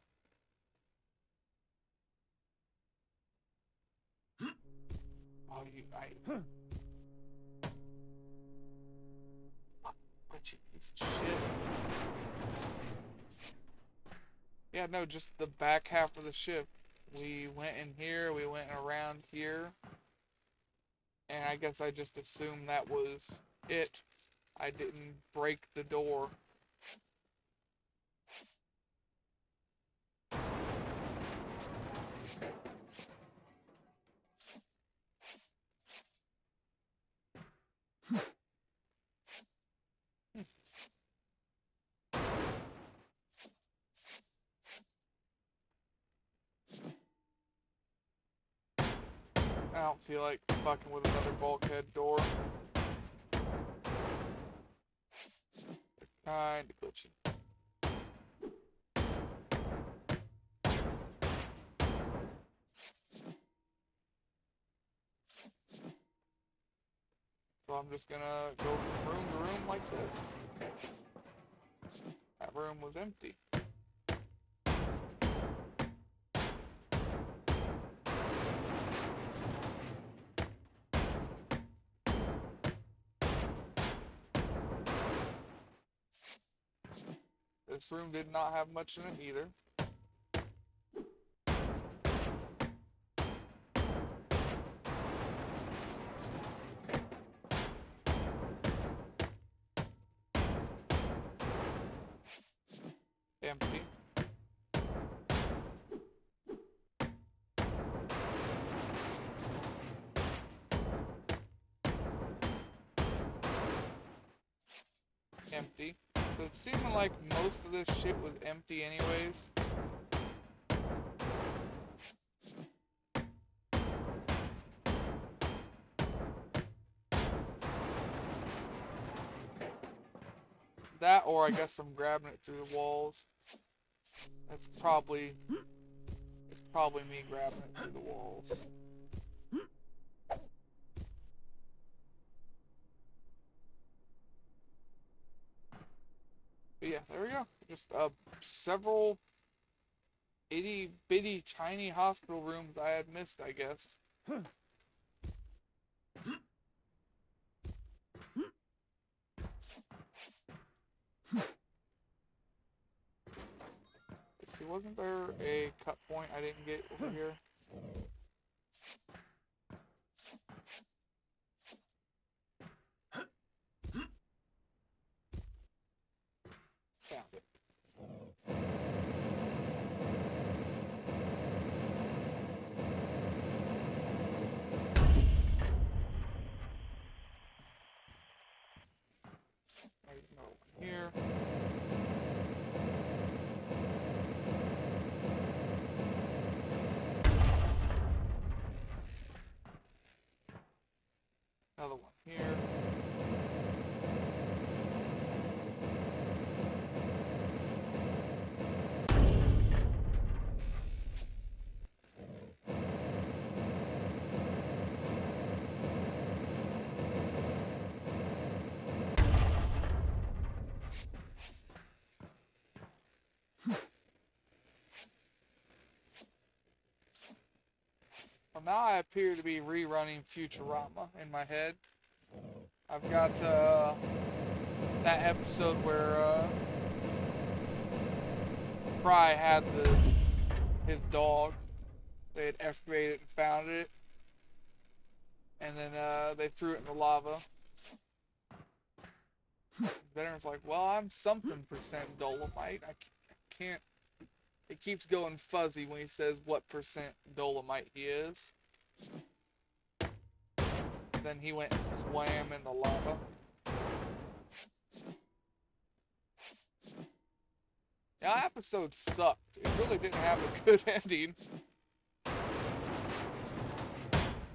S1: Oh, What you piece of shit. Yeah, no, just the back half of the ship. We went in here, we went around here. And I guess I just assumed that was it. I didn't break the door. I don't feel like fucking with another bulkhead door. Kinda glitchy. So I'm just gonna go from room to room like this. That room was empty. This room did not have much in it either. Empty. Empty. So it seemed like most of this shit was empty anyways. That, or I guess I'm grabbing it through the walls. It's probably me grabbing it through the walls. But yeah, there we go. Just several itty bitty tiny hospital rooms I had missed, I guess. Let's see, wasn't there a cut point I didn't get over here? Found it. There's no one here. Another one here. Well, now I appear to be rerunning Futurama in my head. I've got that episode where Fry had his dog. They had excavated and found it, and then they threw it in the lava. Veteran's like, well, I'm something percent Dolomite. I can't. It keeps going fuzzy when he says what percent Dolomite he is. Then he went and swam in the lava. Yeah, that episode sucked. It really didn't have a good ending.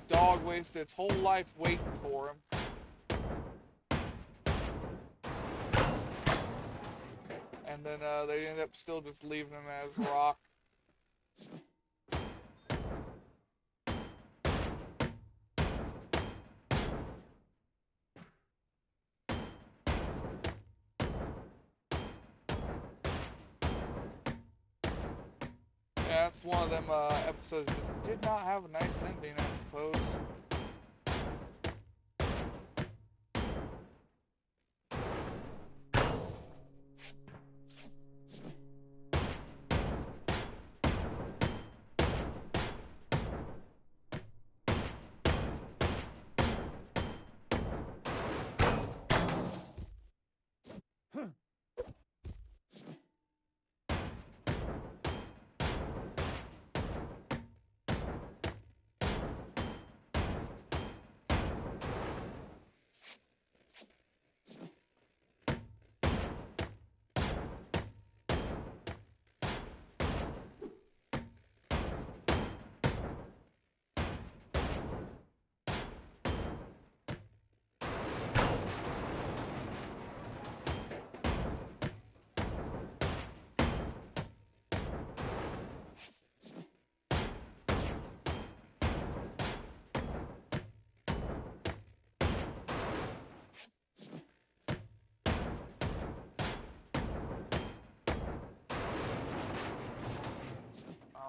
S1: Dog wasted its whole life waiting for him. And then they ended up still just leaving him as rock. Yeah, that's one of them episodes that did not have a nice ending, I suppose.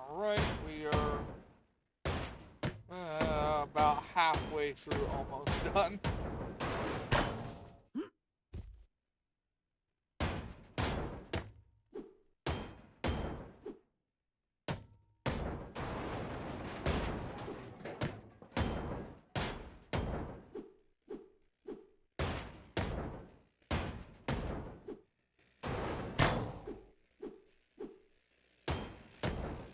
S1: Alright, we are about halfway through, almost done.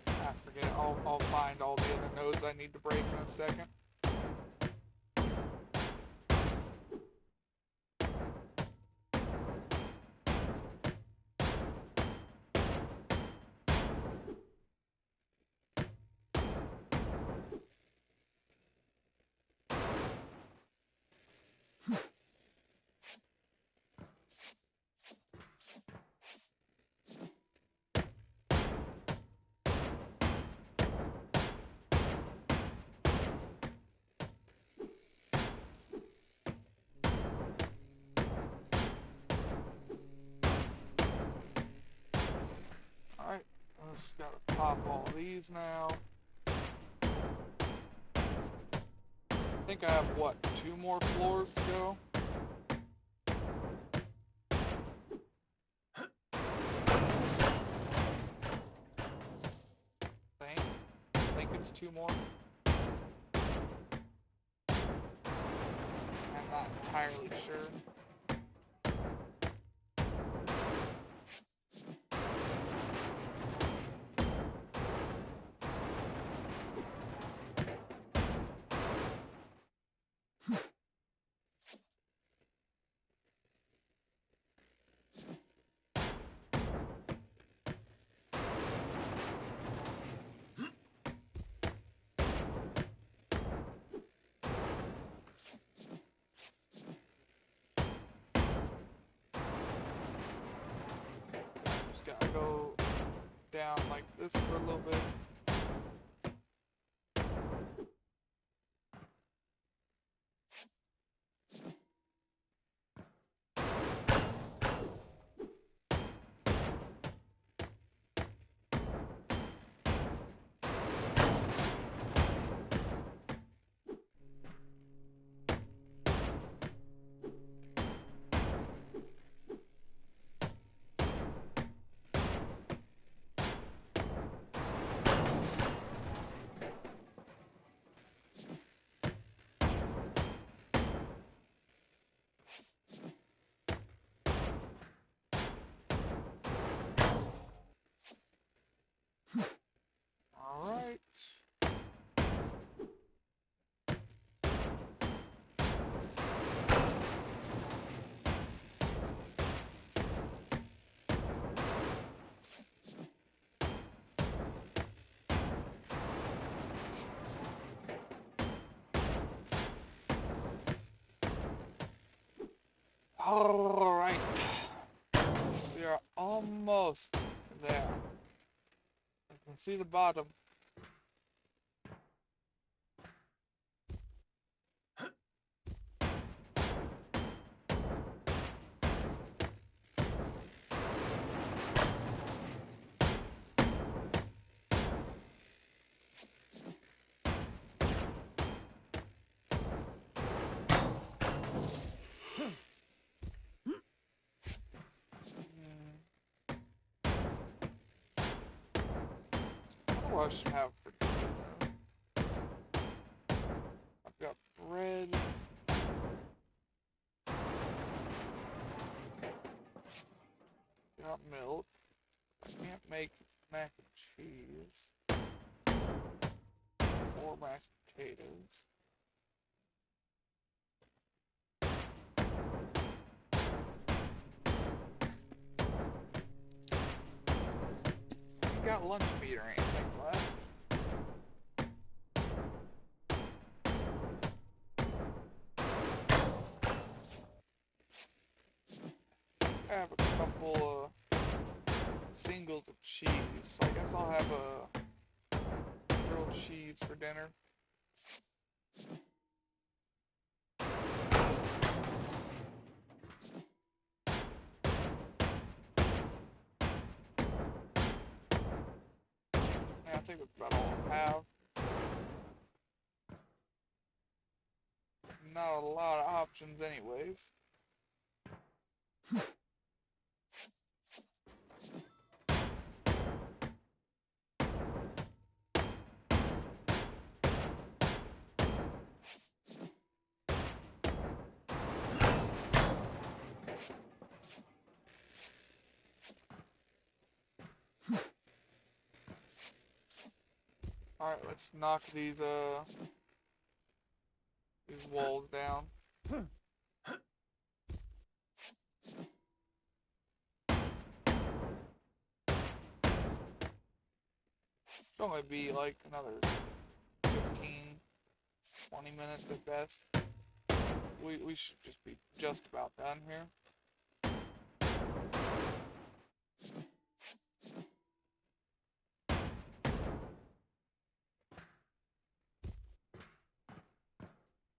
S1: I forget, I'll find all the other nodes I need to break in a second. Alright, I just gotta pop all these now. I think I have, what, 2 more floors to go? I think it's 2 more. I'm not entirely sure. Just gotta go down like this for a little bit. Alright. We are almost there. I can see the bottom. What I should have for dinner? I've got bread. Got milk. I can't make mac and cheese. Or mashed potatoes. You got lunch meat or anything left? I have a couple singles of cheese, so I guess I'll have a grilled cheese for dinner. Yeah, I think that's about all I have. Not a lot of options anyways. Alright, let's knock these walls down. Should only be like another 15, 20 minutes at best. We should just be just about done here.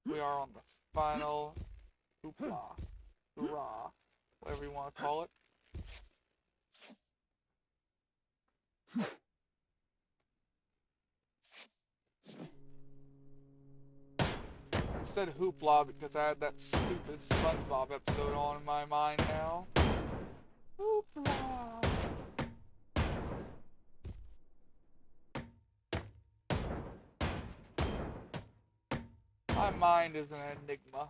S1: We are on the final hoopla, hurrah, whatever you want to call it. I said hoopla because I had that stupid SpongeBob episode on in my mind now. Hoopla. My mind is an enigma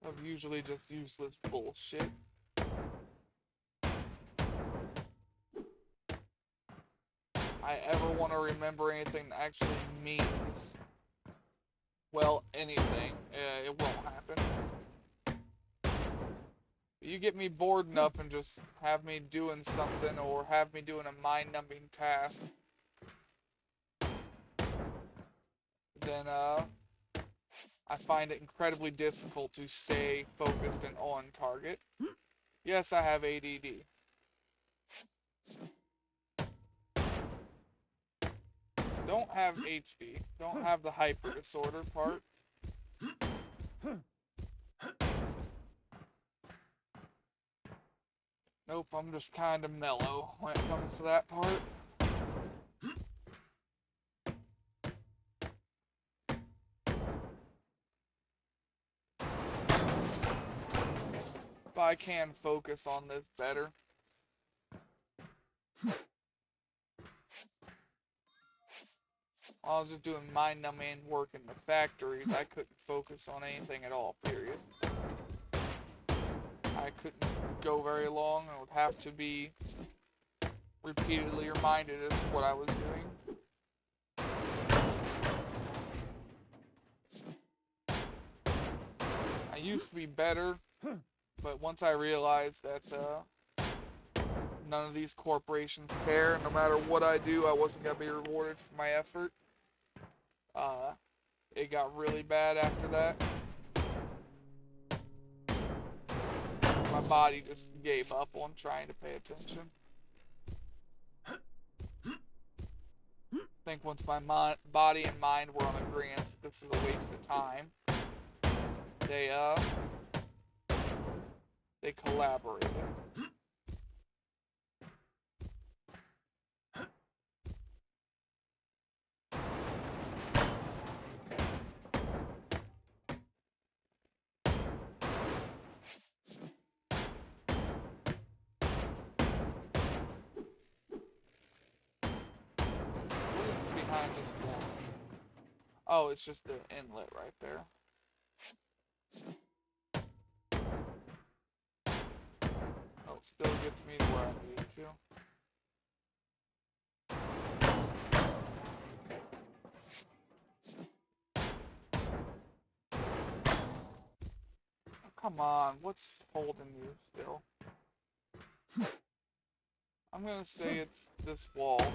S1: of usually just useless bullshit. I ever want to remember anything that actually means, well, anything, it won't happen. You get me bored enough and just have me doing something or have me doing a mind-numbing task, then I find it incredibly difficult to stay focused and on target. Yes, I have ADD. Don't have HD. Don't have the hyper disorder part. Nope, I'm just kind of mellow when it comes to that part. But I can focus on this better. I was just doing mind-numbing work in the factories. I couldn't focus on anything at all, period. I couldn't go very long. I would have to be repeatedly reminded as to what I was doing. I used to be better, but once I realized that none of these corporations care, and no matter what I do, I wasn't going to be rewarded for my effort, it got really bad after that. My body just gave up on trying to pay attention. I think once my body and mind were on agreement, this is a waste of time. They collaborated. Behind this wall. Oh, it's just the inlet right there. Oh, it still gets me to where I need to. Oh, come on, what's holding you still? I'm gonna say it's this wall.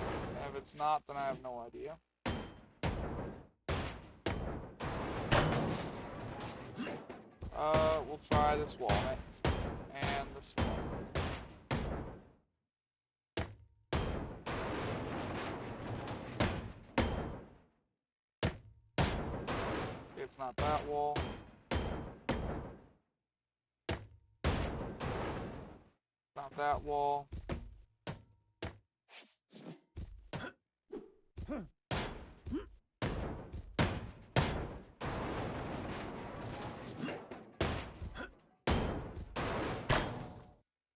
S1: And if it's not, then I have no idea. We'll try this wall next. And this wall. It's not that wall. Not that wall.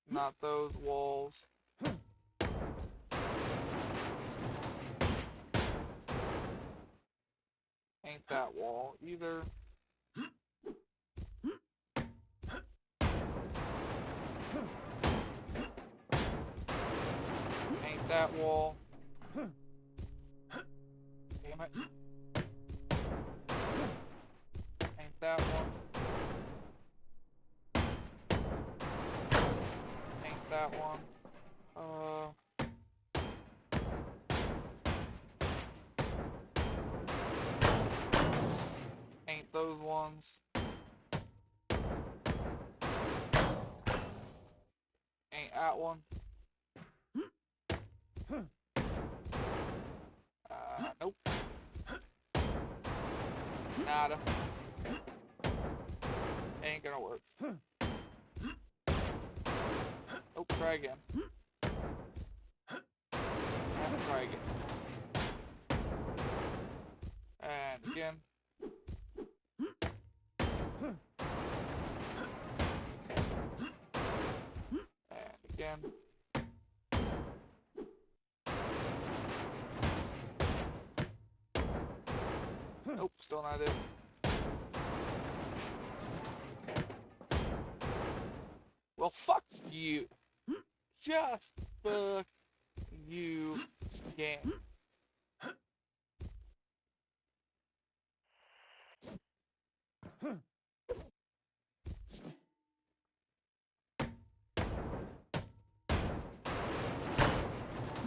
S1: Not those walls. Ain't that wall either. Ain't that wall. Damn it. Ain't that one. Ain't that one. Ain't those ones. Ain't that one. Nope. Nada. Ain't gonna work. Nope, try again. And try again. And again. And again. Nope, still not it. Well, fuck you. Just fuck you again.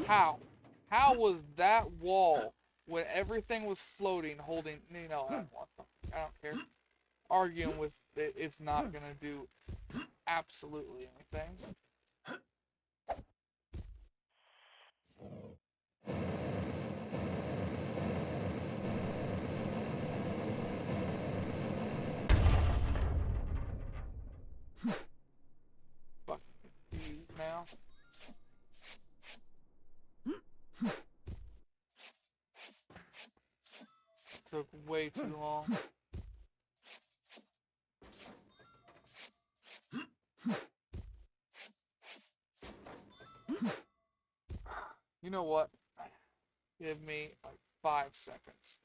S1: How? How was that wall, when everything was floating, holding, you know, I don't care. Arguing with it, it's not gonna do absolutely anything. Fuck you now. Took way too long. You know what? Give me like 5 seconds.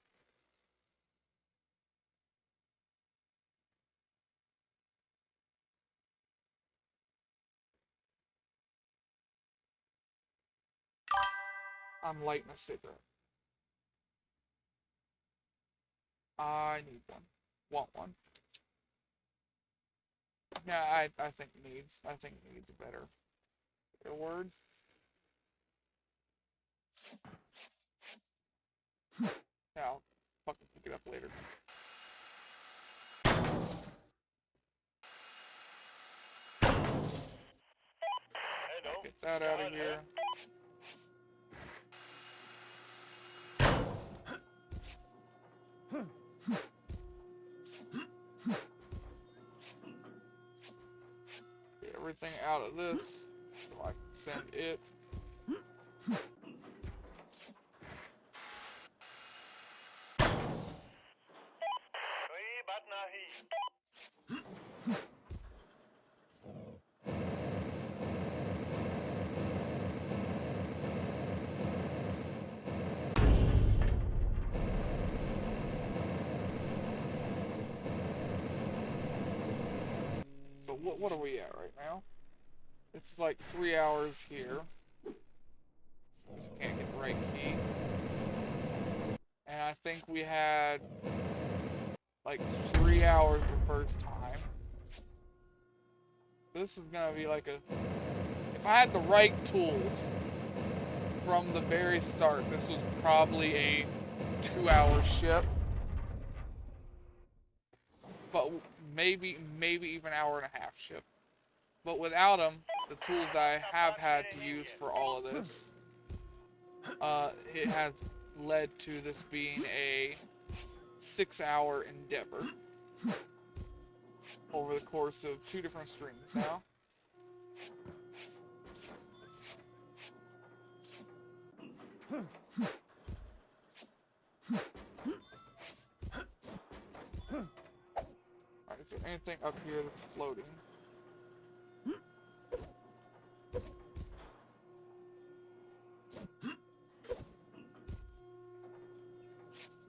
S1: I'm lighting a cigarette. I need one. Want one. Yeah, I think needs. I think needs a better word. Yeah, I'll fucking pick it up later. that out of here. Get everything out of this so I can send it. So what are we at right now? It's like 3 hours here. Just can't get the right key. And I think we had like 3 hours the first time. This is gonna be like a... If I had the right tools from the very start, this was probably a 2-hour ship. But maybe even hour and a half ship. But without them, the tools I have had to use for all of this, it has led to this being a 6-hour endeavor over the course of 2 different streams now. Alright, is there anything up here that's floating?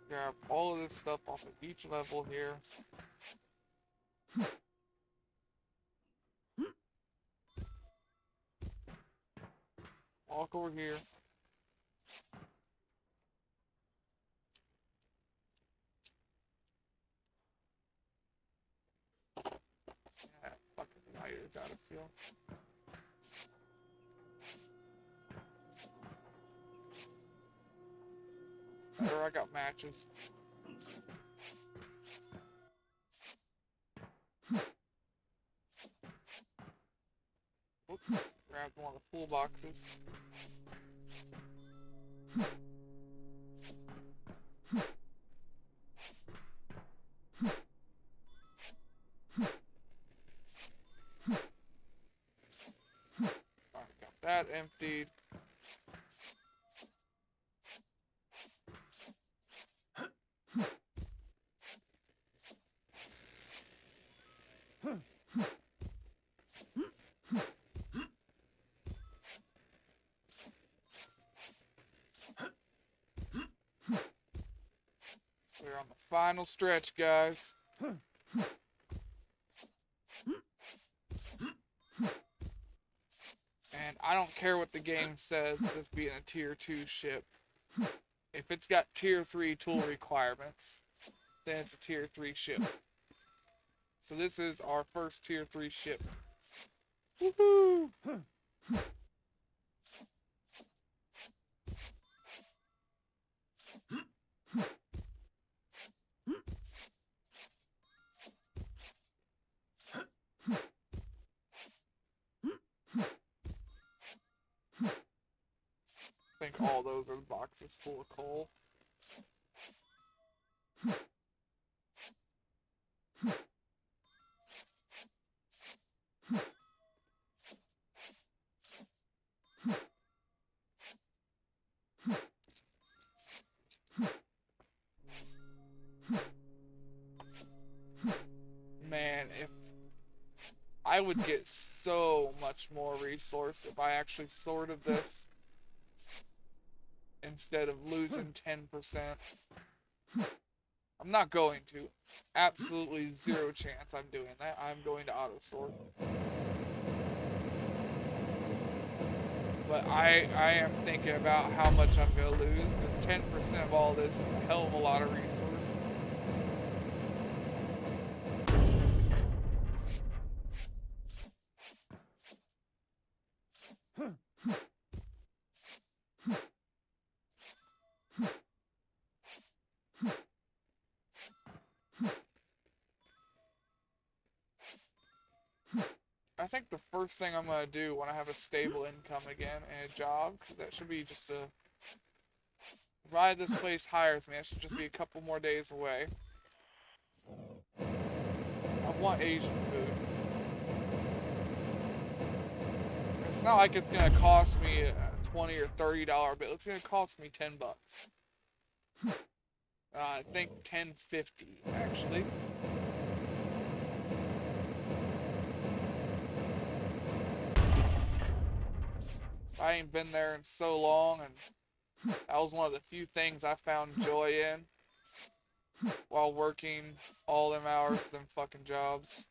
S1: Grab all of this stuff off of each level here. Walk over here. Yeah, fucking light is out of field. Better, I got matches. Oops, grabbed one of the pool boxes. Alright, got that emptied. We're on the final stretch, guys. And I don't care what the game says, this being a tier 2 ship. If it's got tier 3 tool requirements, then it's a tier 3 ship. So this is our first tier 3 ship. Woohoo! I think all those are boxes full of coal. Man, if I would get so much more resource if I actually sorted this instead of losing 10%. I'm not going to. Absolutely zero chance I'm doing that. I'm going to auto sort. But I am thinking about how much I'm going to lose, because 10% of all this is a hell of a lot of resource. I think the first thing I'm gonna do when I have a stable income again and a job, 'cause that should be just a, provided this place hires me, that should just be a couple more days away. I want Asian food. It's not like it's gonna cost me a $20 or $30 bill. It's gonna cost me $10. I think $10.50 actually. I ain't been there in so long, and that was one of the few things I found joy in while working all them hours, them fucking jobs.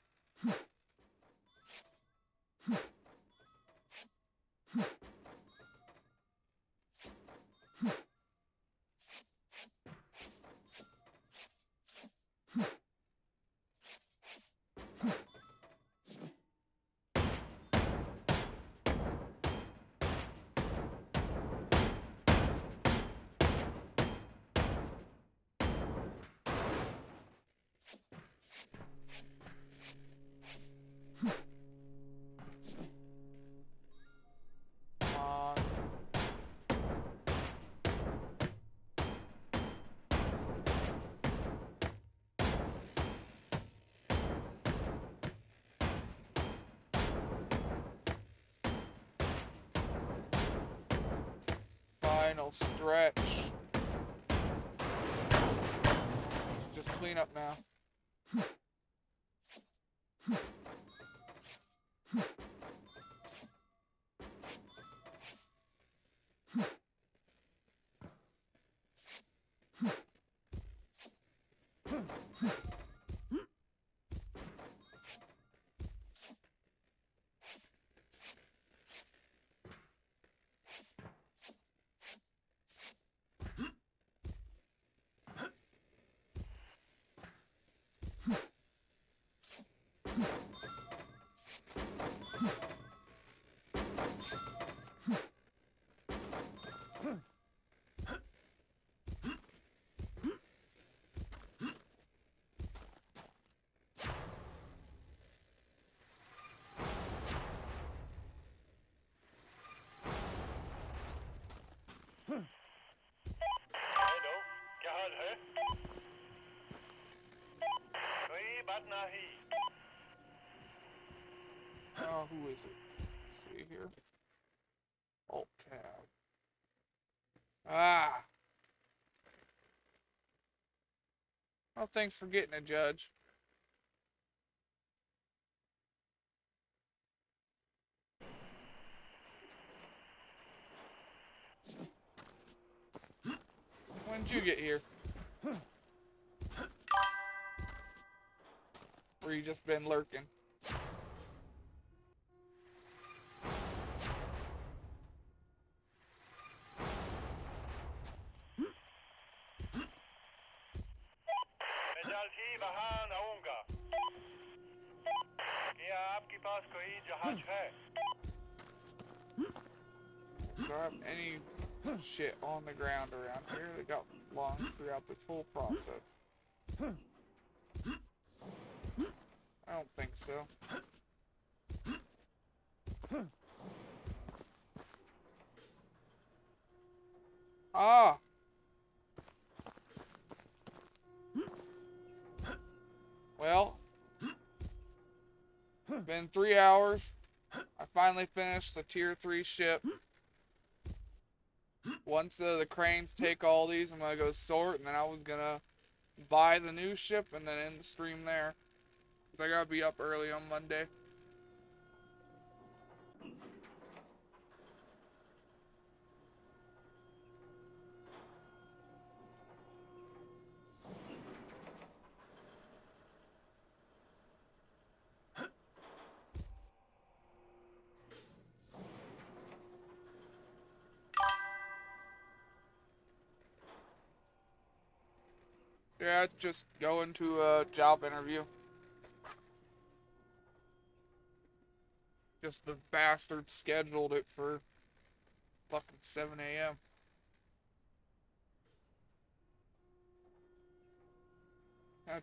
S1: Come on. Final stretch. Let's just clean up now.
S2: Hello, क्या हाल है? कोई बात नहीं.
S1: Oh, who is it? Let's see here. Alt tab. Ah. Oh, thanks for getting a judge. When did you get here? Or you just been lurking?
S2: मैं जल्द ही वहाँ आऊँगा. क्या आपके पास कोई जहाज है?
S1: Do I have any shit on the ground around here that got lungs throughout this whole process? I don't think so. Ah! Well, been 3 hours. I finally finished the tier 3 ship. Once the cranes take all these, I'm gonna go sort, and then I was gonna buy the new ship and then end the stream there. 'Cause I gotta be up early on Monday. Yeah, just going to a job interview. Just the bastard scheduled it for fucking 7 a.m.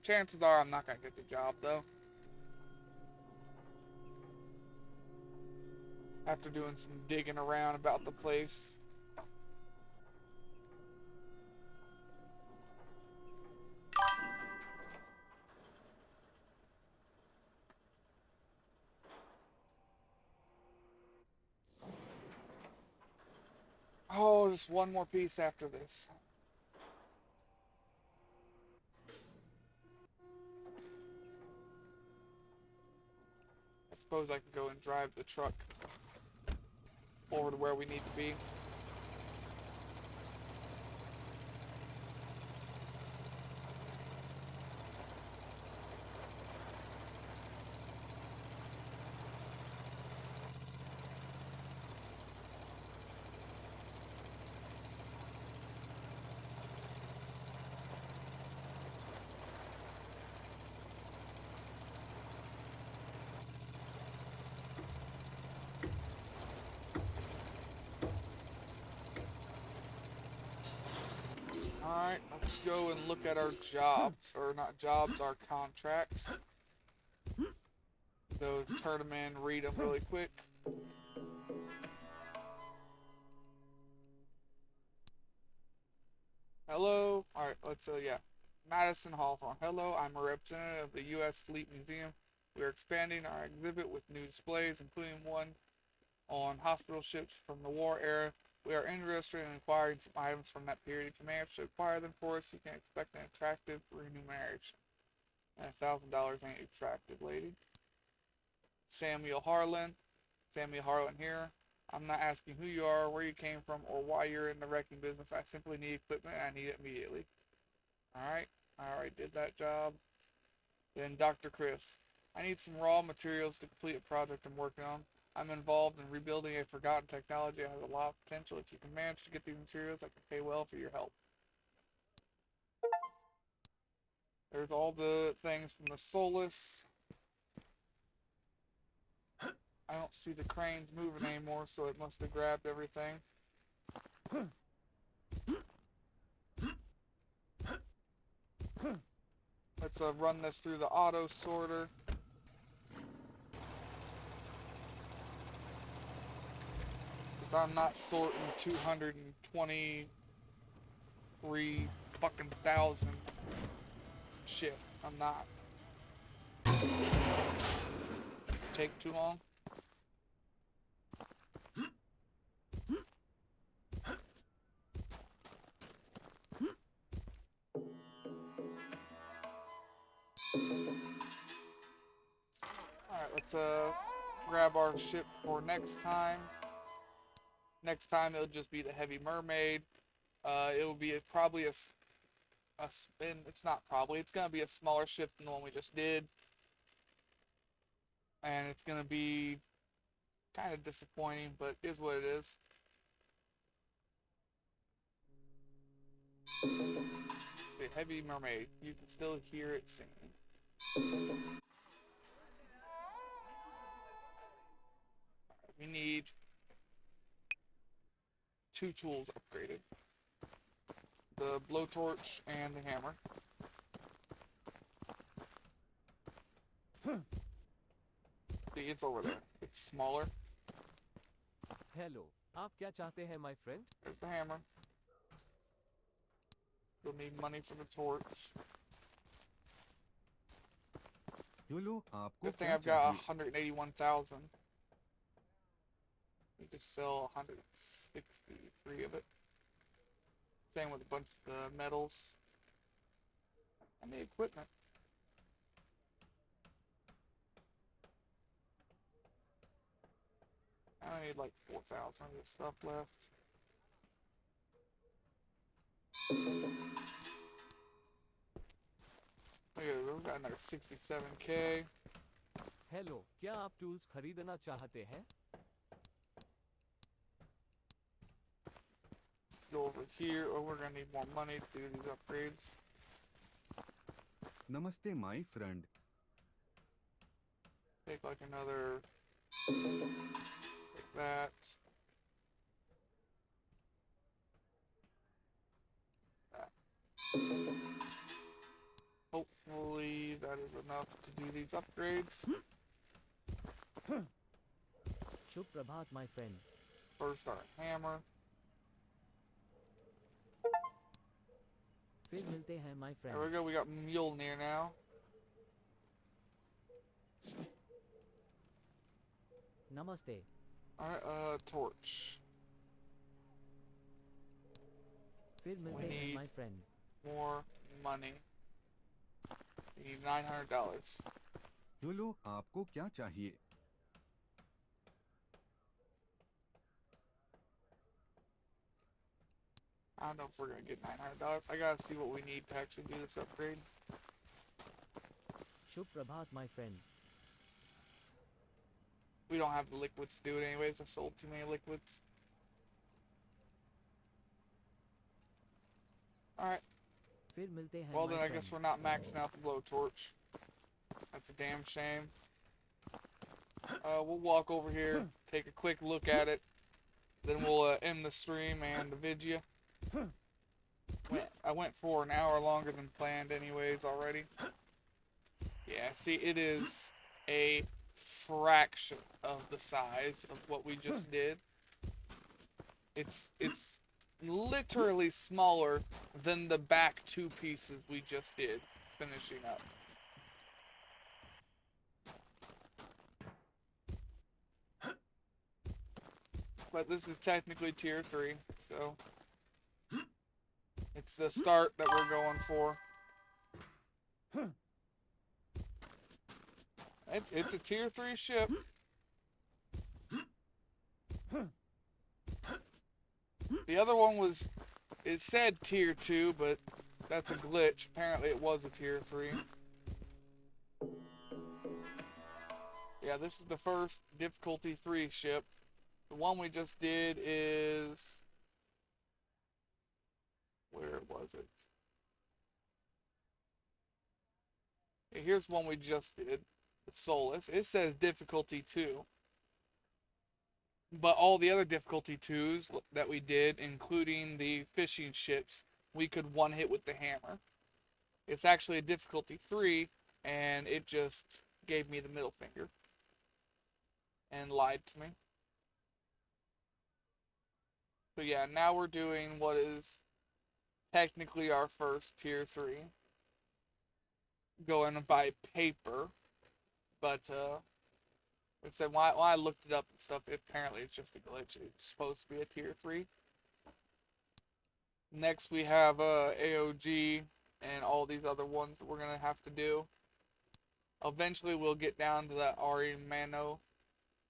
S1: Chances are I'm not gonna get the job though. after doing some digging around about the place. Oh, just one more piece after this. I suppose I can go and drive the truck over to where we need to be. Alright, let's go and look at our jobs, or not jobs, our contracts. Go turn them in, read them really quick. Hello? Alright, let's, yeah. Madison Hawthorne. Hello, I'm a representative of the U.S. Fleet Museum. We are expanding our exhibit with new displays, including one on hospital ships from the war era. We are interested in acquiring some items from that period. If you manage to acquire them for us, you can expect an attractive remuneration. And $1,000 ain't attractive, lady. Samuel Harlan. Samuel Harlan here. I'm not asking who you are, where you came from, or why you're in the wrecking business. I simply need equipment and I need it immediately. Alright, I already did that job. Then Dr. Chris. I need some raw materials to complete a project I'm working on. I'm involved in rebuilding a forgotten technology. It has a lot of potential. If you can manage to get these materials, I can pay well for your help. There's all the things from the Solus. I don't see the cranes moving anymore, so it must have grabbed everything. Let's run this through the auto sorter. Because I'm not sorting 223 fucking thousand shit. I'm not. Take too long. Alright, let's grab our ship for next time. Next time it'll just be the Heavy Mermaid. It will be probably it's not probably, it's gonna be a smaller ship than the one we just did. And it's gonna be kind of disappointing, but it is what it is. See, Heavy Mermaid. You can still hear it singing. We need 2 tools upgraded. The blowtorch and the hammer. See, it's over there. It's smaller.
S4: Hello, आप क्या चाहते हैं my friend?
S1: There's the hammer. You'll need money for the torch.
S3: YOLO आपको
S1: Good thing
S3: क्या
S1: I've got
S3: चाहिए?
S1: 181,000. We could sell 163 of it. Same with a bunch of the metals. And the equipment. I only need like 4,000 of this stuff left. Look at it, we've got another 67k.
S4: Hello, क्या आप tools खरीदना चाहते हैं?
S1: Let's go over here. Oh, we're gonna need more money to do these upgrades.
S3: नमस्ते my friend.
S1: Take like another, like that. That. Hopefully that is enough to do these upgrades.
S5: Shubh Prabhat my friend.
S1: First our hammer.
S5: फिर मिलते हैं my
S1: There
S5: friend.
S1: we go. We got Mjolnir now.
S5: Namaste.
S1: Alright, torch.
S5: फिर मिलते हैं
S1: need
S5: my friend.
S1: More money. We need $900.
S3: बोलो आपको क्या चाहिए?
S1: I don't know if we're gonna get $900. I gotta see what we need to actually do this upgrade.
S5: Shubh Prabhat my friend.
S1: We don't have the liquids to do it anyways. I sold too many liquids. Alright.
S5: फिर मिलते हैं
S1: Well
S5: my
S1: then I
S5: friend.
S1: guess we're not maxing out the blowtorch. That's a damn shame. We'll walk over here, take a quick look at it. Then we'll end the stream and the video. I went for an hour longer than planned anyways already. Yeah, see, it is a fraction of the size of what we just did. It's literally smaller than the back two pieces we just did, finishing up. But this is technically tier 3, so it's the start that we're going for. It's a tier 3 ship. The other one it said tier 2, but that's a glitch. Apparently it was a tier 3. Yeah, this is the first difficulty 3 ship. The one we just did is... Where was it? Okay, here's one we just did. The Solus. It says difficulty 2. But all the other difficulty 2s that we did, including the fishing ships, we could one hit with the hammer. It's actually a difficulty 3, and it just gave me the middle finger. And lied to me. So yeah, now we're doing what is technically our first tier 3. Going by paper. But, like I said, when I looked it up and stuff, apparently it's just a glitch. It's supposed to be a tier 3. Next we have AOG and all these other ones that we're going to have to do. Eventually we'll get down to that Ari Mano,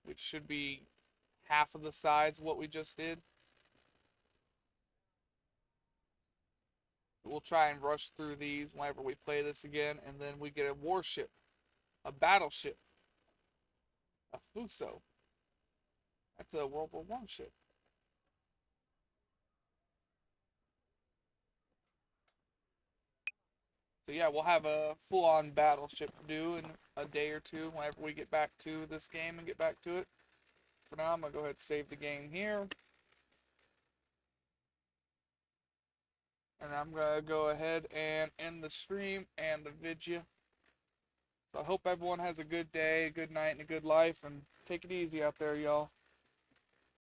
S1: which should be half of the size of what we just did. We'll try and rush through these whenever we play this again, and then we get a warship, a battleship, a Fuso. That's a World War I ship. So yeah, we'll have a full-on battleship to do in a day or two whenever we get back to this game and get back to it. For now, I'm going to go ahead and save the game here. And I'm going to go ahead and end the stream and the video. So I hope everyone has a good day, a good night, and a good life. And take it easy out there, y'all.